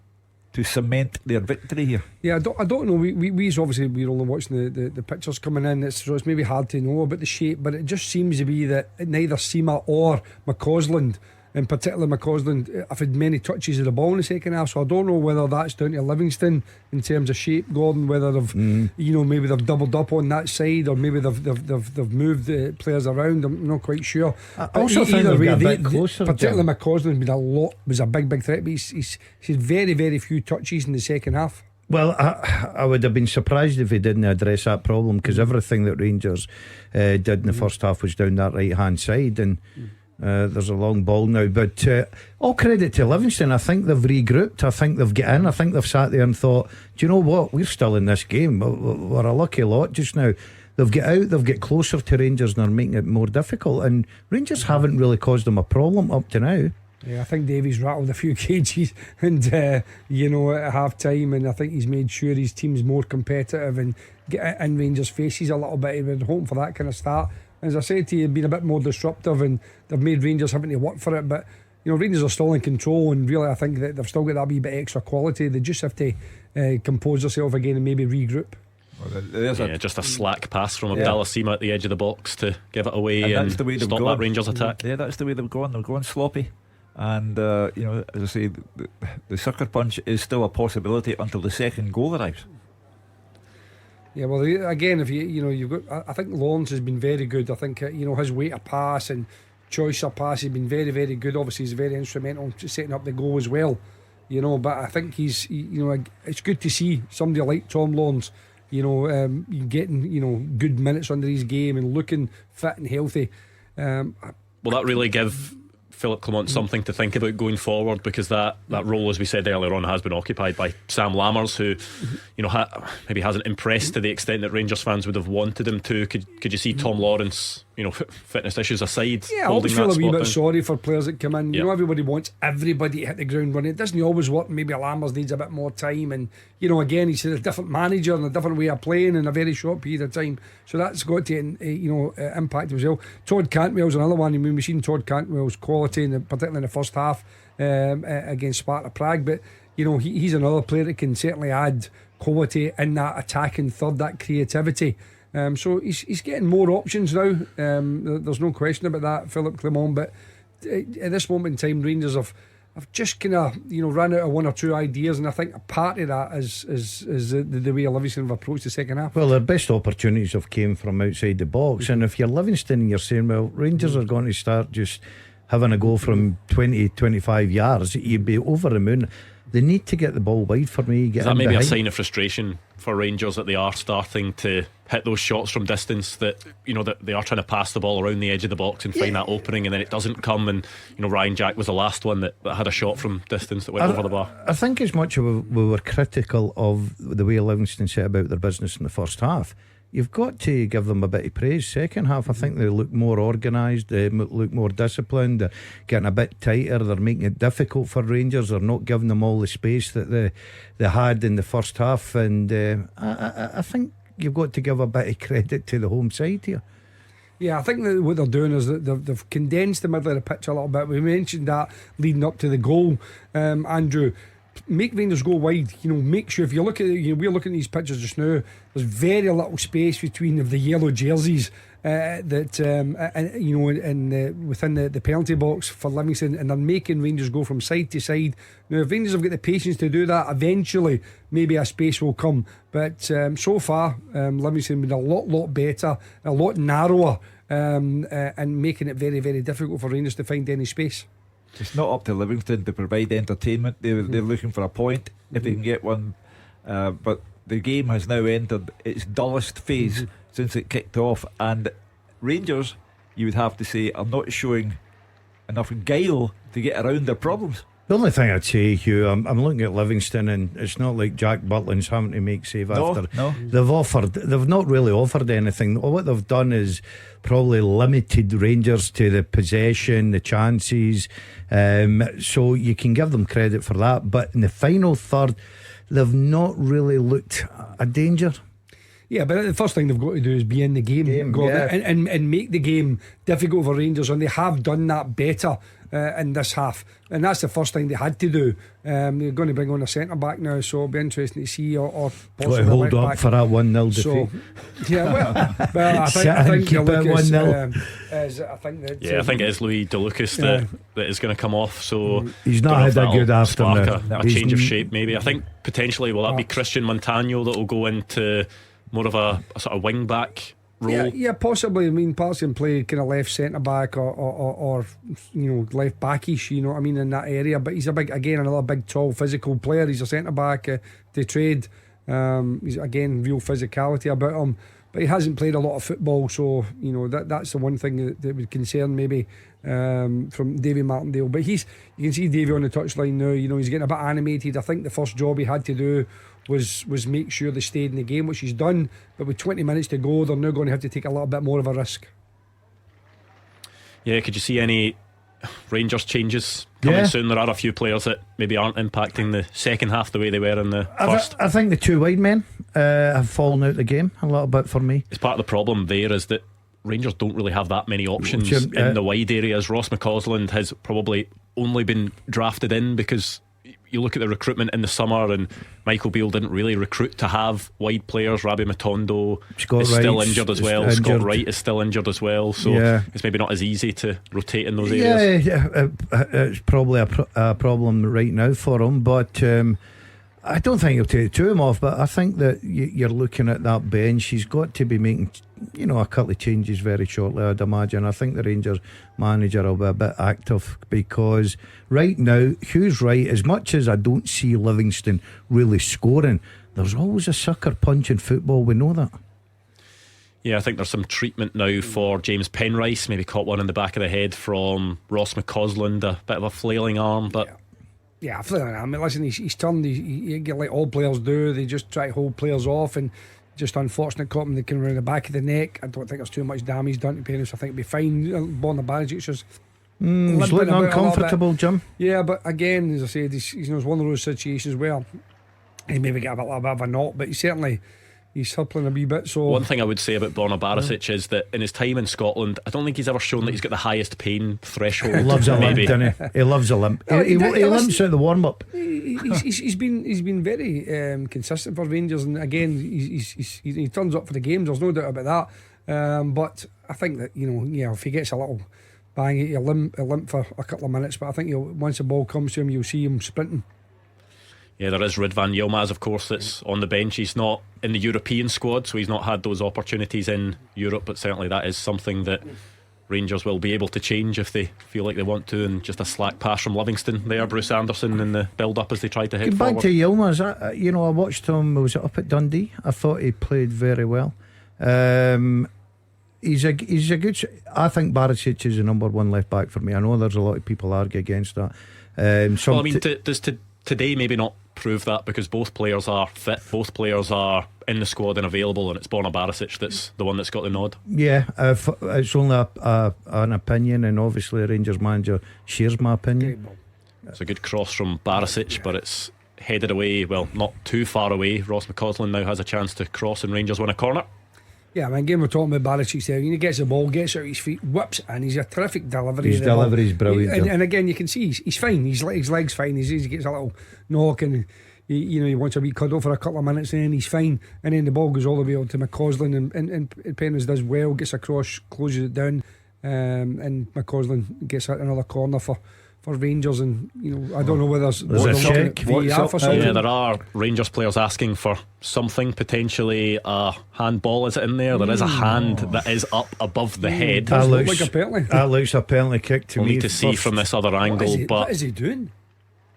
to cement their victory here. Yeah, I don't know. We obviously we're only watching the pictures coming in. So it's maybe hard to know about the shape, but it just seems to be that neither Seema or McCausland, in particular McCausland, have had many touches of the ball in the second half. So I don't know whether that's down to Livingston in terms of shape, Gordon. Whether they've maybe they've doubled up on that side, or maybe they've moved the players around. I'm not quite sure. I also think they've got a bit closer. Particularly McCausland was a big threat, but he's had very, very few touches in the second half. Well, I would have been surprised if he didn't address that problem, because everything that Rangers did in the first half was down that right hand side, and there's a long ball now. But all credit to Livingston. I think they've regrouped. I think they've get in. I think they've sat there and thought, do you know what, we're still in this game. We're a lucky lot just now. They've get out, they've get closer to Rangers, and they're making it more difficult, and Rangers haven't really caused them a problem up to now. Yeah, I think Davies rattled a few cages and at half time, and I think he's made sure his team's more competitive and get in Rangers' faces a little bit. We're hoping for that kind of start. As I said to you, been a bit more disruptive, and they've made Rangers having to work for it. But Rangers are still in control, and really I think that they've still got that wee bit extra quality. They just have to compose themselves again and maybe regroup. Well, just a slack pass from Abdallah Seema at the edge of the box to give it away and that's the way stop that Rangers attack. Yeah, that's the way they've gone. They're going sloppy. And as I say, the sucker punch is still a possibility until the second goal arrives. Yeah, well, again, if you've got, I think Lawrence has been very good. I think his weight of pass and choice of pass has been very, very good. Obviously, he's very instrumental in setting up the goal as well. But I think he's it's good to see somebody like Tom Lawrence, getting good minutes under his game and looking fit and healthy. Will that really give Philip Clement something to think about going forward, because that role, as we said earlier on, has been occupied by Sam Lammers, who maybe hasn't impressed to the extent that Rangers fans would have wanted him to. Could you see Tom Lawrence, fitness issues aside, I always feel a wee bit down? sorry for players that come in. Everybody wants everybody to hit the ground running. It doesn't always work. Maybe Lammers needs a bit more time, and again, he's a different manager and a different way of playing in a very short period of time, so that's got to impact as well. Todd Cantwell's another one. I mean, we've seen Todd Cantwell's quality particularly in the first half against Sparta Prague, but he's another player that can certainly add quality in that attacking third, that creativity. So he's getting more options now. There's no question about that, Philip Clement. But at this moment in time, Rangers have just kind of ran out of one or two ideas, and I think a part of that is the way Livingston have approached the second half. Well, their best opportunities have came from outside the box, and if you're Livingston and you're saying, well, Rangers are going to start just having a go from 20-25 yards, you'd be over the moon. They need to get the ball wide for me. Is that maybe a sign of frustration for Rangers that they are starting to hit those shots from distance, that that they are trying to pass the ball around the edge of the box and find that opening, and then it doesn't come, and Ryan Jack was the last one that had a shot from distance that went over the bar. I think as much as we were critical of the way Livingston set about their business in the first half, you've got to give them a bit of praise. Second half, I think they look more organised, they look more disciplined, they're getting a bit tighter, they're making it difficult for Rangers, they're not giving them all the space that they had in the first half, and I think you've got to give a bit of credit to the home side here. Yeah, I think that what they're doing is that they've condensed the middle of the pitch a little bit. We mentioned that leading up to the goal, Andrew. Make Rangers go wide. Make sure, if you look at we're looking at these pictures just now, there's very little space between the yellow jerseys within the penalty box for Livingston, and they're making Rangers go from side to side. Now, if Rangers have got the patience to do that, eventually maybe a space will come. But so far, Livingston been a lot better, a lot narrower, and making it very, very difficult for Rangers to find any space. It's not up to Livingston to provide entertainment. They're looking for a point if they can get one, but the game has now entered its dullest phase since it kicked off, and Rangers, you would have to say, are not showing enough guile to get around their problems. The only thing I'd say, Hugh, I'm looking at Livingston, and it's not like Jack Butland's having to make save after. No. They've not really offered anything. What they've done is probably limited Rangers to the possession, the chances, so you can give them credit for that. But in the final third, they've not really looked a danger. Yeah, but the first thing they've got to do is be in the game, and make the game difficult for Rangers, and they have done that better in this half, and that's the first thing they had to do. They're going to bring on a centre back now, so it'll be interesting to see, or possibly hold up for that 1-0 defeat. So, yeah, well, I think DeLucas I think it is Louis DeLucas that is going to come off. So he's not had a good afternoon. A change of shape, maybe. I think potentially will that be Christian Montano that will go into more of a sort of wing back role? Yeah, possibly. I mean, Parson can play kind of left centre back or left backish, in that area. But he's another big, tall, physical player. He's a centre back to trade. He's again real physicality about him, but he hasn't played a lot of football, so that's the one thing that would concern maybe from Davy Martindale. But you can see Davy on the touchline now. He's getting a bit animated. I think the first job he had to do was make sure they stayed in the game, which he's done. But with 20 minutes to go, they're now going to have to take a little bit more of a risk. Yeah, could you see any Rangers changes coming soon? There are a few players that maybe aren't impacting the second half the way they were in the first. I think the two wide men have fallen out of the game a little bit for me. It's part of the problem there is that Rangers don't really have that many options in the wide areas. Ross McCausland has probably only been drafted in because you look at the recruitment in the summer, and Michael Beale didn't really recruit to have wide players. Rabbi Matondo is still injured as well. Scott Wright is still injured as well, so it's maybe not as easy to rotate in those areas. It's probably a problem right now for him, but I don't think he'll take two of them off. But I think that you're looking at that bench. He's got to be making a couple of changes very shortly, I'd imagine. I think the Rangers manager will be a bit active, because right now, Hugh's right, as much as I don't see Livingston really scoring, there's always a sucker punch in football, we know that. Yeah, I think there's some treatment now for James Penrice. Maybe caught one in the back of the head from Ross McCausland, a bit of a flailing arm, but yeah, flailing arm. Listen, he's turned, like all players do, they just try to hold players off, and just unfortunate caught him around the back of the neck. I don't think there's too much damage done to Penrice. I think it'll be fine. Borna Barisic just he's looking uncomfortable, Jim. Yeah, but again, as I said, it's one of those situations where he maybe get a little bit of a knock, but he's suppling a wee bit. So one thing I would say about Borna Barisic is that in his time in Scotland, I don't think he's ever shown that he's got the highest pain threshold. He loves a limp, doesn't he? He loves a limp. He limps out the warm up. He's been very consistent for Rangers, and again he turns up for the games. There's no doubt about that. But I think that if he gets a little bang, he'll limp for a couple of minutes. But I think once the ball comes to him, you'll see him sprinting. Yeah, there is Ridvan Yilmaz, of course, that's on the bench. He's not in the European squad, so he's not had those opportunities in Europe, but certainly that is something that Rangers will be able to change if they feel like they want to, and just a slack pass from Livingston there, Bruce Anderson, in the build up as they tried to head forward. Back to Yilmaz, I watched him. Was it up at Dundee? I thought he played very well. He's a good. I think Barisic is the number one left back for me. I know there's a lot of people argue against that. Does today maybe not prove that, because both players are fit, both players are in the squad and available, and it's Borna Barisic that's the one that's got the nod? Yeah, it's only an opinion, and obviously the Rangers manager shares my opinion. It's a good cross from Barisic, but it's headed away, well, not too far away. Ross McCausland now has a chance to cross, and Rangers win a corner. Yeah, I mean, again, we're talking about Barisic there. He gets the ball, gets out his feet, whips, and he's a terrific delivery. His delivery is brilliant. And again, you can see he's fine. His leg's fine. He gets a little knock, and he wants a wee cuddle for a couple of minutes, and then he's fine. And then the ball goes all the way out to McCausland, and Penrith does well, gets across, closes it down, and McCausland gets another corner for Rangers. And I don't know whether there's a check VAR for something. Yeah, there are Rangers players asking for something, potentially a handball. Is it in there? There is a hand that is up above the head. That looks like a penalty. That looks a penalty kick to we'll me. Need to see from this other angle. What is he doing?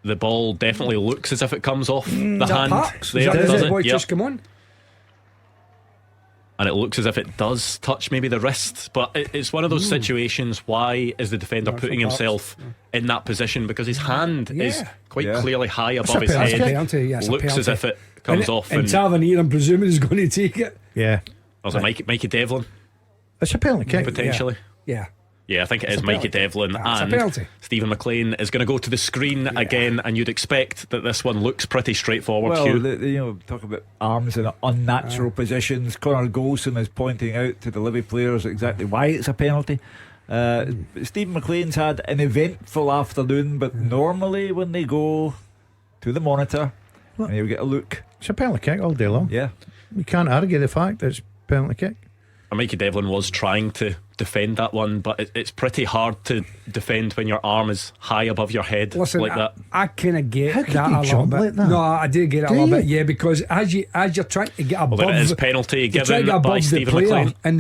The ball definitely looks as if it comes off the hand. Parks? There, does it? Boy, Yep. just come on. And it looks as if it does touch maybe the wrist, but it's one of those situations. Why is the defender putting himself in that position? Because his hand is quite clearly high above his head. Looks as if it comes off. And Tavernier, I'm presuming, is going to take it. Yeah. Was it Mikey Devlin? It's a penalty kick. Potentially. Yeah. Yeah, I think it is Mikey Devlin, and Stephen Maclean is going to go to the screen again, and you'd expect that this one looks pretty straightforward. Well, talk about arms in unnatural positions. Conor Golson is pointing out to the Livy players exactly why it's a penalty. Stephen Maclean's had an eventful afternoon, but normally when they go to the monitor, and you get a look, it's a penalty kick all day long. Yeah, we can't argue the fact that it's a penalty kick. Mikey Devlin was trying to defend that one, but it's pretty hard to defend when your arm is high above your head. Listen, like that. I kind of get How could that you a little jump bit. like that? No, I do get it a little bit, yeah, because as you're trying to get above, well, there is penalty given by Stephen Maclean, and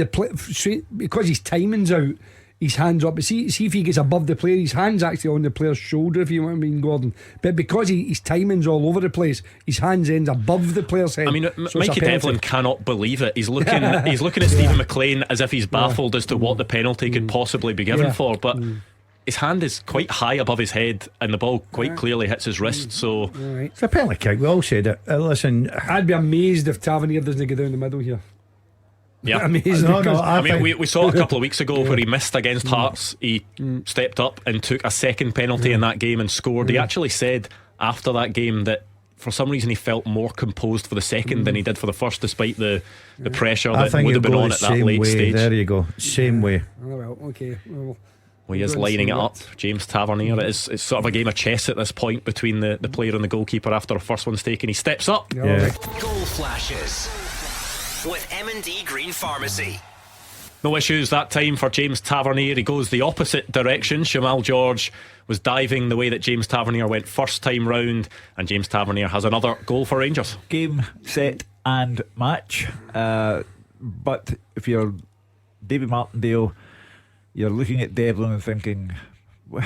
because his timing's out, his hands up. But see if he gets above the player, his hand's actually on the player's shoulder, if you know what I mean, Gordon. But because his timing's all over the place, his hands ends above the player's head. I mean, Mikey Devlin cannot believe it. He's looking at Stephen Maclean as if he's baffled as to what the penalty could possibly be given for, but his hand is quite high above his head, and the ball quite clearly hits his wrist. So it's a penalty kick. We all said it. Listen, I'd be amazed if Tavernier doesn't get down the middle here. Yeah, I mean, we saw a couple of weeks ago where he missed against Hearts. He stepped up and took a second penalty in that game and scored. He actually said after that game that for some reason he felt more composed for the second than he did for the first, despite the pressure that would have been on at that late stage. There you go, same way. Oh, well, okay. Well, he is lining it up, James Tavernier. It's sort of a game of chess at this point between the player and the goalkeeper after a first one's taken. He steps up. Goal flashes with M&D Green Pharmacy. No issues that time for James Tavernier. He goes the opposite direction. Shamal George was diving the way that James Tavernier went first time round, and James Tavernier has another goal for Rangers. Game, set and match. But if you're David Martindale, you're looking at Devlin and thinking, what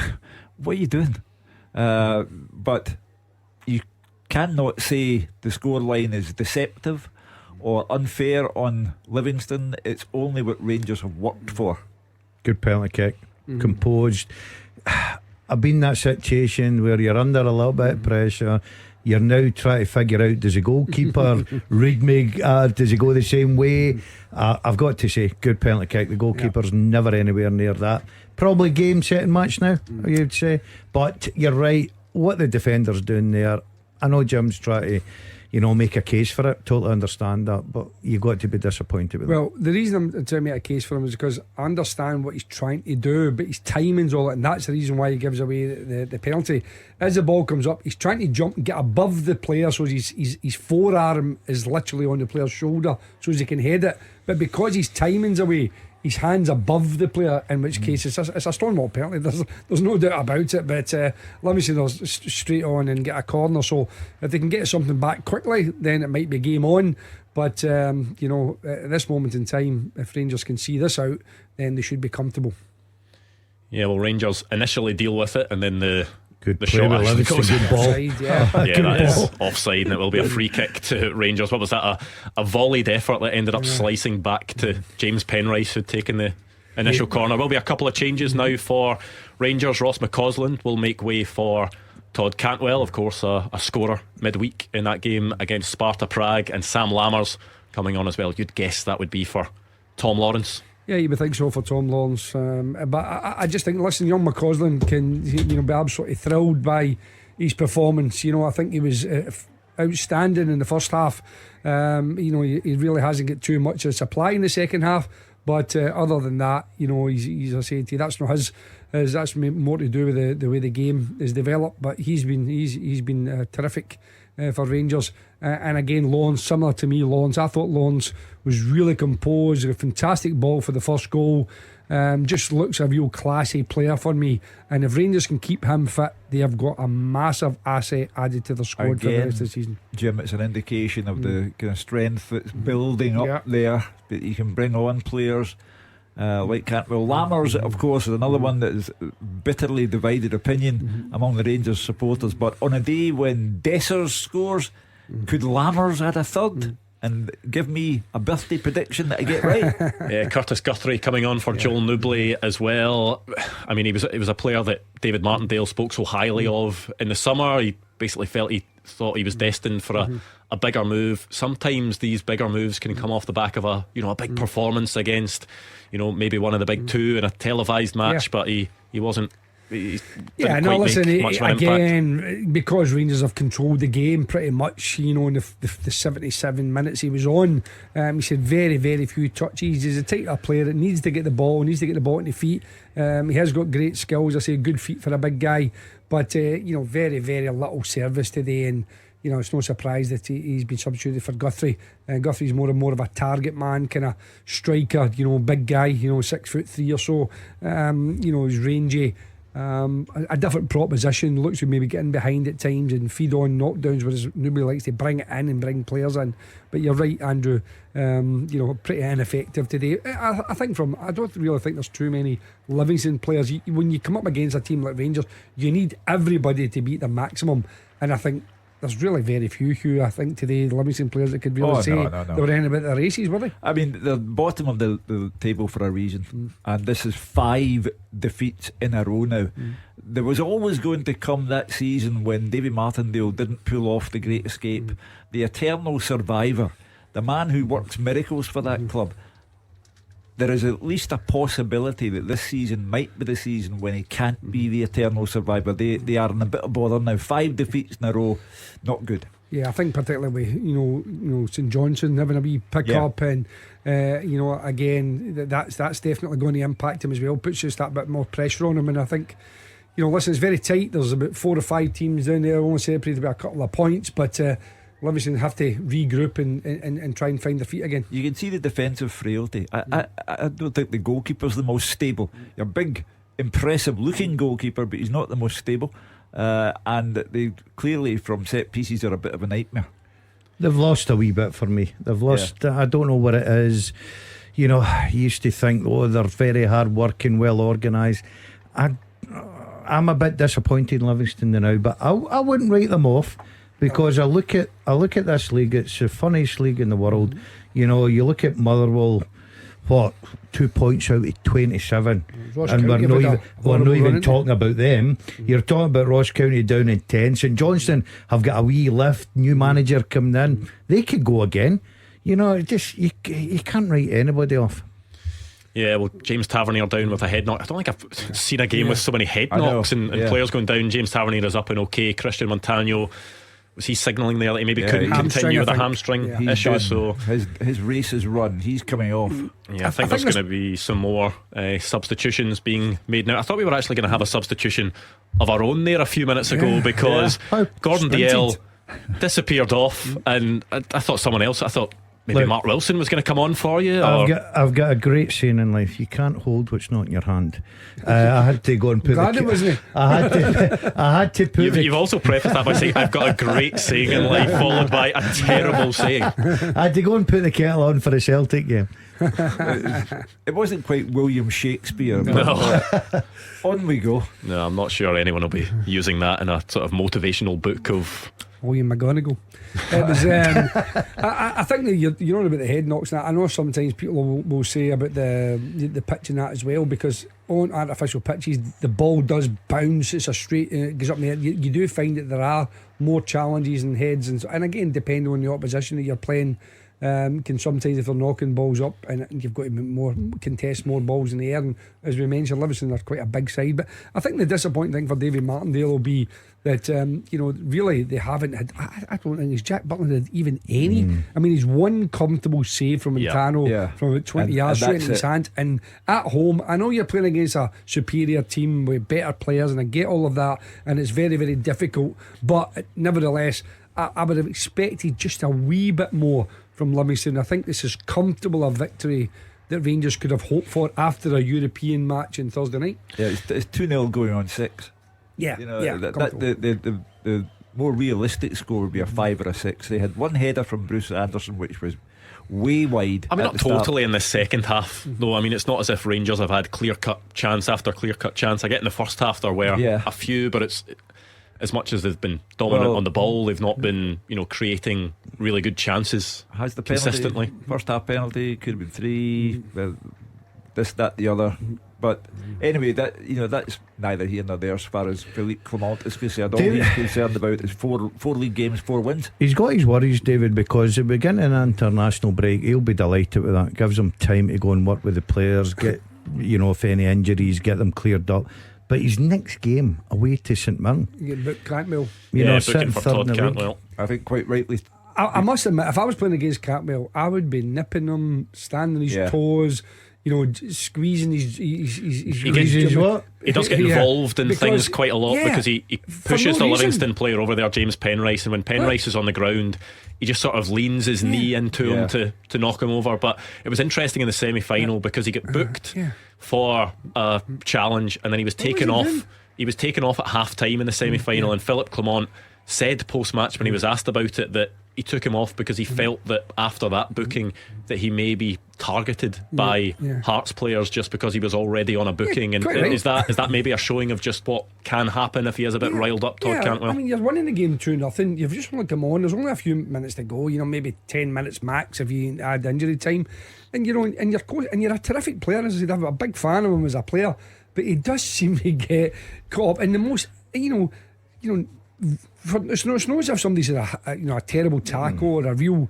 are you doing? But you cannot say the scoreline is deceptive or unfair on Livingston. It's only what Rangers have worked for. Good penalty kick, composed. I've been in that situation where you're under a little bit of pressure. You're now trying to figure out, does the goalkeeper read me? Does he go the same way? I've got to say, good penalty kick. The goalkeeper's never anywhere near that. Probably game, set and match now, you'd say. But you're right, what the defender's doing there, I know Jim's trying to make a case for it. Totally understand that, but you've got to be disappointed with Well, the reason I'm trying to make a case for him is because I understand what he's trying to do, but his timing's all that, and that's the reason why he gives away the penalty. As the ball comes up, he's trying to jump and get above the player, so his forearm is literally on the player's shoulder, so as he can head it. But because his timing's away, his hand's above the player, in which case it's a Stonewall penalty. There's no doubt about it. But Livingston straight on and get a corner. So if they can get something back quickly, then it might be game on. But at this moment in time, if Rangers can see this out, then they should be comfortable. Yeah, well, Rangers initially deal with it, and then the Good shot play with actually Livingston, goes good ball. Offside, yeah. Yeah, that is offside, and it will be a free kick to Rangers. What was that? A volleyed effort that ended up slicing back to James Penrice, who'd taken the initial corner. Will be a couple of changes now for Rangers. Ross McCausland will make way for Todd Cantwell, of course, a scorer midweek in that game against Sparta Prague, and Sam Lammers coming on as well. You'd guess that would be for Tom Lawrence. Yeah, you would think so for Tom Lawrence, but I just think, listen, young McCausland can be absolutely thrilled by his performance. I think he was outstanding in the first half. He really hasn't got too much of supply in the second half. But other than that, he's I say to you, that's not his. That's more to do with the way the game is developed. But he's been terrific for Rangers. And again, Lawrence, similar to me, Lawrence. I thought Lawrence was really composed. A fantastic ball for the first goal. Just looks a real classy player for me. And if Rangers can keep him fit, they have got a massive asset added to their squad for the rest of the season. Jim, it's an indication of the kind of strength that's building up there, that you can bring on players like Cantwell. Lammers, of course, is another one that is bitterly divided opinion among the Rangers supporters. But on a day when Dessers scores, could Lammers add a third and give me a birthday prediction that I get right? Yeah, Curtis Guthrie coming on for Joel Newbley as well. I mean, he was a player that David Martindale spoke so highly of in the summer. He basically thought he was destined for a bigger move. Sometimes these bigger moves can come off the back of a big performance against maybe one of the big two in a televised match, but he wasn't. Again, because Rangers have controlled the game pretty much, in the 77 minutes he was on, he said very, very few touches. He's a type of player that needs to get the ball into feet. He has got great skills. I say good feet for a big guy, but very, very little service today, and it's no surprise that he's been substituted for Guthrie. Guthrie's more and more of a target man, kind of striker, big guy, 6'3" or so. He's rangy. A different proposition. Looks to maybe getting behind at times and feed on knockdowns, whereas nobody likes to bring it in and bring players in. But you're right, Andrew. Pretty ineffective today. I don't really think there's too many Livingston players. When you come up against a team like Rangers, you need everybody to beat the maximum, and I think there's really very few who I think today the Livingston players that could really say they were any about the races, were they? I mean, they're bottom of the table for a reason, and this is 5 defeats in a row now. There was always going to come that season when David Martindale didn't pull off the great escape. The eternal survivor, the man who works miracles for that club. There is at least a possibility that this season might be the season when he can't be the eternal survivor. They are in a bit of bother now. 5 defeats in a row, not good. Yeah, I think particularly St Johnstone having a wee pick up, and again that's definitely going to impact him as well. Puts just that bit more pressure on him, and I think listen, it's very tight. There's about 4 or 5 teams down there, only separated by a couple of points, but Livingston have to regroup and try and find their feet again. You can see the defensive frailty. I don't think the goalkeeper's the most stable. You're a big, impressive looking goalkeeper, but he's not the most stable. And they clearly, from set pieces, are a bit of a nightmare. They've lost a wee bit for me. They've lost. I don't know what it is. You used to think, they're very hard working, well organised. I'm a bit disappointed in Livingston now, but I wouldn't write them off. Because I look at this league, it's the funniest league in the world. You look at Motherwell, 2 points out of 27, and we're not even talking about them. You're talking about Ross County down in 10. St Johnstone have got a wee lift, new manager coming in. They could go again. You can't write anybody off. Yeah, well, James Tavernier down with a head knock. I don't think I've seen a game with so many head knocks and players going down. James Tavernier is up and okay. Christian Montano, was he signalling there that he maybe couldn't continue with a hamstring issue? So his race is run. He's coming off. Yeah, I think there's going to be some more substitutions being made now. I thought we were actually going to have a substitution of our own there a few minutes ago because Gordon Dalziel disappeared off, and I thought someone else. I thought maybe Look, Mark Wilson was going to come on for you. I've got a great saying in life: you can't hold what's not in your hand. I had to go and put. Glad it wasn't. I had to put. You've also prefaced that by saying I've got a great saying in life, followed by a terrible saying. I had to go and put the kettle on for a Celtic game. It wasn't quite William Shakespeare. No. On we go. No, I'm not sure anyone will be using that in a sort of motivational book of. William McGonagall. It was. I think that you're on about the head knocks. And I know sometimes people will say about the pitch and that as well, because on artificial pitches the ball does bounce. It's a straight. It goes up in the air. You do find that there are more challenges and heads, and again, depending on the opposition that you're playing. Can sometimes, if they're knocking balls up, and you've got to contest more balls in the air, and as we mentioned, Livingston are quite a big side. But I think the disappointing thing for David Martindale will be that really they haven't had. I don't think Jack Butland had even any. I mean, he's one comfortable save from Montano from about 20 yards straight in his hand, and at home. I know you're playing against a superior team with better players, and I get all of that, and it's very, very difficult. But nevertheless, I would have expected just a wee bit more from Livingston. I think this is comfortable a victory that Rangers could have hoped for after a European match on Thursday night. Yeah, it's 2-0 going on 6. Yeah, the more realistic score would be a 5 or a 6. They had one header from Bruce Anderson which was way wide. I mean, not totally in the second half though. I mean, it's not as if Rangers have had clear-cut chance after clear-cut chance. I get in the first half there were a few, but it's as much as they've been dominant on the ball, they've not been, creating really good chances. Has the consistently. First half penalty could have been 3. This, that, the other. But anyway, that's neither here nor there as far as Philippe Clement is concerned. All he's concerned about is four league games, 4 wins. He's got his worries, David, because at the beginning of an international break, he'll be delighted with that. Gives him time to go and work with the players, get if any injuries, get them cleared up. But his next game away to St Mirren, you get booked Cantwell. Booking for Todd Cantwell. I think quite rightly. I must admit, if I was playing against Cantwell, I would be nipping him, standing his toes, squeezing his he does get involved in things quite a lot because he pushes the Livingston player over there, James Penrice, and when Penrice is on the ground, he just sort of leans his knee into him to knock him over. But it was interesting in the semi-final because he got booked for a challenge, and then he was taken off. He was taken off at half time in the semi-final, and Philippe Clement said post-match when he was asked about it that he took him off because he felt that after that booking that he may be targeted by Hearts players just because he was already on a booking. And is that maybe a showing of just what can happen if he is a bit riled up, Todd Cantwell? I mean, you're winning the game 2-0. You've just want to come on. There's only a few minutes to go. Maybe 10 minutes max if you add injury time. And and you're a terrific player. As I said, I'm a big fan of him as a player, but he does seem to get caught up in the most. It's not as if somebody's had a terrible tackle or a real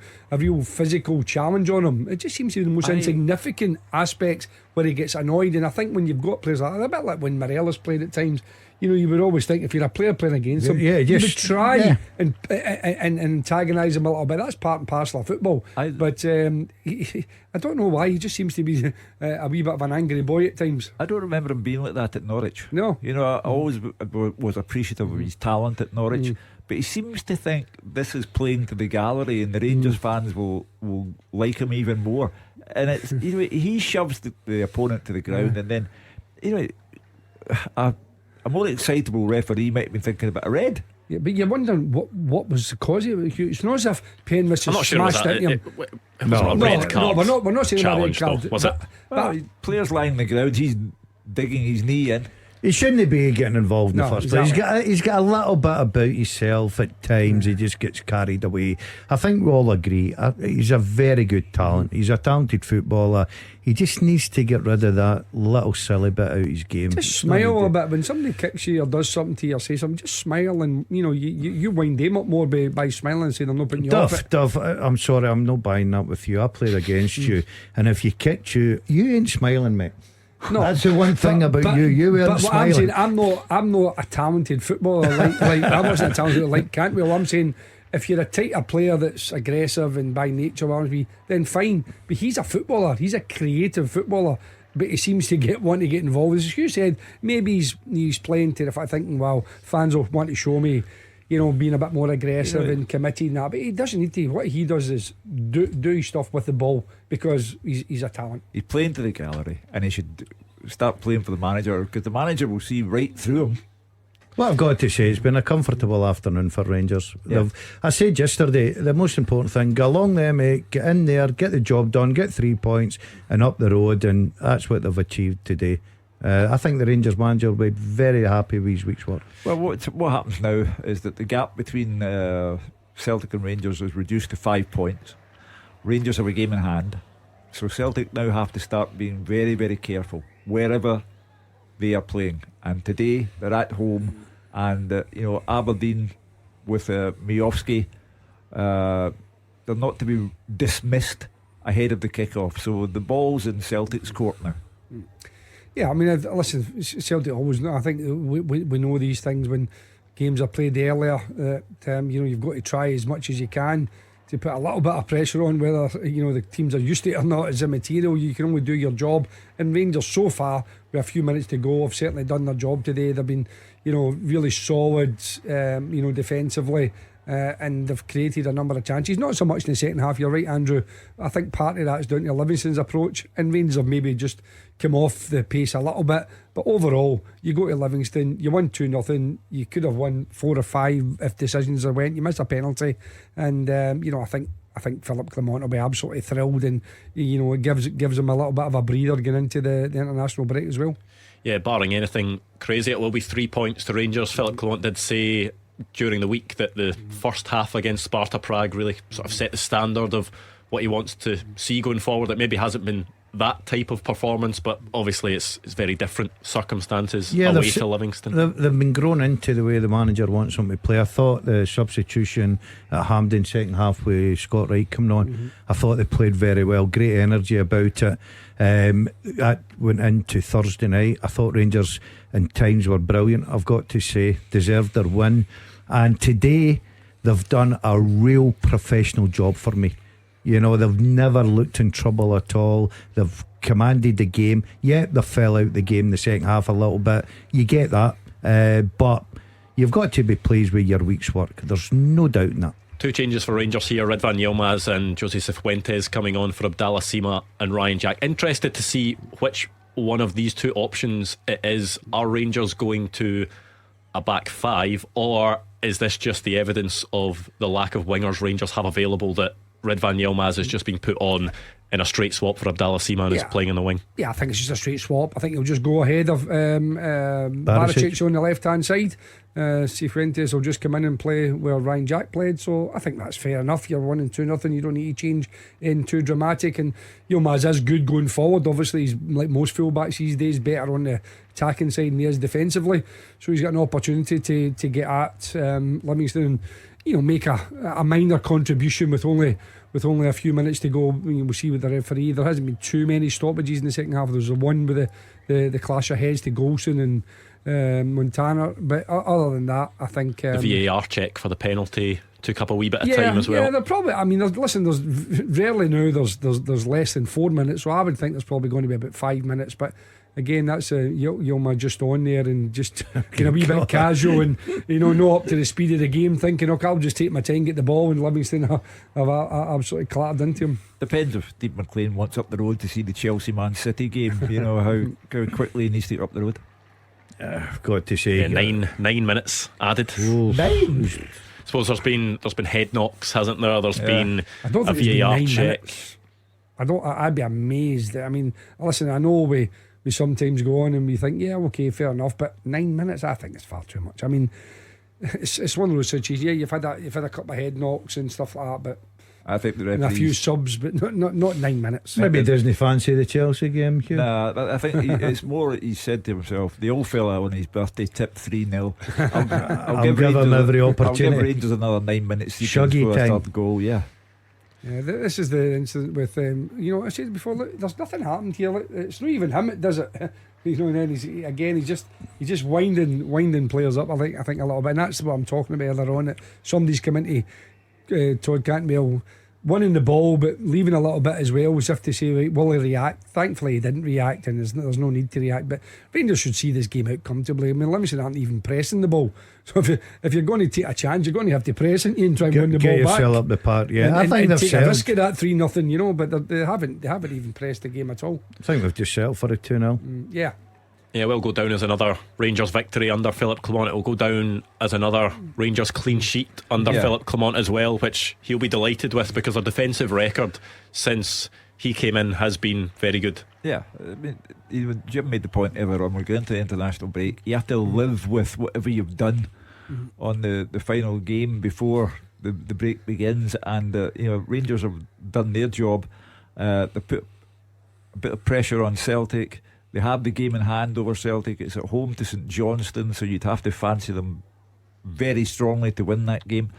physical challenge on him. It just seems to be the most insignificant aspects where he gets annoyed. And I think when you've got players like that, a bit like when Morelos played at times, you would always think if you're a player playing against him, you would try and antagonise him a little bit. That's part and parcel of football. But I don't know why he just seems to be a wee bit of an angry boy at times. I don't remember him being like that at Norwich. No, I always was appreciative of his talent at Norwich. But he seems to think this is playing to the gallery, and the Rangers fans will like him even more. And it's he shoves the opponent to the ground, and then a more excitable referee might have been thinking about a red. Yeah, but you're wondering what was the cause of it. It's not as if Penrith has smashed into him. It was a red card. No, we're not saying about a red card. Was it? Players lying on the ground, he's digging his knee in. He shouldn't be getting involved in the first place. He's got a little bit about himself at times. He just gets carried away. I think we all agree he's a very good talent. He's a talented footballer. He just needs to get rid of that little silly bit out of his game. Just smile a bit when somebody kicks you or does something to you or say something. Just smile, and you wind them up more by smiling and saying they're not putting you off. Duff, I'm sorry, I'm not buying that with you. I played against you, and if you kicked you ain't smiling, mate. No, that's the one thing about you. You weren't smiling. I'm not a talented footballer like I wasn't a talented like Cantwell. I'm saying if you're a player that's aggressive and by nature then fine. But he's a footballer. He's a creative footballer. But he seems to want to get involved. As you said, maybe he's playing terrified, thinking, "Wow, fans will want to show me." being a bit more aggressive and committed and that. But he doesn't need to. What he does is do his stuff with the ball, because he's a talent. He's playing to the gallery, and he should start playing for the manager, because the manager will see right through him. What I've got to say, it's been a comfortable afternoon for Rangers. I said yesterday, the most important thing, go along there, mate, get in there, get the job done, get 3 points and up the road, and that's what they've achieved today. I think the Rangers manager will be very happy with his week's work. Well, what happens now is that the gap between Celtic and Rangers is reduced to 5 points. Rangers have a game in hand, so Celtic now have to start being very, very careful wherever they are playing. And today they're at home, and Aberdeen with Miovski, they're not to be dismissed ahead of the kick-off. So the ball's in Celtic's court now. Yeah, I mean, listen, Celtic always know. I think we know these things when games are played earlier. You've got to try as much as you can to put a little bit of pressure on, whether the teams are used to it or not is immaterial. You can only do your job. And Rangers, so far, with a few minutes to go, have certainly done their job today. They've been really solid defensively, and they've created a number of chances. Not so much in the second half, you're right, Andrew. I think part of that is down to Livingston's approach, and Rangers have maybe just come off the pace a little bit. But overall, you go to Livingston, you won 2-0. You could have won 4 or 5 if decisions are went. You missed a penalty, and I think Philip Clement will be absolutely thrilled, and it gives him a little bit of a breather going into the international break as well. Yeah, barring anything crazy, it will be 3 points to Rangers. Philip Clement did say during the week that the first half against Sparta Prague really sort of set the standard of what he wants to see going forward. It maybe hasn't been that type of performance, but obviously it's very different circumstances away to Livingston. They've been grown into the way the manager wants them to play. I thought the substitution at Hampden second half with Scott Wright coming on, I thought they played very well, great energy about it. That went into Thursday night. I thought Rangers in times were brilliant, I've got to say, deserved their win. And today they've done a real professional job for me. They've never looked in trouble at all. They've commanded the game. Yeah, they fell out the game the second half a little bit. You get that, but you've got to be pleased with your week's work. There's no doubt in that. 2 changes for Rangers here. Ridvan Yilmaz and Jose Cifuentes coming on for Abdallah Sima and Ryan Jack. Interested to see which one of these 2 options it is. Are Rangers going to a back 5, or is this just the evidence of the lack of wingers Rangers have available, that Ridvan Yilmaz is just being put on in a straight swap for Abdallah Sima and is playing in the wing? Yeah, I think it's just a straight swap. I think he'll just go ahead of Barisic on the left hand side. Cifuentes will just come in and play where Ryan Jack played. So I think that's fair enough. You're 1-2-0. You don't need to change in too dramatic. And Yilmaz is good going forward. Obviously, he's like most fullbacks these days, better on the attacking side than he is defensively. So he's got an opportunity to get at Livingston and make a minor contribution with only a few minutes to go. We'll see with the referee. There hasn't been too many stoppages in the second half. There's the one with the clash of heads to Golson and Montana, but other than that, I think the VAR check for the penalty took up a wee bit of time as well. Yeah, they're probably. I mean, there's rarely now there's less than 4 minutes, so I would think there's probably going to be about 5 minutes. But again, that's Yilmaz just on there and just a wee bit casual and not up to the speed of the game, thinking, okay, I'll just take my time, get the ball, and Livingston have absolutely clattered into him. Depends if Steve McLean wants up the road to see the Chelsea Man City game. How quickly he needs to get up the road. I've got to say, 9 minutes added. 9. I suppose there's been head knocks, hasn't there? There's been a VAR check. I'd be amazed. I mean, listen, I know we sometimes go on and we think, yeah, okay, fair enough, but 9 minutes, I think it's far too much. I mean, it's one of those situations. Yeah, you've had a couple of head knocks and stuff like that, but I think the referees, and a few subs, but not 9 minutes. Maybe he doesn't fancy the Chelsea game, Hugh. Nah, I think it's more he said to himself, the old fella on his birthday tipped 3-0. I'll give him every opportunity. I'll give Rangers another 9 minutes. Shuggy time. A third goal, yeah. Yeah, this is the incident with I said before, look, there's nothing happened here. It's not even him that does it. And then he's just winding players up. I think a little bit, and that's what I'm talking about earlier on. That somebody's come into Todd Cantwell winning the ball but leaving a little bit as well, as if to say, right, will he react? Thankfully he didn't react, and there's no need to react. But Rangers should see this game out comfortably. I mean, Livingston aren't even pressing the ball, so if you're going to take a chance, you're going to have to press it and try and win the ball back. Get yourself up the park, yeah. And, I think they've take a settled. risk of that 3-0, you know. But they haven't even pressed the game at all. I think they've just settled for a 2-0. Yeah. Yeah, we'll go down as another Rangers victory under Philip Clement. It will go down as another Rangers clean sheet under Philip Clement as well, which he'll be delighted with, because their defensive record since he came in has been very good. Yeah, I mean, Jim made the point earlier on, we're going to the international break. You have to live with whatever you've done on the final game before the break begins. And Rangers have done their job. They put a bit of pressure on Celtic. They have the game in hand over Celtic. It's at home to St Johnstone, so you'd have to fancy them very strongly to win that game.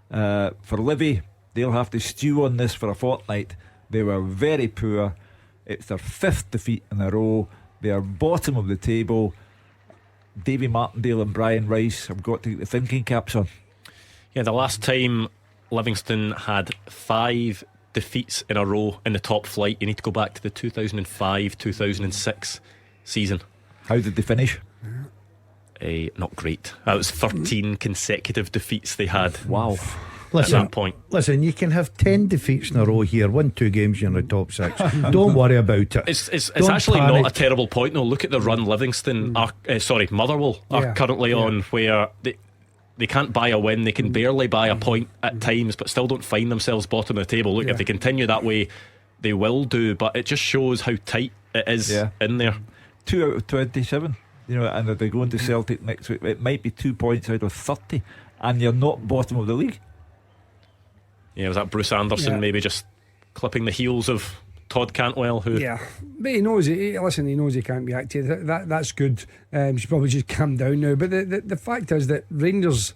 For Livy, they'll have to stew on this for a fortnight. They were very poor. It's their 5th defeat in a row. They are bottom of the table. Davy Martindale and Brian Rice have got to get the thinking caps on. Yeah, the last time Livingston had 5 defeats in a row in the top flight, you need to go back to the 2005-2006 season. How did they finish? Not great. That was 13 consecutive defeats they had. Wow. At that point. Listen, you can have 10 defeats in a row here, win 2 games, you're in the top 6. Don't worry about it. It's Don't actually panic. not a terrible point. No, look at the run Livingston Motherwell are currently on, where they can't buy a win. They can barely buy a point at times, but still don't find themselves bottom of the table. Look, if they continue that way, they will do. But it just shows how tight it is in there. 2 out of 27, and if they're going to Celtic next week, it might be 2 points out of 30, and you're not bottom of the league. Yeah, was that Bruce Anderson maybe just clipping the heels of Todd Cantwell? But he knows it. Listen, he knows he can't react to it. That's good. Should probably just calm down now. But the fact is that Rangers,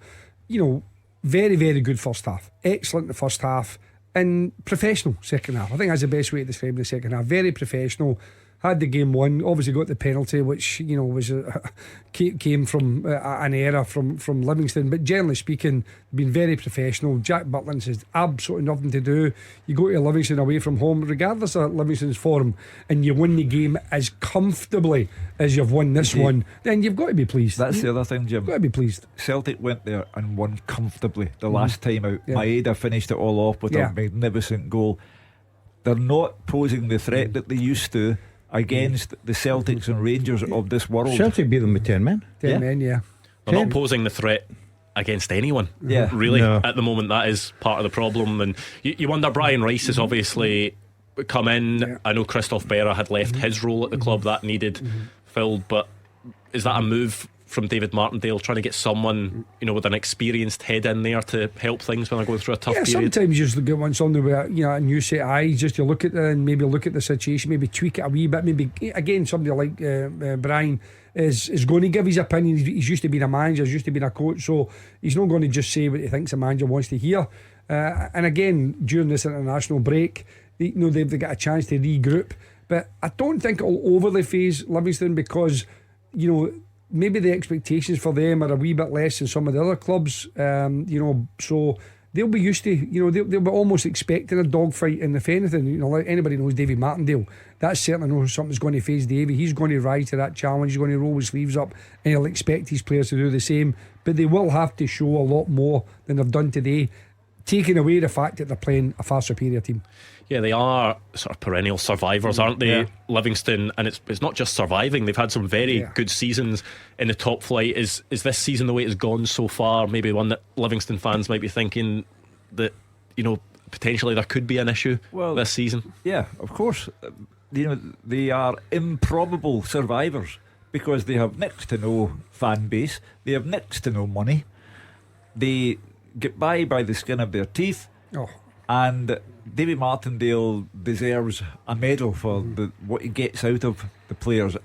very, very good first half, excellent the first half, and professional second half. I think that's the best way to describe the second half. Very professional. Had the game won. Obviously got the penalty, which was came from an error from Livingston. But generally speaking, been very professional. Jack Butland says absolutely nothing to do. You go to Livingston away from home, regardless of Livingston's form, and you win the game as comfortably as you've won this one, then you've got to be pleased. That's the other thing, Jim. Got to be pleased. Celtic went there and won comfortably the last time out. Maeda finished it all off with a magnificent goal. They're not posing the threat that they used to against the Celtics and Rangers of this world. Celtic beat them with 10 men. 10 men, They're not posing the threat against anyone. Really, at the moment, that is part of the problem. And you wonder, Brian Rice has obviously come in. I know Christophe Berra had left his role at the club that needed filled, but is that a move from David Martindale, trying to get someone with an experienced head in there to help things when they're going through a tough period? Sometimes you just get somebody with a new set of eyes, just to look at and maybe look at the situation, maybe tweak it a wee bit. Maybe again, somebody like Brian is going to give his opinion. He's used to being a manager, he's used to being a coach, so he's not going to just say what he thinks a manager wants to hear. And again, during this international break, they've got a chance to regroup. But I don't think it'll overly phase Livingston, because maybe the expectations for them are a wee bit less than some of the other clubs, so they'll be used to, they'll be almost expecting a dogfight. And if anything, like anybody knows Davy Martindale, that's certainly not something's going to phase Davy. He's going to rise to that challenge, he's going to roll his sleeves up, and he'll expect his players to do the same. But they will have to show a lot more than they've done today, taking away the fact that they're playing a far superior team. Yeah, they are sort of perennial survivors, aren't they, Livingston? And it's not just surviving. They've had some very good seasons in the top flight. Is this season, the way it's gone so far, maybe one that Livingston fans might be thinking that potentially there could be an issue this season? Yeah, of course. They are improbable survivors because they have next to no fan base, they have next to no money, they get by the skin of their teeth. And David Martindale deserves a medal for what he gets out of the players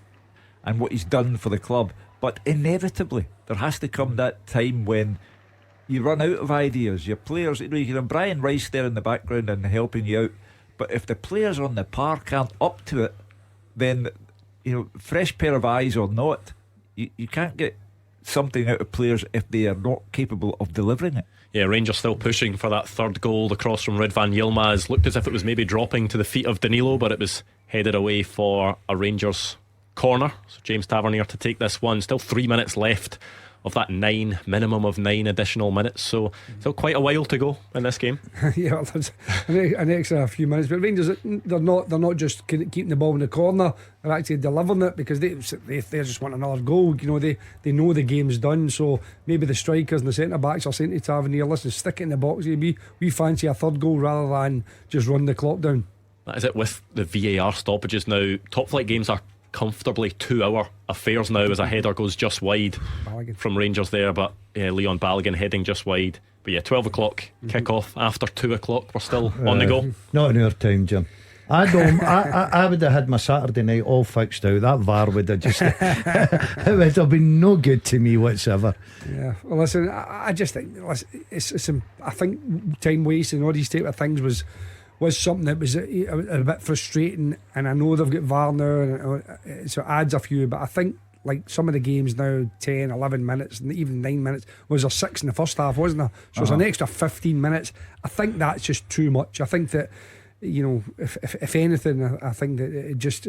and what he's done for the club. But inevitably there has to come that time when you run out of ideas. Your players, you can have Brian Rice there in the background and helping you out, but if the players on the park aren't up to it, then fresh pair of eyes or not, you can't get something out of players if they are not capable of delivering it. Yeah, Rangers still pushing for that third goal. The cross from Ridvan Yilmaz looked as if it was maybe dropping to the feet of Danilo, but it was headed away for a Rangers corner. So James Tavernier to take this one. Still 3 minutes left of that minimum of 9 additional minutes, so still quite a while to go in this game. Yeah, well, there's an extra few minutes, but Rangers, they're not just keeping the ball in the corner, they're actually delivering it, because they just want another goal. You know, they know the game's done, so maybe the strikers and the centre backs are saying to Tavernier, listen, stick it in the box, we fancy a third goal rather than just run the clock down. That is it with the VAR stoppages now. Top flight games are comfortably 2-hour affairs now, as a header goes just wide from Rangers there, but yeah, Leon Balogun heading just wide. But yeah, 12 o'clock kick-off after 2 o'clock. We're still on the go. Not in our time, Jim. I would have had my Saturday night all fixed out. That VAR would have just it would have been no good to me whatsoever. Yeah, well, listen, I just think I think time wasting all these type of things was something that was a bit frustrating, and I know they've got VAR now, and so it adds a few, but I think like some of the games now, 10, 11 minutes and even 9 minutes, was there 6 in the first half, wasn't there? So it's an extra 15 minutes. I think that's just too much. I think that, you know, if anything, I think that it just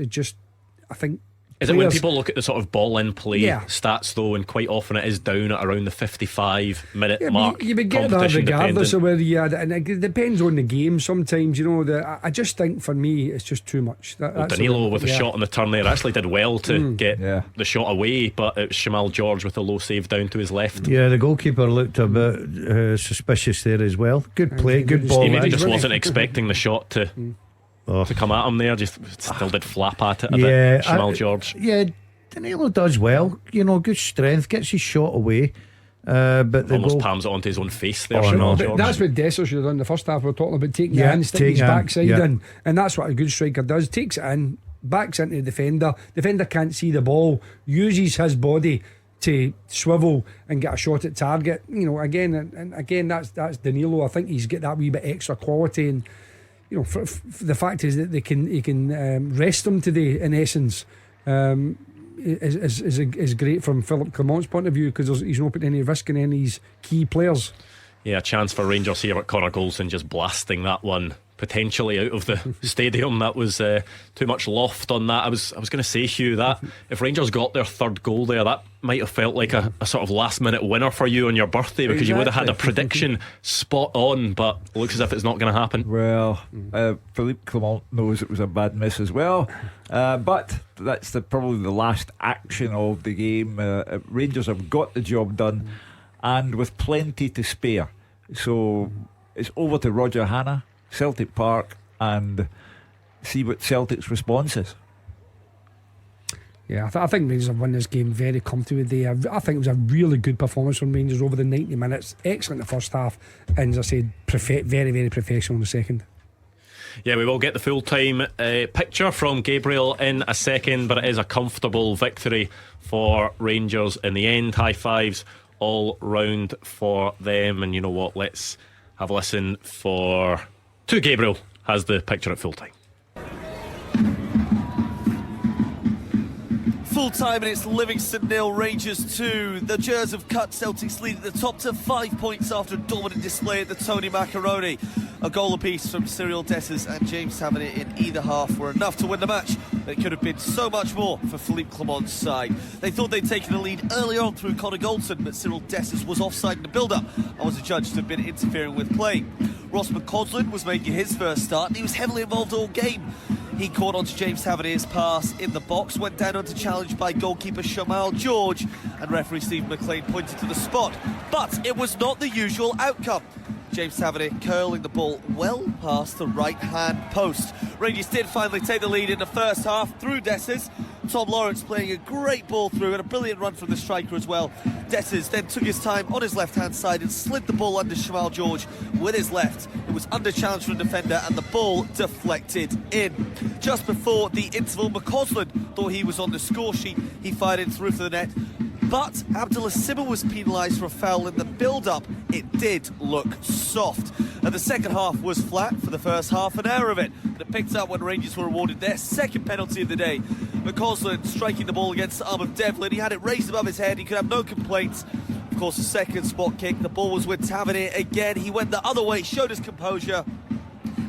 I think. Is it when people look at the sort of ball in play stats though, and quite often it is down at around the 55-minute mark? You would get that regardless of whether you had it, and it depends on the game sometimes, you know. I just think for me it's just too much. Danilo with a shot on the turn there actually did well to get the shot away, but it was Shamal George with a low save down to his left. Yeah, the goalkeeper looked a bit suspicious there as well. Good play, good ball. He maybe just wasn't expecting the shot to come at him there, just still did flap at it a bit. Shamal George. Yeah, Danilo does well, you know, good strength, gets his shot away, but almost palms it onto his own face there. Shamal George. That's what Dessers should have done the first half. We're talking about taking it in, sticking his backside in, and that's what a good striker does. Takes it in, backs into the defender can't see the ball, uses his body to swivel and get a shot at target. You know, again that's Danilo. I think he's got that wee bit extra quality, and you know, for the fact is that he can rest him today, in essence, is great from Philippe Clement's point of view, because he's not putting any risk in any of his key players. Yeah, a chance for Rangers here at Connor Goldson, just blasting that one potentially out of the stadium. That was too much loft on that. I was going to say, Hugh, that if Rangers got their third goal there, that might have felt like a sort of last minute winner for you on your birthday, because you would have had a prediction spot on, but it looks as if it's not going to happen. Well, Philippe Clement knows it was a bad miss as well, but that's probably the last action of the game. Rangers have got the job done, and with plenty to spare, so it's over to Roger Hannah, Celtic Park, and see what Celtic's response is. Yeah, I think Rangers have won this game very comfortably. I think it was a really good performance from Rangers over the 90 minutes. Excellent in the first half, and as I said, very, very professional in the second. Yeah, we will get the full-time picture from Gabriel in a second, but it is a comfortable victory for Rangers in the end. High fives all round for them. And you know what, let's have a listen to Gabriel has the picture at full-time. Full time, and it's Livingston 0, Rangers 2. The Gers have cut Celtic's lead at the top to 5 points after a dominant display at the Tony Macaroni. A goal apiece from Cyril Dessers and James Tavernier in either half were enough to win the match. It could have been so much more for Philippe Clement's side. They thought they'd taken the lead early on through Connor Goldson, but Cyril Dessers was offside in the build-up and was adjudged to have been interfering with play. Ross McCausland was making his first start, and he was heavily involved all game. He caught onto James Tavernier's pass in the box, went down onto challenge by goalkeeper Shamal George, and referee Steve Maclean pointed to the spot. But it was not the usual outcome. James Tavernier curling the ball well past the right-hand post. Rangers did finally take the lead in the first half through Dessers. Tom Lawrence playing a great ball through and a brilliant run from the striker as well. Dessers then took his time on his left-hand side and slid the ball under Shamal George with his left. It was under challenge from the defender and the ball deflected in. Just before the interval, McCausland thought he was on the score sheet. He fired in through for the net. But Abdullah Sibba was penalised for a foul in the build-up. It did look soft. And the second half was flat for the first half an hour of it. But it picked up when Rangers were awarded their second penalty of the day. McCausland striking the ball against the arm of Devlin. He had it raised above his head. He could have no complaints. Of course, the second spot kick. The ball was with Tavernier again. He went the other way, showed his composure,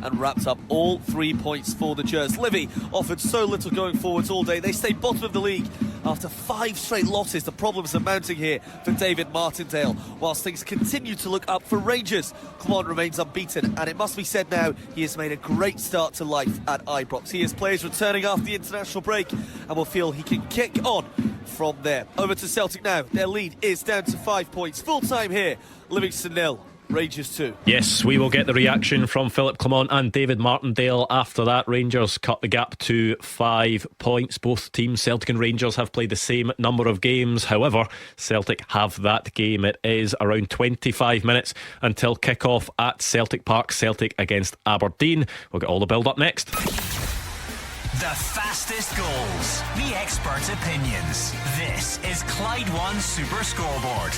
and wrapped up all 3 points for the Gers. Livy offered so little going forwards all day. They stayed bottom of the league after 5 straight losses. The problems are mounting here for David Martindale, whilst things continue to look up for Rangers. Clermont remains unbeaten, and it must be said now, he has made a great start to life at Ibrox. He has players returning after the international break and will feel he can kick on from there. Over to Celtic now. Their lead is down to 5 points. Full time here. Livingston 0. Rangers 2. Yes, we will get the reaction from Philip Clermont and David Martindale after that. Rangers cut the gap to 5 points. Both teams, Celtic and Rangers, have played the same number of games. However, Celtic have that game. It is around 25 minutes until kick-off at Celtic Park. Celtic against Aberdeen. We'll get all the build-up next. The fastest goals, the experts' opinions. This is Clyde One Super Scoreboard.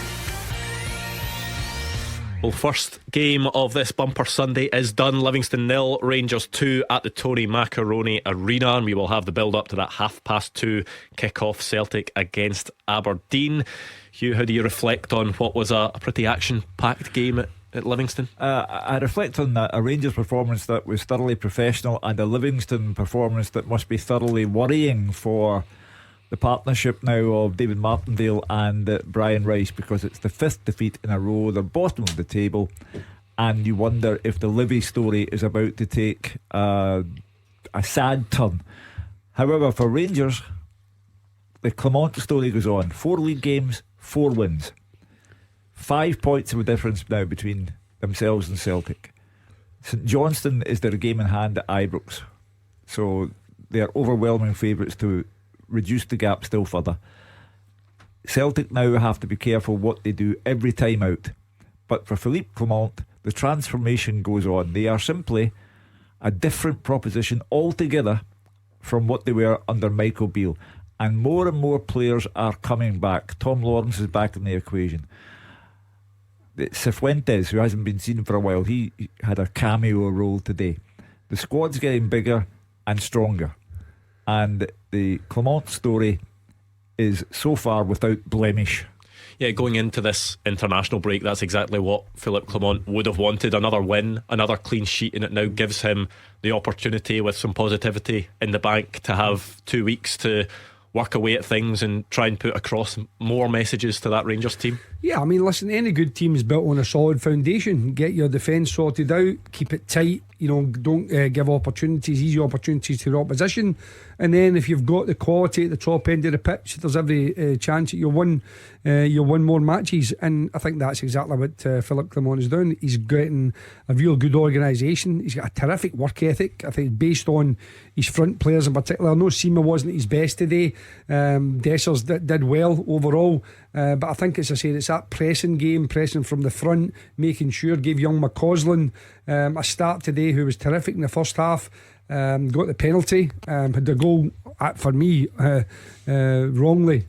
Well, first game of this bumper Sunday is done. Livingston 0, Rangers 2 at the Tony Macaroni Arena, and we will have the build up to that 2:30 kick-off. Celtic against Aberdeen. Hugh, how do you reflect on what was a pretty action-packed game at Livingston? I reflect on a Rangers performance that was thoroughly professional and a Livingston performance that must be thoroughly worrying for the partnership now of David Martindale and Brian Rice, because it's the 5th defeat in a row. They're bottom of the table, and you wonder if the Livy story is about to take a sad turn. However, for Rangers, the Clermont story goes on. 4 league games, 4 wins, 5 points of a difference now between themselves and Celtic. St Johnstone is their game in hand at Ibrox, so they are overwhelming favourites to reduce the gap still further. Celtic now have to be careful what they do every time out. But for Philippe Clermont, the transformation goes on. They are simply a different proposition altogether from what they were under Michael Beale. And more players are coming back. Tom Lawrence is back in the equation. Cifuentes, who hasn't been seen for a while, he had a cameo role today. The squad's getting bigger and stronger, and the Clermont story is so far without blemish. Yeah, going into this international break, that's exactly what Philip Clermont would have wanted. Another win, another clean sheet, and it now gives him the opportunity, with some positivity in the bank, to have 2 weeks to work away at things and try and put across more messages to that Rangers team. Yeah, I mean, listen, any good team is built on a solid foundation. Get your defence sorted out, keep it tight, don't give easy opportunities to the opposition, and then if you've got the quality at the top end of the pitch, there's every chance that you'll win more matches. And I think that's exactly what Philip Clermont is doing. He's getting a real good organisation. He's got a terrific work ethic, I think, based on his front players in particular. I know Seema wasn't his best today. Dessers did well overall, but I think, as I said, it's that pressing game, pressing from the front, making sure. Gave young McCausland a start today, who was terrific in the first half. Got the penalty, had the goal for me wrongly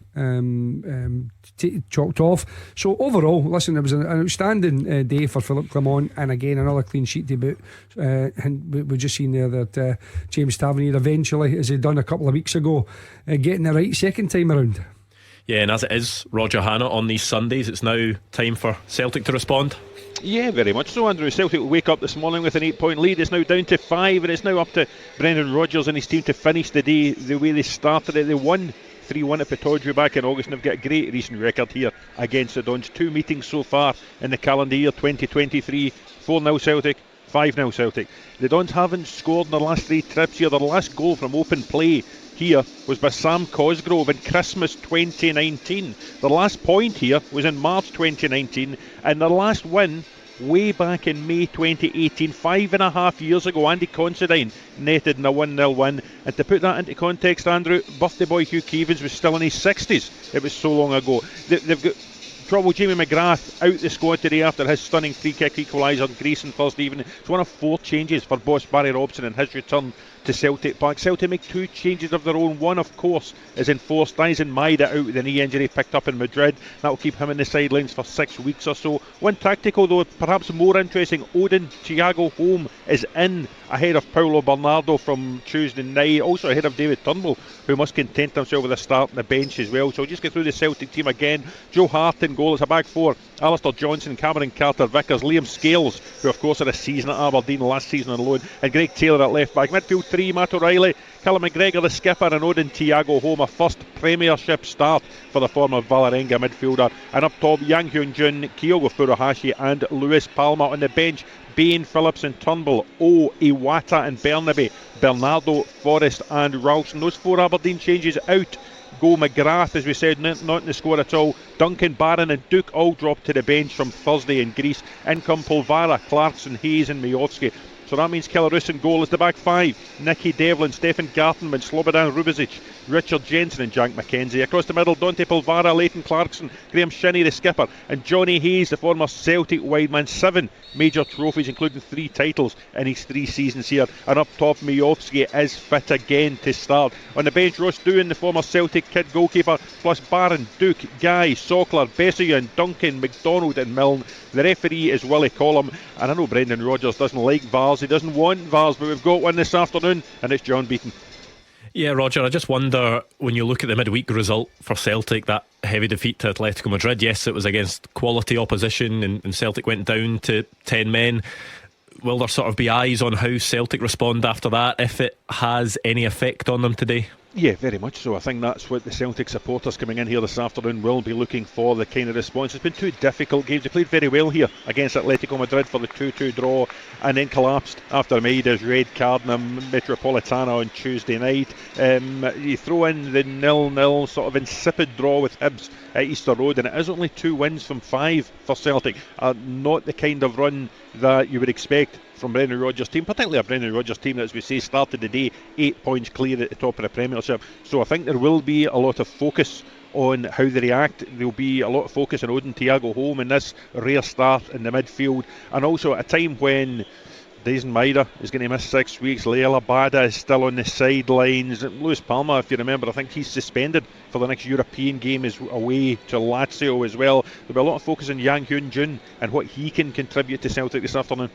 chalked off. So overall, listen, it was an outstanding day for Philip Clermont, and again another clean sheet to boot. And we've just seen there that James Tavernier eventually, as he'd done a couple of weeks ago, getting it right second time around. Yeah, and as it is Roger Hannah on these Sundays, it's now time for Celtic to respond. Yeah, very much so, Andrew. Celtic will wake up this morning with an 8-point lead. It's now down to 5, and it's now up to Brendan Rodgers and his team to finish the day the way they started it. They won 3-1 at Pittodrie back in August, and have got a great recent record here against the Dons. 2 meetings so far in the calendar year 2023. 4-0 Celtic, 5-0 Celtic. The Dons haven't scored in their last 3 trips here. Their last goal from open play here was by Sam Cosgrove in Christmas 2019. The last point here was in March 2019, and their last win way back in May 2018, 5.5 years ago. Andy Considine netted in a 1-0 win. And to put that into context, Andrew, birthday boy Hugh Keevins was still in his 60s. It was so long ago. They've got trouble. Jamie McGrath out the squad today after his stunning free kick equaliser on Greece on Thursday evening. It's one of 4 changes for boss Barry Robson in his return to Celtic Park. Celtic make 2 changes of their own. One, of course, is enforced. Dyson Maeda out with the knee injury picked up in Madrid. That will keep him in the sidelines for 6 weeks or so. One tactical, though, perhaps more interesting. Odin Thiago Holm is in ahead of Paulo Bernardo from Tuesday night. Also ahead of David Turnbull, who must content himself with a start on the bench as well. So just get through the Celtic team again. Joe Hart in goal. It's a back 4. Alistair Johnson, Cameron Carter-Vickers, Liam Scales, who of course had a season at Aberdeen last season on loan, and Greg Taylor at left back. Midfield 3, Matt O'Reilly, Callum McGregor the skipper, and Odin Thiago Holm, a first Premiership start for the former Vålerenga midfielder. And up top, Yang Hyun-jun, Kyogo Furuhashi and Lewis Palmer. On the bench, Bain, Phillips and Turnbull, Iwata and Bernabe, Bernardo, Forrest and Ralston. Those 4 Aberdeen changes out. Go McGrath, as we said, not in the squad at all. Duncan, Barron and Duke all dropped to the bench from Thursday in Greece. In come Polvara, Clarkson, Hayes and Majovski. So that means Kellaroos in goal as the back 5. Nicky Devlin, Stefan Gartenman, Slobodan Rubizic, Richard Jensen and Jack McKenzie. Across the middle, Dante Polvara, Leighton Clarkson, Graham Shinney the skipper, and Johnny Hayes, the former Celtic wideman. 7 major trophies, including 3 titles in his 3 seasons here. And up top, Majovski is fit again to start. On the bench, Ross Doohan, the former Celtic kid goalkeeper, plus Barron, Duke, Guy, Sockler, Bessayan, Duncan, McDonald and Milne. The referee is Willie Collum, and I know Brendan Rodgers doesn't like VARs, he doesn't want VARs, but we've got one this afternoon, and it's John Beaton. Yeah, Roger, I just wonder, when you look at the midweek result for Celtic, that heavy defeat to Atletico Madrid, yes, it was against quality opposition, and Celtic went down to 10 men. Will there sort of be eyes on how Celtic respond after that, if it has any effect on them today? Yeah, very much so. I think that's what the Celtic supporters coming in here this afternoon will be looking for, the kind of response. It's been 2 difficult games. They played very well here against Atletico Madrid for the 2-2 draw, and then collapsed after Maida's red card in the Metropolitano on Tuesday night. You throw in the 0-0 sort of insipid draw with Hibs at Easter Road, and it is only 2 wins from 5 for Celtic. Not the kind of run that you would expect from Brendan Rodgers' team, particularly a Brendan Rodgers team that, as we say, started the day 8 points clear at the top of the Premiership. So I think there will be a lot of focus on how they react. There'll be a lot of focus on Odin Thiago Holm in this rare start in the midfield, and also at a time when Dyson Maeda is going to miss 6 weeks. Leila Bada is still on the sidelines. Lewis Palmer, if you remember, I think he's suspended for the next European game, is away to Lazio as well. There'll be a lot of focus on Yang Hyun-jun and what he can contribute to Celtic this afternoon.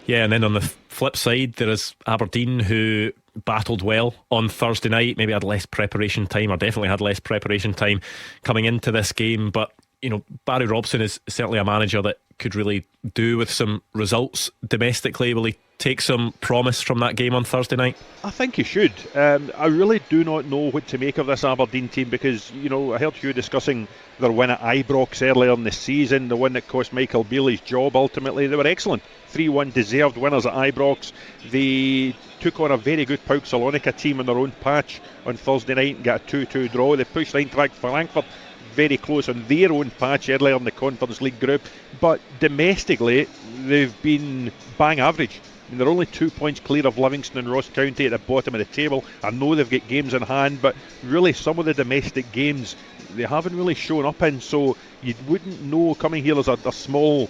Yeah, and then on the flip side, there is Aberdeen, who battled well on Thursday night, maybe had less preparation time, or definitely had less preparation time coming into this game. But, you know, Barry Robson is certainly a manager that could really do with some results domestically. Will he take some promise from that game on Thursday night? I think he should. I really do not know what to make of this Aberdeen team, because, you know, I heard Hugh discussing their win at Ibrox earlier in the season, the one that cost Michael Beale his job ultimately. They were excellent. 3-1 deserved winners at Ibrox. They took on a very good Pauk Salonika team in their own patch on Thursday night and got a 2-2 draw. They pushed Eintracht Frankfurt very close on their own patch earlier in the Conference League group, but domestically they've been bang average. I mean, they're only 2 points clear of Livingston and Ross County at the bottom of the table. I know they've got games in hand, but really some of the domestic games they haven't really shown up in, so you wouldn't know. Coming here, there's a small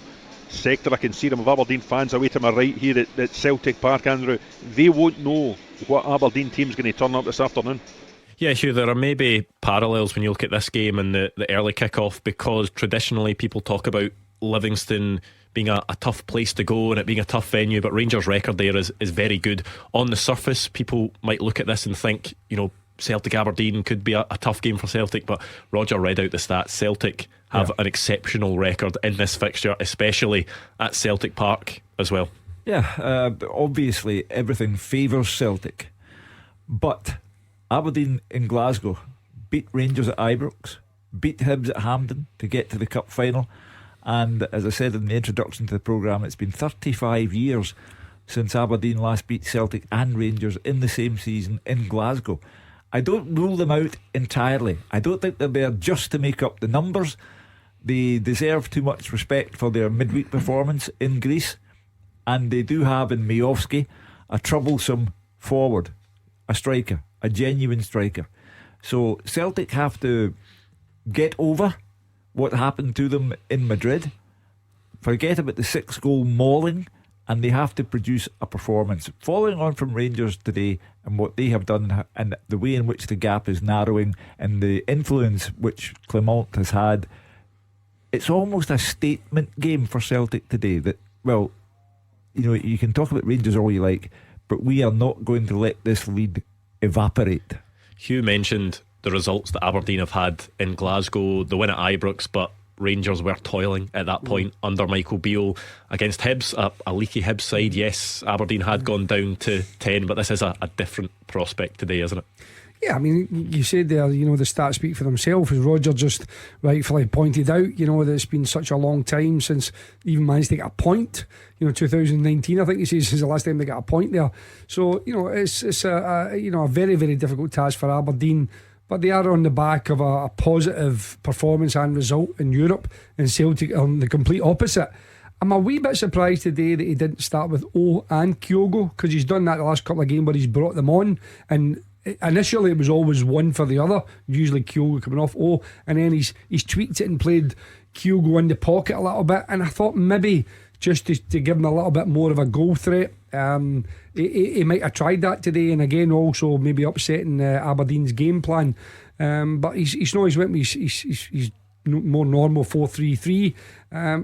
sector I can see them of Aberdeen fans away to my right here at Celtic Park, Andrew. They won't know what Aberdeen team's going to turn up this afternoon. Yeah, Hugh, there are maybe parallels when you look at this game and the early kick-off, because traditionally people talk about Livingston being a tough place to go and it being a tough venue, but Rangers' record there is very good. On the surface, people might look at this and think, you know, Celtic Aberdeen could be a tough game for Celtic, but Roger read out the stats. Celtic have an exceptional record in this fixture, especially at Celtic Park as well. Yeah, obviously everything favours Celtic, but Aberdeen in Glasgow beat Rangers at Ibrox, beat Hibs at Hampden to get to the cup final, and as I said in the introduction to the programme, it's been 35 years since Aberdeen last beat Celtic and Rangers in the same season in Glasgow. I don't rule them out entirely. I don't think they're there just to make up the numbers. They deserve too much respect for their midweek performance in Greece, and they do have in Majovski a troublesome forward, a striker, a genuine striker. So Celtic have to get over what happened to them in Madrid, forget about the 6-goal mauling, and they have to produce a performance. Following on from Rangers today and what they have done, and the way in which the gap is narrowing, and the influence which Clement has had, it's almost a statement game for Celtic today. That, well, you know, you can talk about Rangers all you like, but we are not going to let this lead evaporate. Hugh mentioned the results that Aberdeen have had in Glasgow, the win at Ibrox, but Rangers were toiling at that point under Michael Beale against Hibs, a leaky Hibs side. Yes, Aberdeen had gone down to 10, but this is a different prospect today, isn't it? Yeah, I mean, you said there, you know, the stats speak for themselves, as Roger just rightfully pointed out, you know, that it's been such a long time since even managed to get a point. You know, 2019, I think he says, is the last time they got a point there. So, you know, it's a very, very difficult task for Aberdeen. But they are on the back of a positive performance and result in Europe, and Celtic on the complete opposite. I'm a wee bit surprised today that he didn't start with O and Kyogo, because he's done that the last couple of games where he's brought them on, and initially it was always one for the other, usually Kyogo coming off O, and then he's tweaked it and played Kyogo in the pocket a little bit, and I thought maybe just to give him a little bit more of a goal threat. He might have tried that today, and again also maybe upsetting Aberdeen's game plan, but he's not. He's more normal 4-3-3.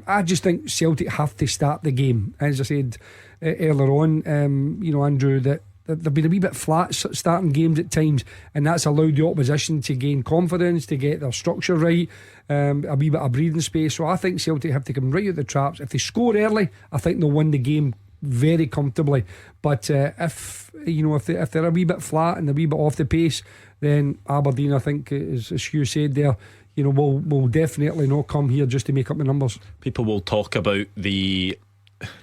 I just think Celtic have to start the game, as I said earlier on. You know, Andrew, that they've been a wee bit flat starting games at times, and that's allowed the opposition to gain confidence, to get their structure right, a wee bit of breathing space. So I think Celtic have to come right out the traps. If they score early, I think they'll win the game very comfortably. But if they're a wee bit flat and a wee bit off the pace, then Aberdeen, I think, as Hugh said there, you know, will definitely not come here just to make up the numbers. People will talk about the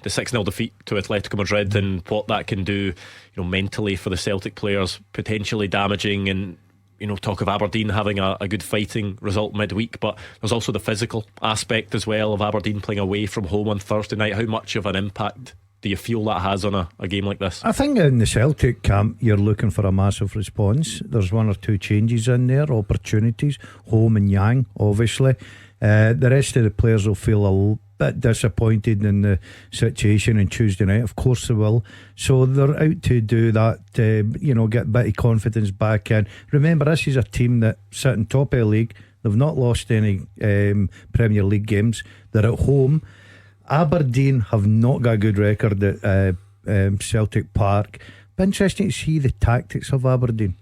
6-0 defeat to Atletico Madrid and what that can do, you know, mentally for the Celtic players, potentially damaging, and, you know, talk of Aberdeen having a good fighting result midweek. But there's also the physical aspect as well of Aberdeen playing away from home on Thursday night. How much of an impact do you feel that has on a game like this? I think in the Celtic camp you're looking for a massive response. There's one or two changes in there, opportunities, Home and Yang obviously. The rest of the players will feel a bit disappointed in the situation on Tuesday night. Of course they will. So they're out to do that, get a bit of confidence back in. Remember, this is a team that sit on top of the league. They've not lost any Premier League games. They're at home. Aberdeen have not got a good record at Celtic Park. But interesting to see the tactics of Aberdeen.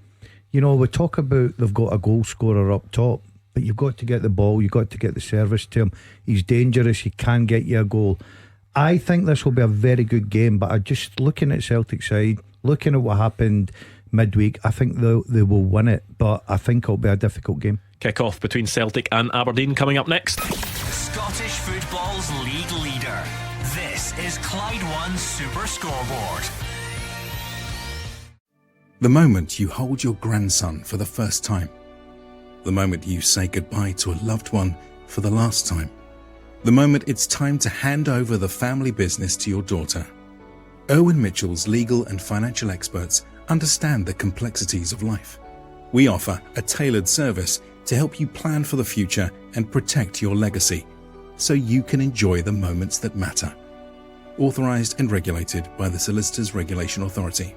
You know, we talk about they've got a goal scorer up top, but you've got to get the ball, you've got to get the service to him. He's dangerous, he can get you a goal. I think this will be a very good game, but I'm just looking at Celtic side, looking at what happened midweek, I think they will win it, but I think it'll be a difficult game. Kick-off between Celtic and Aberdeen coming up next. Scottish football's league leader. This is Clyde One Super Scoreboard. The moment you hold your grandson for the first time. The moment you say goodbye to a loved one for the last time. The moment it's time to hand over the family business to your daughter. Owen Mitchell's legal and financial experts understand the complexities of life. We offer a tailored service to help you plan for the future and protect your legacy, so you can enjoy the moments that matter. Authorised and regulated by the Solicitors Regulation Authority.